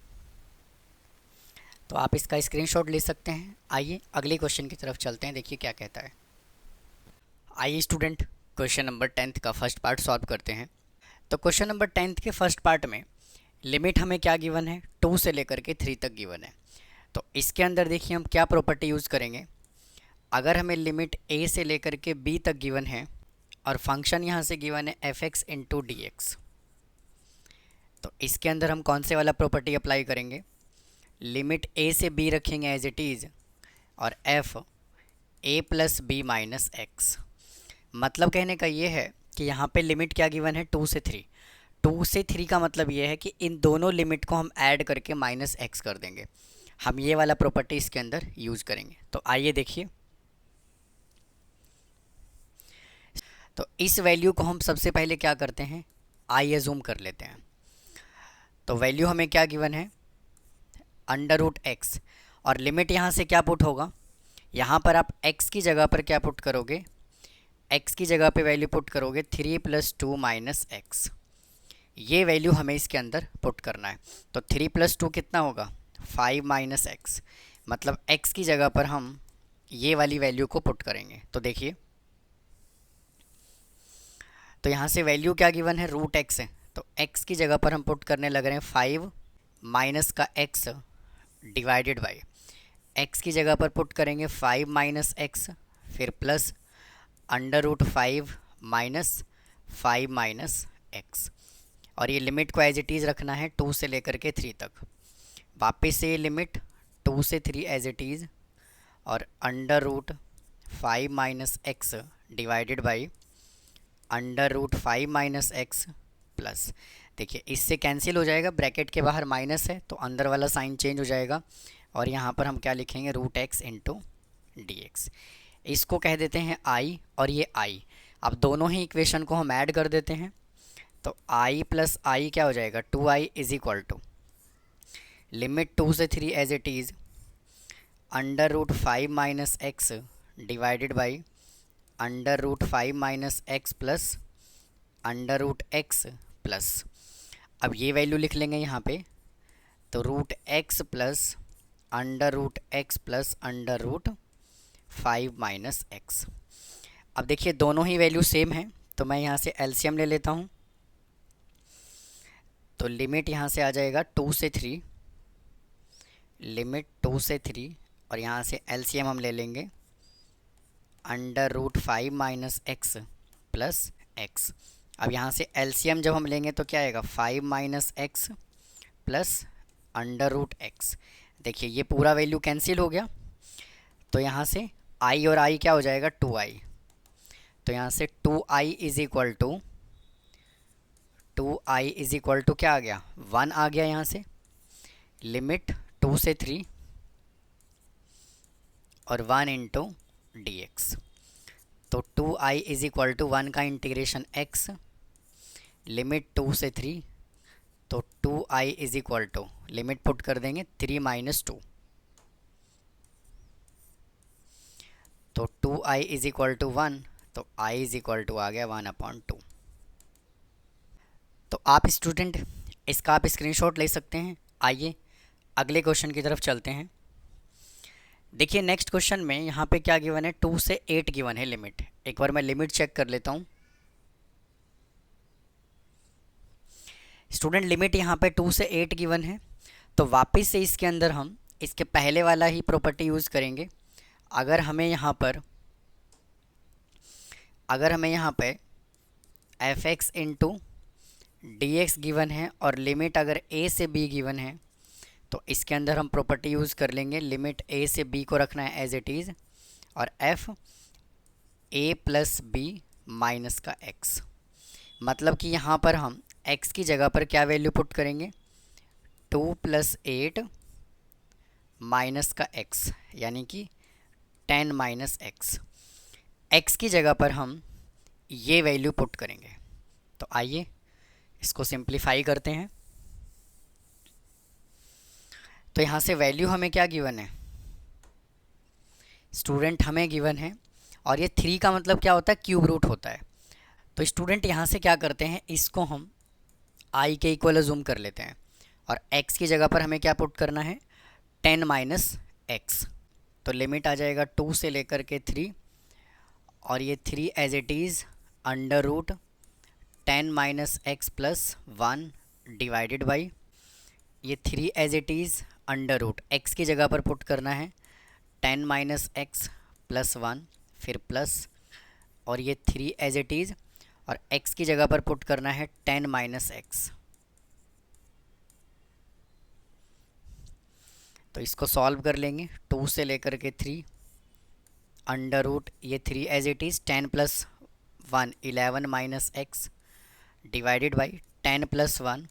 तो आप इसका स्क्रीनशॉट ले सकते हैं। आइए अगले क्वेश्चन की तरफ चलते हैं, देखिए क्या कहता है। आइए स्टूडेंट क्वेश्चन नंबर 10 का फर्स्ट पार्ट सॉल्व करते हैं। तो क्वेश्चन नंबर 10 के फर्स्ट पार्ट में लिमिट हमें क्या गिवन है, 2 से लेकर के 3 तक गिवन है। तो इसके अंदर देखिए हम क्या प्रॉपर्टी यूज़ करेंगे। अगर हमें लिमिट a से लेकर के b तक गिवन है और फंक्शन यहाँ से गिवन है f(x) × dx, तो इसके अंदर हम कौन से वाला प्रॉपर्टी अप्लाई करेंगे, लिमिट a से b रखेंगे एज इट इज़ और f a + b - x। मतलब कहने का ये है कि यहाँ पे लिमिट क्या गिवन है, 2 से 3। 2 से 3 का मतलब ये है कि इन दोनों लिमिट को हम ऐड करके -x कर देंगे। हम ये वाला प्रॉपर्टी इसके अंदर यूज़ करेंगे। तो आइए देखिए, तो इस वैल्यू को हम सबसे पहले क्या करते हैं, आई एज्यूम कर लेते हैं। तो वैल्यू हमें क्या गिवन है, √x, और लिमिट यहाँ से क्या पुट होगा, यहाँ पर आप x की जगह पर क्या पुट करोगे, x की जगह पे वैल्यू पुट करोगे 3 + 2 - x। ये वैल्यू हमें इसके अंदर पुट करना है। तो 3 + 2 कितना होगा, 5 - x, मतलब x की जगह पर हम ये वाली वैल्यू को पुट करेंगे। तो देखिए, तो यहाँ से वैल्यू क्या गिवन है, √x है, तो x की जगह पर हम पुट करने लग रहे हैं 5 माइनस का x डिवाइडेड बाई, x की जगह पर पुट करेंगे 5 - x फिर प्लस √5 माइनस 5 - x, और ये लिमिट को एज इट इज़ रखना है 2 से लेकर के 3 तक। वापस से लिमिट 2 से 3 एज इट इज़ और under root 5 minus x divided by under root 5 minus x plus, देखिए इससे कैंसिल हो जाएगा, ब्रैकेट के बाहर माइनस है तो अंदर वाला साइन चेंज हो जाएगा और यहाँ पर हम क्या लिखेंगे, root x into D x. इसको कह देते हैं आई और ये आई। अब दोनों ही इक्वेशन को हम ऐड कर देते हैं तो आई प्लस आई क्या हो जाएगा, 2i is equal to limit 2 से 3 as it is under root 5 minus x divided by under root 5 minus x plus under root x plus. अब ये वैल्यू लिख लेंगे यहाँ पे, तो root x plus under root x plus under root 5 minus x. अब देखिए दोनों ही वैल्यू सेम हैं तो मैं यहाँ से एलसीएम ले लेता हूँ। तो लिमिट यहाँ से आ जाएगा 2 से 3, लिमिट 2 से 3 और यहाँ से एलसीएम हम ले लेंगे under root 5 minus x plus x. अब यहाँ से एलसीएम जब हम लेंगे तो क्या आएगा, 5 minus x plus under root x. देखिए ये पूरा वैल्यू कैंसिल हो गया तो यहाँ से आई और आई क्या हो जाएगा, 2i। तो यहाँ से 2i is equal to 2i is equal to क्या आ गया, 1 आ गया। यहाँ से लिमिट 2 से 3 और 1 इंटू डी एक्स। तो 2i इज इक्वल टू 1 का इंटीग्रेशन x, लिमिट 2 से 3, तो 2i is equal to limit put कर देंगे 3 माइनस 2, तो 2i इज इक्वल टू 1, तो i इज इक्वल टू आ गया 1/2। तो आप स्टूडेंट इसका आप स्क्रीनशॉट ले सकते हैं। आइए अगले क्वेश्चन की तरफ चलते हैं। देखिए नेक्स्ट क्वेश्चन में यहाँ पे क्या गिवन है, 2 से 8 गिवन है लिमिट। एक बार मैं लिमिट चेक कर लेता हूँ। स्टूडेंट लिमिट यहाँ पे 2 से 8 गिवन है तो वापस से इसके अंदर हम इसके पहले वाला ही प्रॉपर्टी यूज़ करेंगे। अगर हमें यहाँ पे F x into D x given है और लिमिट अगर a से b गिवन है तो इसके अंदर हम प्रॉपर्टी यूज़ कर लेंगे, लिमिट a से b को रखना है एज इट इज़ और f a plus b minus का x। मतलब कि यहाँ पर हम x की जगह पर क्या वैल्यू पुट करेंगे, 2 + 8 माइनस का x यानी कि 10 माइनस x। x की जगह पर हम ये वैल्यू पुट करेंगे। तो आइए इसको सिंप्लीफाई करते हैं। तो यहाँ से वैल्यू हमें क्या गिवन है, स्टूडेंट हमें गिवन है और ये 3 का मतलब क्या होता है, क्यूब रूट होता है। तो स्टूडेंट यहाँ से क्या करते हैं, इसको हम i के इक्वल अज्यूम कर लेते हैं और x की जगह पर हमें क्या पुट करना है, 10 माइनस एक्स। तो लिमिट आ जाएगा 2 से लेकर के 3 और ये 3 as it is under root 10 minus x plus 1 divided by ये 3 as it is under root x की जगह पर पुट करना है 10 माइनस एक्स प्लस 1 फिर प्लस और ये 3 एज इट इज़ और x की जगह पर पुट करना है 10 माइनस एक्स। तो इसको सॉल्व कर लेंगे, 2 से लेकर के 3 अंडर रूट ये 3 as it is 10 + 1 11 minus x divided by 10 + 1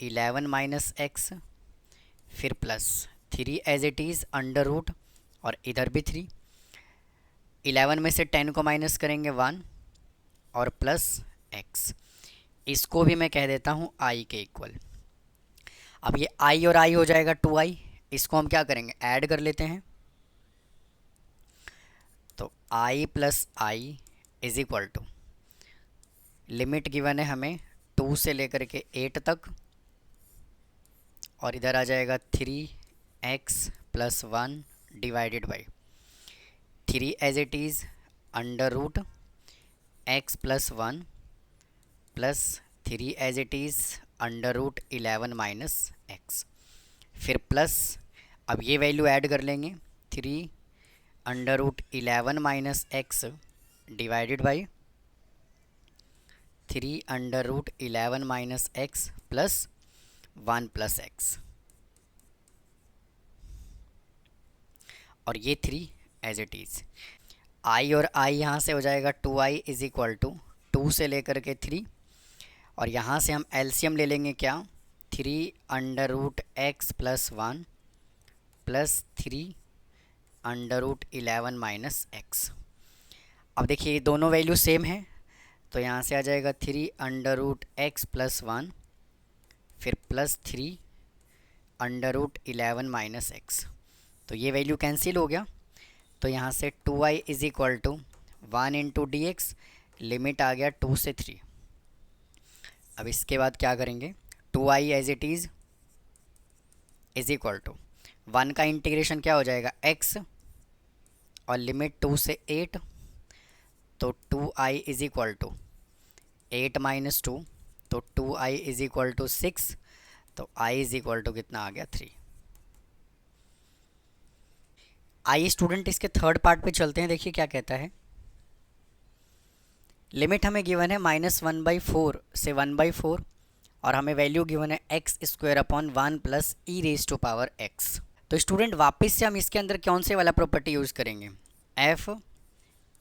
11 minus x फिर plus 3 as it is under root और इधर भी 3, 11 में से 10 को माइनस करेंगे 1 और प्लस x। इसको भी मैं कह देता हूँ i के इक्वल। अब ये i और i हो जाएगा 2i, इसको हम क्या करेंगे, ऐड कर लेते हैं। तो i plus i is equal to limit given है हमें 2 से लेकर के 8 तक और इधर आ जाएगा 3x + 1 divided by 3 as it is under root x + 1 plus 3 as it is under root 11 minus x फिर प्लस। अब ये वैल्यू ऐड कर लेंगे 3 under root 11 minus x divided by 3 under root 11 minus x plus 1 plus x. और ये 3 as it is. आई और आई यहाँ से हो जाएगा 2i इज़ इक्वल टू 2 से लेकर के 3, और यहाँ से हम एलसीएम ले लेंगे क्या, 3 under root x plus 1 plus 3 under root 11 minus x. अब देखिए ये दोनों वैल्यू सेम है, तो यहाँ से आ जाएगा 3 अंडर रूट एक्स प्लस 1 फिर plus 3 under root 11 minus x. तो ये वैल्यू कैंसिल हो गया, तो यहाँ से 2i is equal to 1 into D x, limit आ गया 2 से 3। अब इसके बाद क्या करेंगे, 2i as it is equal to 1 का इंटीग्रेशन क्या हो जाएगा x, और लिमिट 2 से 8, तो 2i is equal to 8 minus 2, तो 2i इज़ इक्वल टू 6, तो i इज़ इक्वल टू कितना आ गया 3। आइए स्टूडेंट इसके थर्ड पार्ट पे चलते हैं, देखिए क्या कहता है। लिमिट हमें गिवन है -1/4 से 1/4, और हमें वैल्यू गिवन है x square upon 1 plus e raise to power x. तो स्टूडेंट वापस से हम इसके अंदर कौन से वाला प्रॉपर्टी यूज़ करेंगे, एफ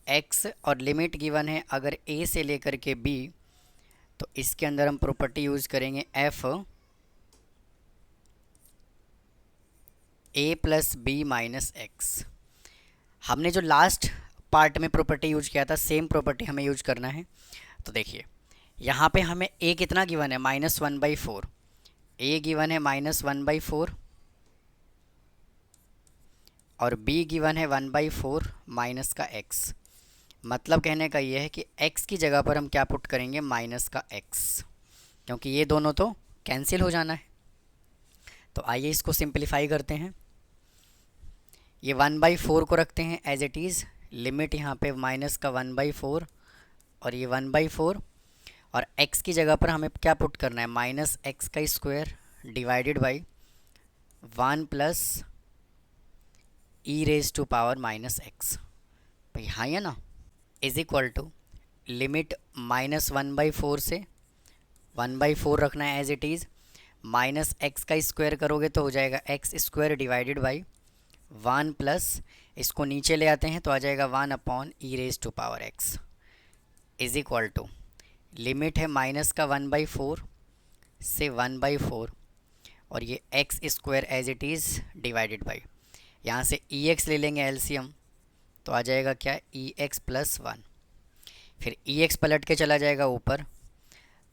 एक्स, और लिमिट गिवन है अगर ए से लेकर के बी, तो इसके अंदर हम प्रॉपर्टी यूज़ करेंगे f a plus b minus x. हमने जो लास्ट पार्ट में प्रॉपर्टी यूज किया था, सेम प्रॉपर्टी हमें यूज करना है। तो देखिए यहाँ पे हमें ए कितना गिवन है, -1/4, ए गिवन है -1/4, और बी गिवन है 1/4 माइनस का एक्स। मतलब कहने का ये है कि x की जगह पर हम क्या पुट करेंगे, माइनस का x, क्योंकि ये दोनों तो कैंसिल हो जाना है। तो आइए इसको सिंप्लीफाई करते हैं। ये 1/4 को रखते हैं एज इट इज़, लिमिट यहाँ पे माइनस का 1/4 और ये 1/4, और x की जगह पर हमें क्या पुट करना है, माइनस एक्स का square divided by 1 plus e raise to power minus x. भाई हाँ या ना, इज इक्वल टू लिमिट -1/4 से 1/4 रखना है as it is, minus x का स्क्वायर करोगे तो हो जाएगा x square divided by 1 plus, इसको नीचे ले आते हैं तो आ जाएगा 1 upon e raise to power x, is equal to limit है माइनस का 1/4 से 1/4, और ये x square as it is divided by, यहाँ से ई एक्स ले लेंगे एलसीएम, तो आ जाएगा क्या, ई एक्स प्लस 1, फिर ई एक्स पलट के चला जाएगा ऊपर,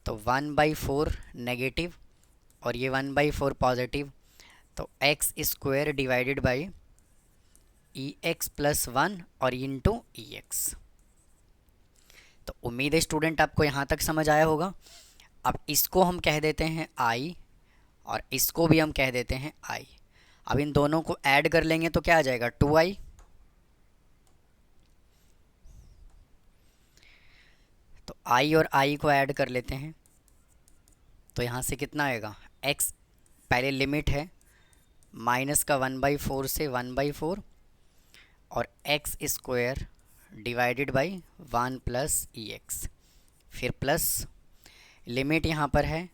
तो 1/4 नेगेटिव और ये 1/4 पॉजिटिव, तो x square divided by E x plus 1 और इंटू ई एक्स। तो उम्मीद है स्टूडेंट आपको यहाँ तक समझ आया होगा। अब इसको हम कह देते हैं आई, और इसको भी हम कह देते हैं आई। अब इन दोनों को ऐड कर लेंगे तो क्या आ जाएगा, 2i। तो i और i को ऐड कर लेते हैं, तो यहाँ से कितना आएगा, x पहले लिमिट है माइनस का 1/4 से 1/4, और x square divided by 1 plus e x, फिर प्लस लिमिट यहाँ पर है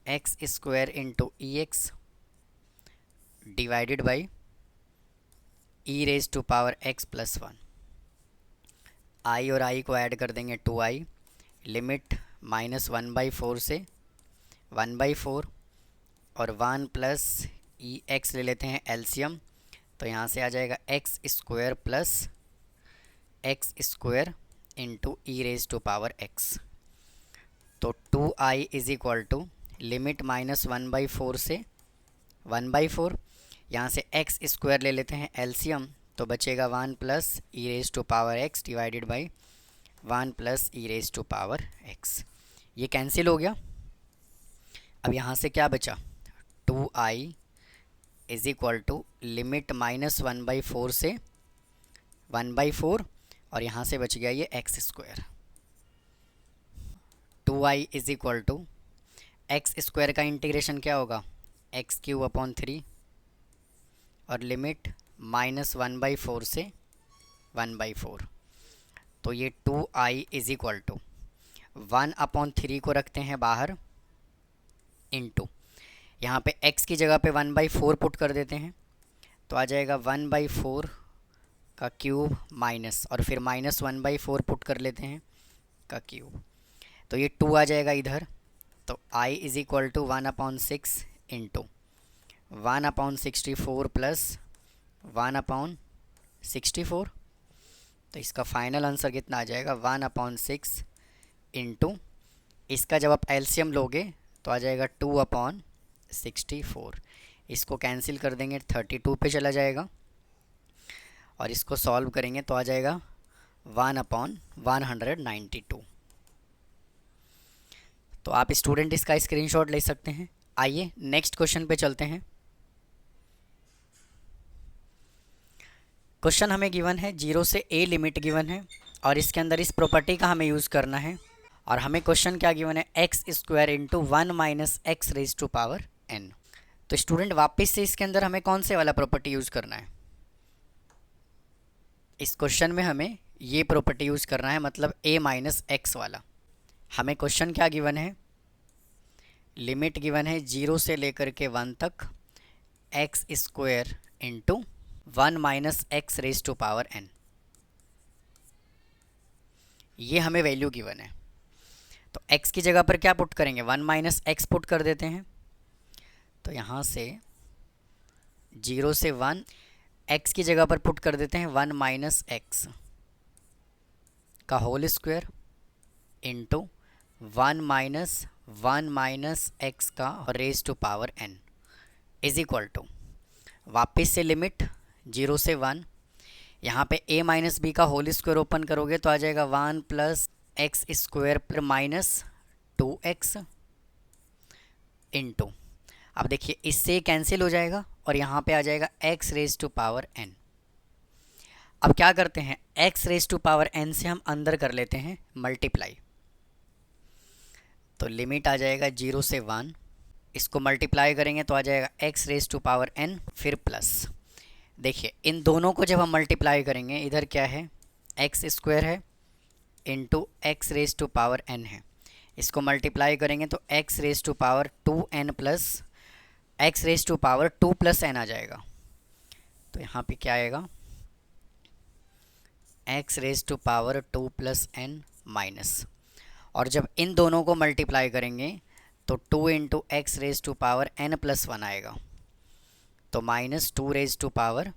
x square into e x divided by e raise to power x plus 1। I और आई को ऐड कर देंगे 2i, लिमिट -1/4 से 1/4, और 1 प्लस ई एक्स ले लेते हैं एलसीएम, तो यहाँ से आ जाएगा x square plus x square into e raise to power x. तो 2i is equal to limit -1/4 से 1/4, यहाँ से एक्स स्क्वायर ले लेते हैं एलसीएम, तो बचेगा 1 plus e raise to power x divided by 1 plus e raise to power x. ये कैंसिल हो गया। अब यहाँ से क्या बचा, 2i is equal to limit -1/4 से 1/4, और यहाँ से बच गया ये x square. 2i is equal to x square का इंटीग्रेशन क्या होगा, x³ अपॉन 3, और लिमिट -1/4 से 1/4, तो ये 2i इज़ इक्वल टू 1/3 को रखते हैं बाहर, इंटू यहाँ पे x की जगह पे 1/4 पुट कर देते हैं, तो आ जाएगा 1/4 का क्यूब माइनस और फिर -1/4 पुट कर लेते हैं का क्यूब, तो ये 2 आ जाएगा इधर। तो I is equal to 1/6 into 1/64 plus 1/64। तो इसका फाइनल आंसर कितना आ जाएगा 1/6 इंटू, इसका जब आप एलसीएम लोगे तो आ जाएगा 2/64। इसको कैंसिल कर देंगे 32 पे चला जाएगा और इसको सॉल्व करेंगे तो आ जाएगा 1/192। तो आप स्टूडेंट इसका स्क्रीनशॉट ले सकते हैं। आइए नेक्स्ट क्वेश्चन पे चलते हैं। क्वेश्चन हमें गिवन है 0 से a लिमिट गिवन है और इसके अंदर इस प्रॉपर्टी का हमें यूज़ करना है। और हमें क्वेश्चन क्या गिवन है, x square into 1 minus x raise to power n। तो स्टूडेंट वापस से इसके अंदर हमें कौन से वाला प्रॉपर्टी यूज़ करना है, इस क्वेश्चन में हमें ये प्रॉपर्टी यूज़ करना है, मतलब a माइनस एक्स वाला। हमें क्वेश्चन क्या गिवन है, लिमिट गिवन है 0 से लेकर के 1 तक x square into 1 minus x raise to power n, ये हमें वैल्यू गिवन है। तो x की जगह पर क्या पुट करेंगे, 1 माइनस एक्स पुट कर देते हैं। तो यहाँ से 0 से 1 x की जगह पर पुट कर देते हैं 1 माइनस एक्स का whole square into 1 minus x का raise to power n is equal to, वापस से लिमिट 0 से 1, यहाँ पे a माइनस बी का होल स्क्वायर ओपन करोगे तो आ जाएगा 1 प्लस एक्स स्क्वायर पर माइनस 2x इंटू, अब देखिए इससे कैंसिल हो जाएगा और यहाँ पे आ जाएगा x raise to power n। अब क्या करते हैं, x raise to power n से हम अंदर कर लेते हैं मल्टीप्लाई। तो लिमिट आ जाएगा 0 से 1, इसको मल्टीप्लाई करेंगे तो आ जाएगा x raise to power n फिर प्लस। देखिए इन दोनों को जब हम मल्टीप्लाई करेंगे, इधर क्या है एक्स स्क्वायर है into x raise to power n है, इसको मल्टीप्लाई करेंगे तो x raise to power 2n plus x raise to power 2 plus n आ जाएगा। तो यहाँ पे क्या आएगा, x raise to power 2 plus n minus, और जब इन दोनों को मल्टीप्लाई करेंगे तो 2 into x raise to power n plus 1 आएगा, तो -2 raise to power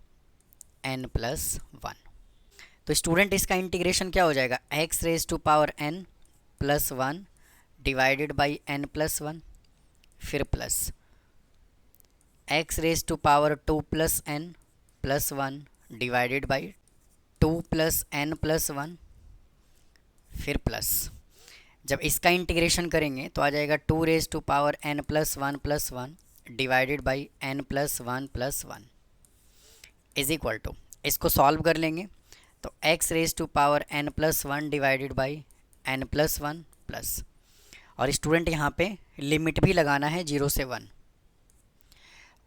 n plus 1। तो स्टूडेंट इसका इंटीग्रेशन क्या हो जाएगा, x raise to power n plus 1 divided by n plus 1 फिर plus x raise to power 2 plus n plus 1 divided by 2 plus n plus 1 फिर plus, जब इसका integration करेंगे तो आ जाएगा 2 raise to power n plus 1 divided by n plus 1 is equal to, इसको solve कर लेंगे तो x raise to power n plus 1 divided by n plus 1 plus, और स्टूडेंट यहाँ पे लिमिट भी लगाना है 0 से 1।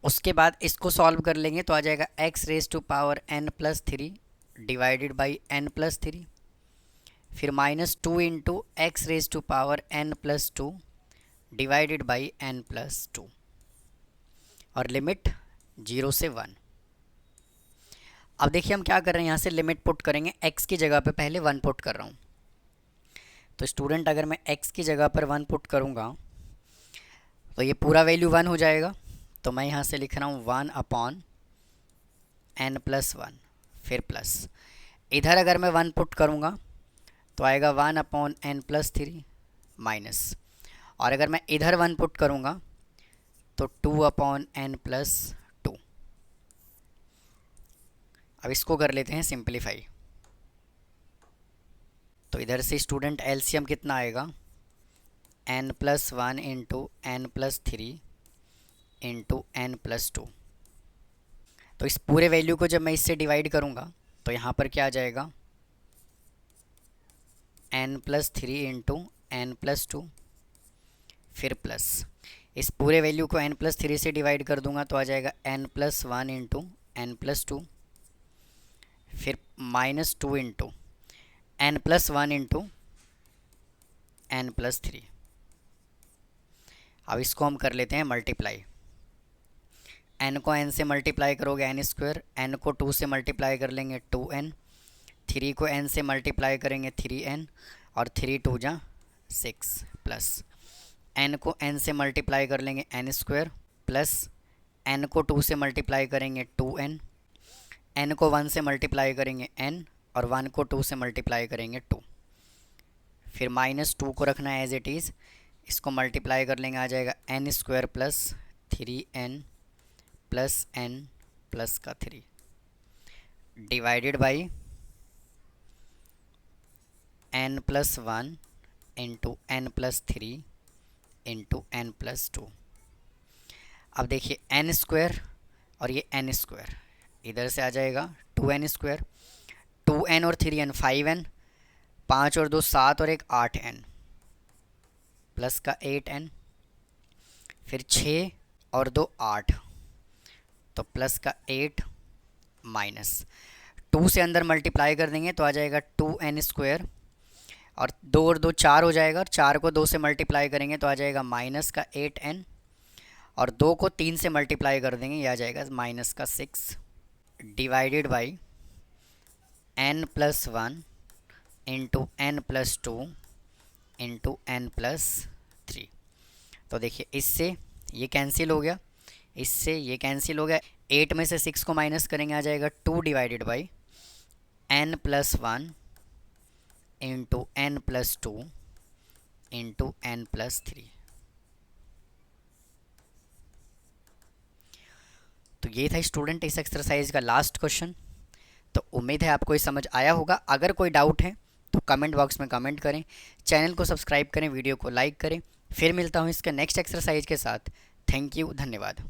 उसके बाद इसको सॉल्व कर लेंगे तो आ जाएगा x raise to power n plus 3 divided by n plus 3 फिर -2 into x raise to power n plus 2 divided by n plus 2 और लिमिट 0 से 1। अब देखिए हम क्या कर रहे हैं, यहाँ से लिमिट पुट करेंगे, x की जगह पे पहले 1 पुट कर रहा हूँ। तो स्टूडेंट अगर मैं x की जगह पर 1 पुट करूँगा तो ये पूरा वैल्यू 1 हो जाएगा। तो मैं यहाँ से लिख रहा हूँ 1/n प्लस 1 फिर प्लस, इधर अगर मैं 1 पुट करूँगा तो आएगा 1/n प्लस 3 माइनस, और अगर मैं इधर 1 पुट करूँगा तो 2/n प्लस 2। अब इसको कर लेते हैं सिंप्लीफाई। तो इधर से स्टूडेंट एलसीएम कितना आएगा, n plus 1 into n plus 3 into n plus 2। तो इस पूरे वैल्यू को जब मैं इससे डिवाइड करूँगा तो यहाँ पर क्या आ जाएगा, n plus 3 into n plus 2 फिर प्लस, इस पूरे वैल्यू को n प्लस 3 से डिवाइड कर दूंगा तो आ जाएगा n plus 1 into n plus 2 फिर -2 into n plus 1 into n plus 3। अब इसको हम कर लेते हैं मल्टीप्लाई। n को n से मल्टीप्लाई करोगे n स्क्वायर, n को 2 से मल्टीप्लाई कर लेंगे 2n, 3 को n से मल्टीप्लाई करेंगे 3n, और 3 2 जा 6, प्लस n को n से मल्टीप्लाई कर लेंगे n स्क्वायर, प्लस n को 2 से मल्टीप्लाई करेंगे 2n, n को 1 से मल्टीप्लाई करेंगे n, और 1 को 2 से मल्टीप्लाई करेंगे 2, फिर -2 को रखना है एज इट इज़, इसको मल्टीप्लाई कर लेंगे, आ जाएगा n square plus 3n plus n plus का 3 divided by n plus 1 into n plus 3 into n plus 2। अब देखिए n स्क्वायर और ये n स्क्वायर इधर से आ जाएगा 2n स्क्वायर, 2n और 3n 5n, 5 और 2 7 और 1 8n, प्लस का 8n, फिर 6 और 2 8, तो प्लस का 8 माइनस 2 से अंदर मल्टीप्लाई कर देंगे तो आ जाएगा 2n स्क्वायर, और 2 और 2 4 हो जाएगा, और 4 को 2 से मल्टीप्लाई करेंगे तो आ जाएगा माइनस का 8n, और 2 को 3 से मल्टीप्लाई कर देंगे, यह आ जाएगा माइनस का 6 divided by n plus 1 into n plus 2 into n plus 3। तो देखिए इससे ये कैंसिल हो गया, इससे ये कैंसिल हो गया, 8 में से 6 को माइनस करेंगे, आ जाएगा 2 divided by n plus 1 into n plus 2 into n plus 3। तो ये था स्टूडेंट इस एक्सरसाइज का लास्ट क्वेश्चन। तो उम्मीद है आपको ये समझ आया होगा। अगर कोई डाउट है तो कमेंट बॉक्स में कमेंट करें, चैनल को सब्सक्राइब करें, वीडियो को लाइक करें। फिर मिलता हूँ इसके नेक्स्ट एक्सरसाइज के साथ। थैंक यू, धन्यवाद।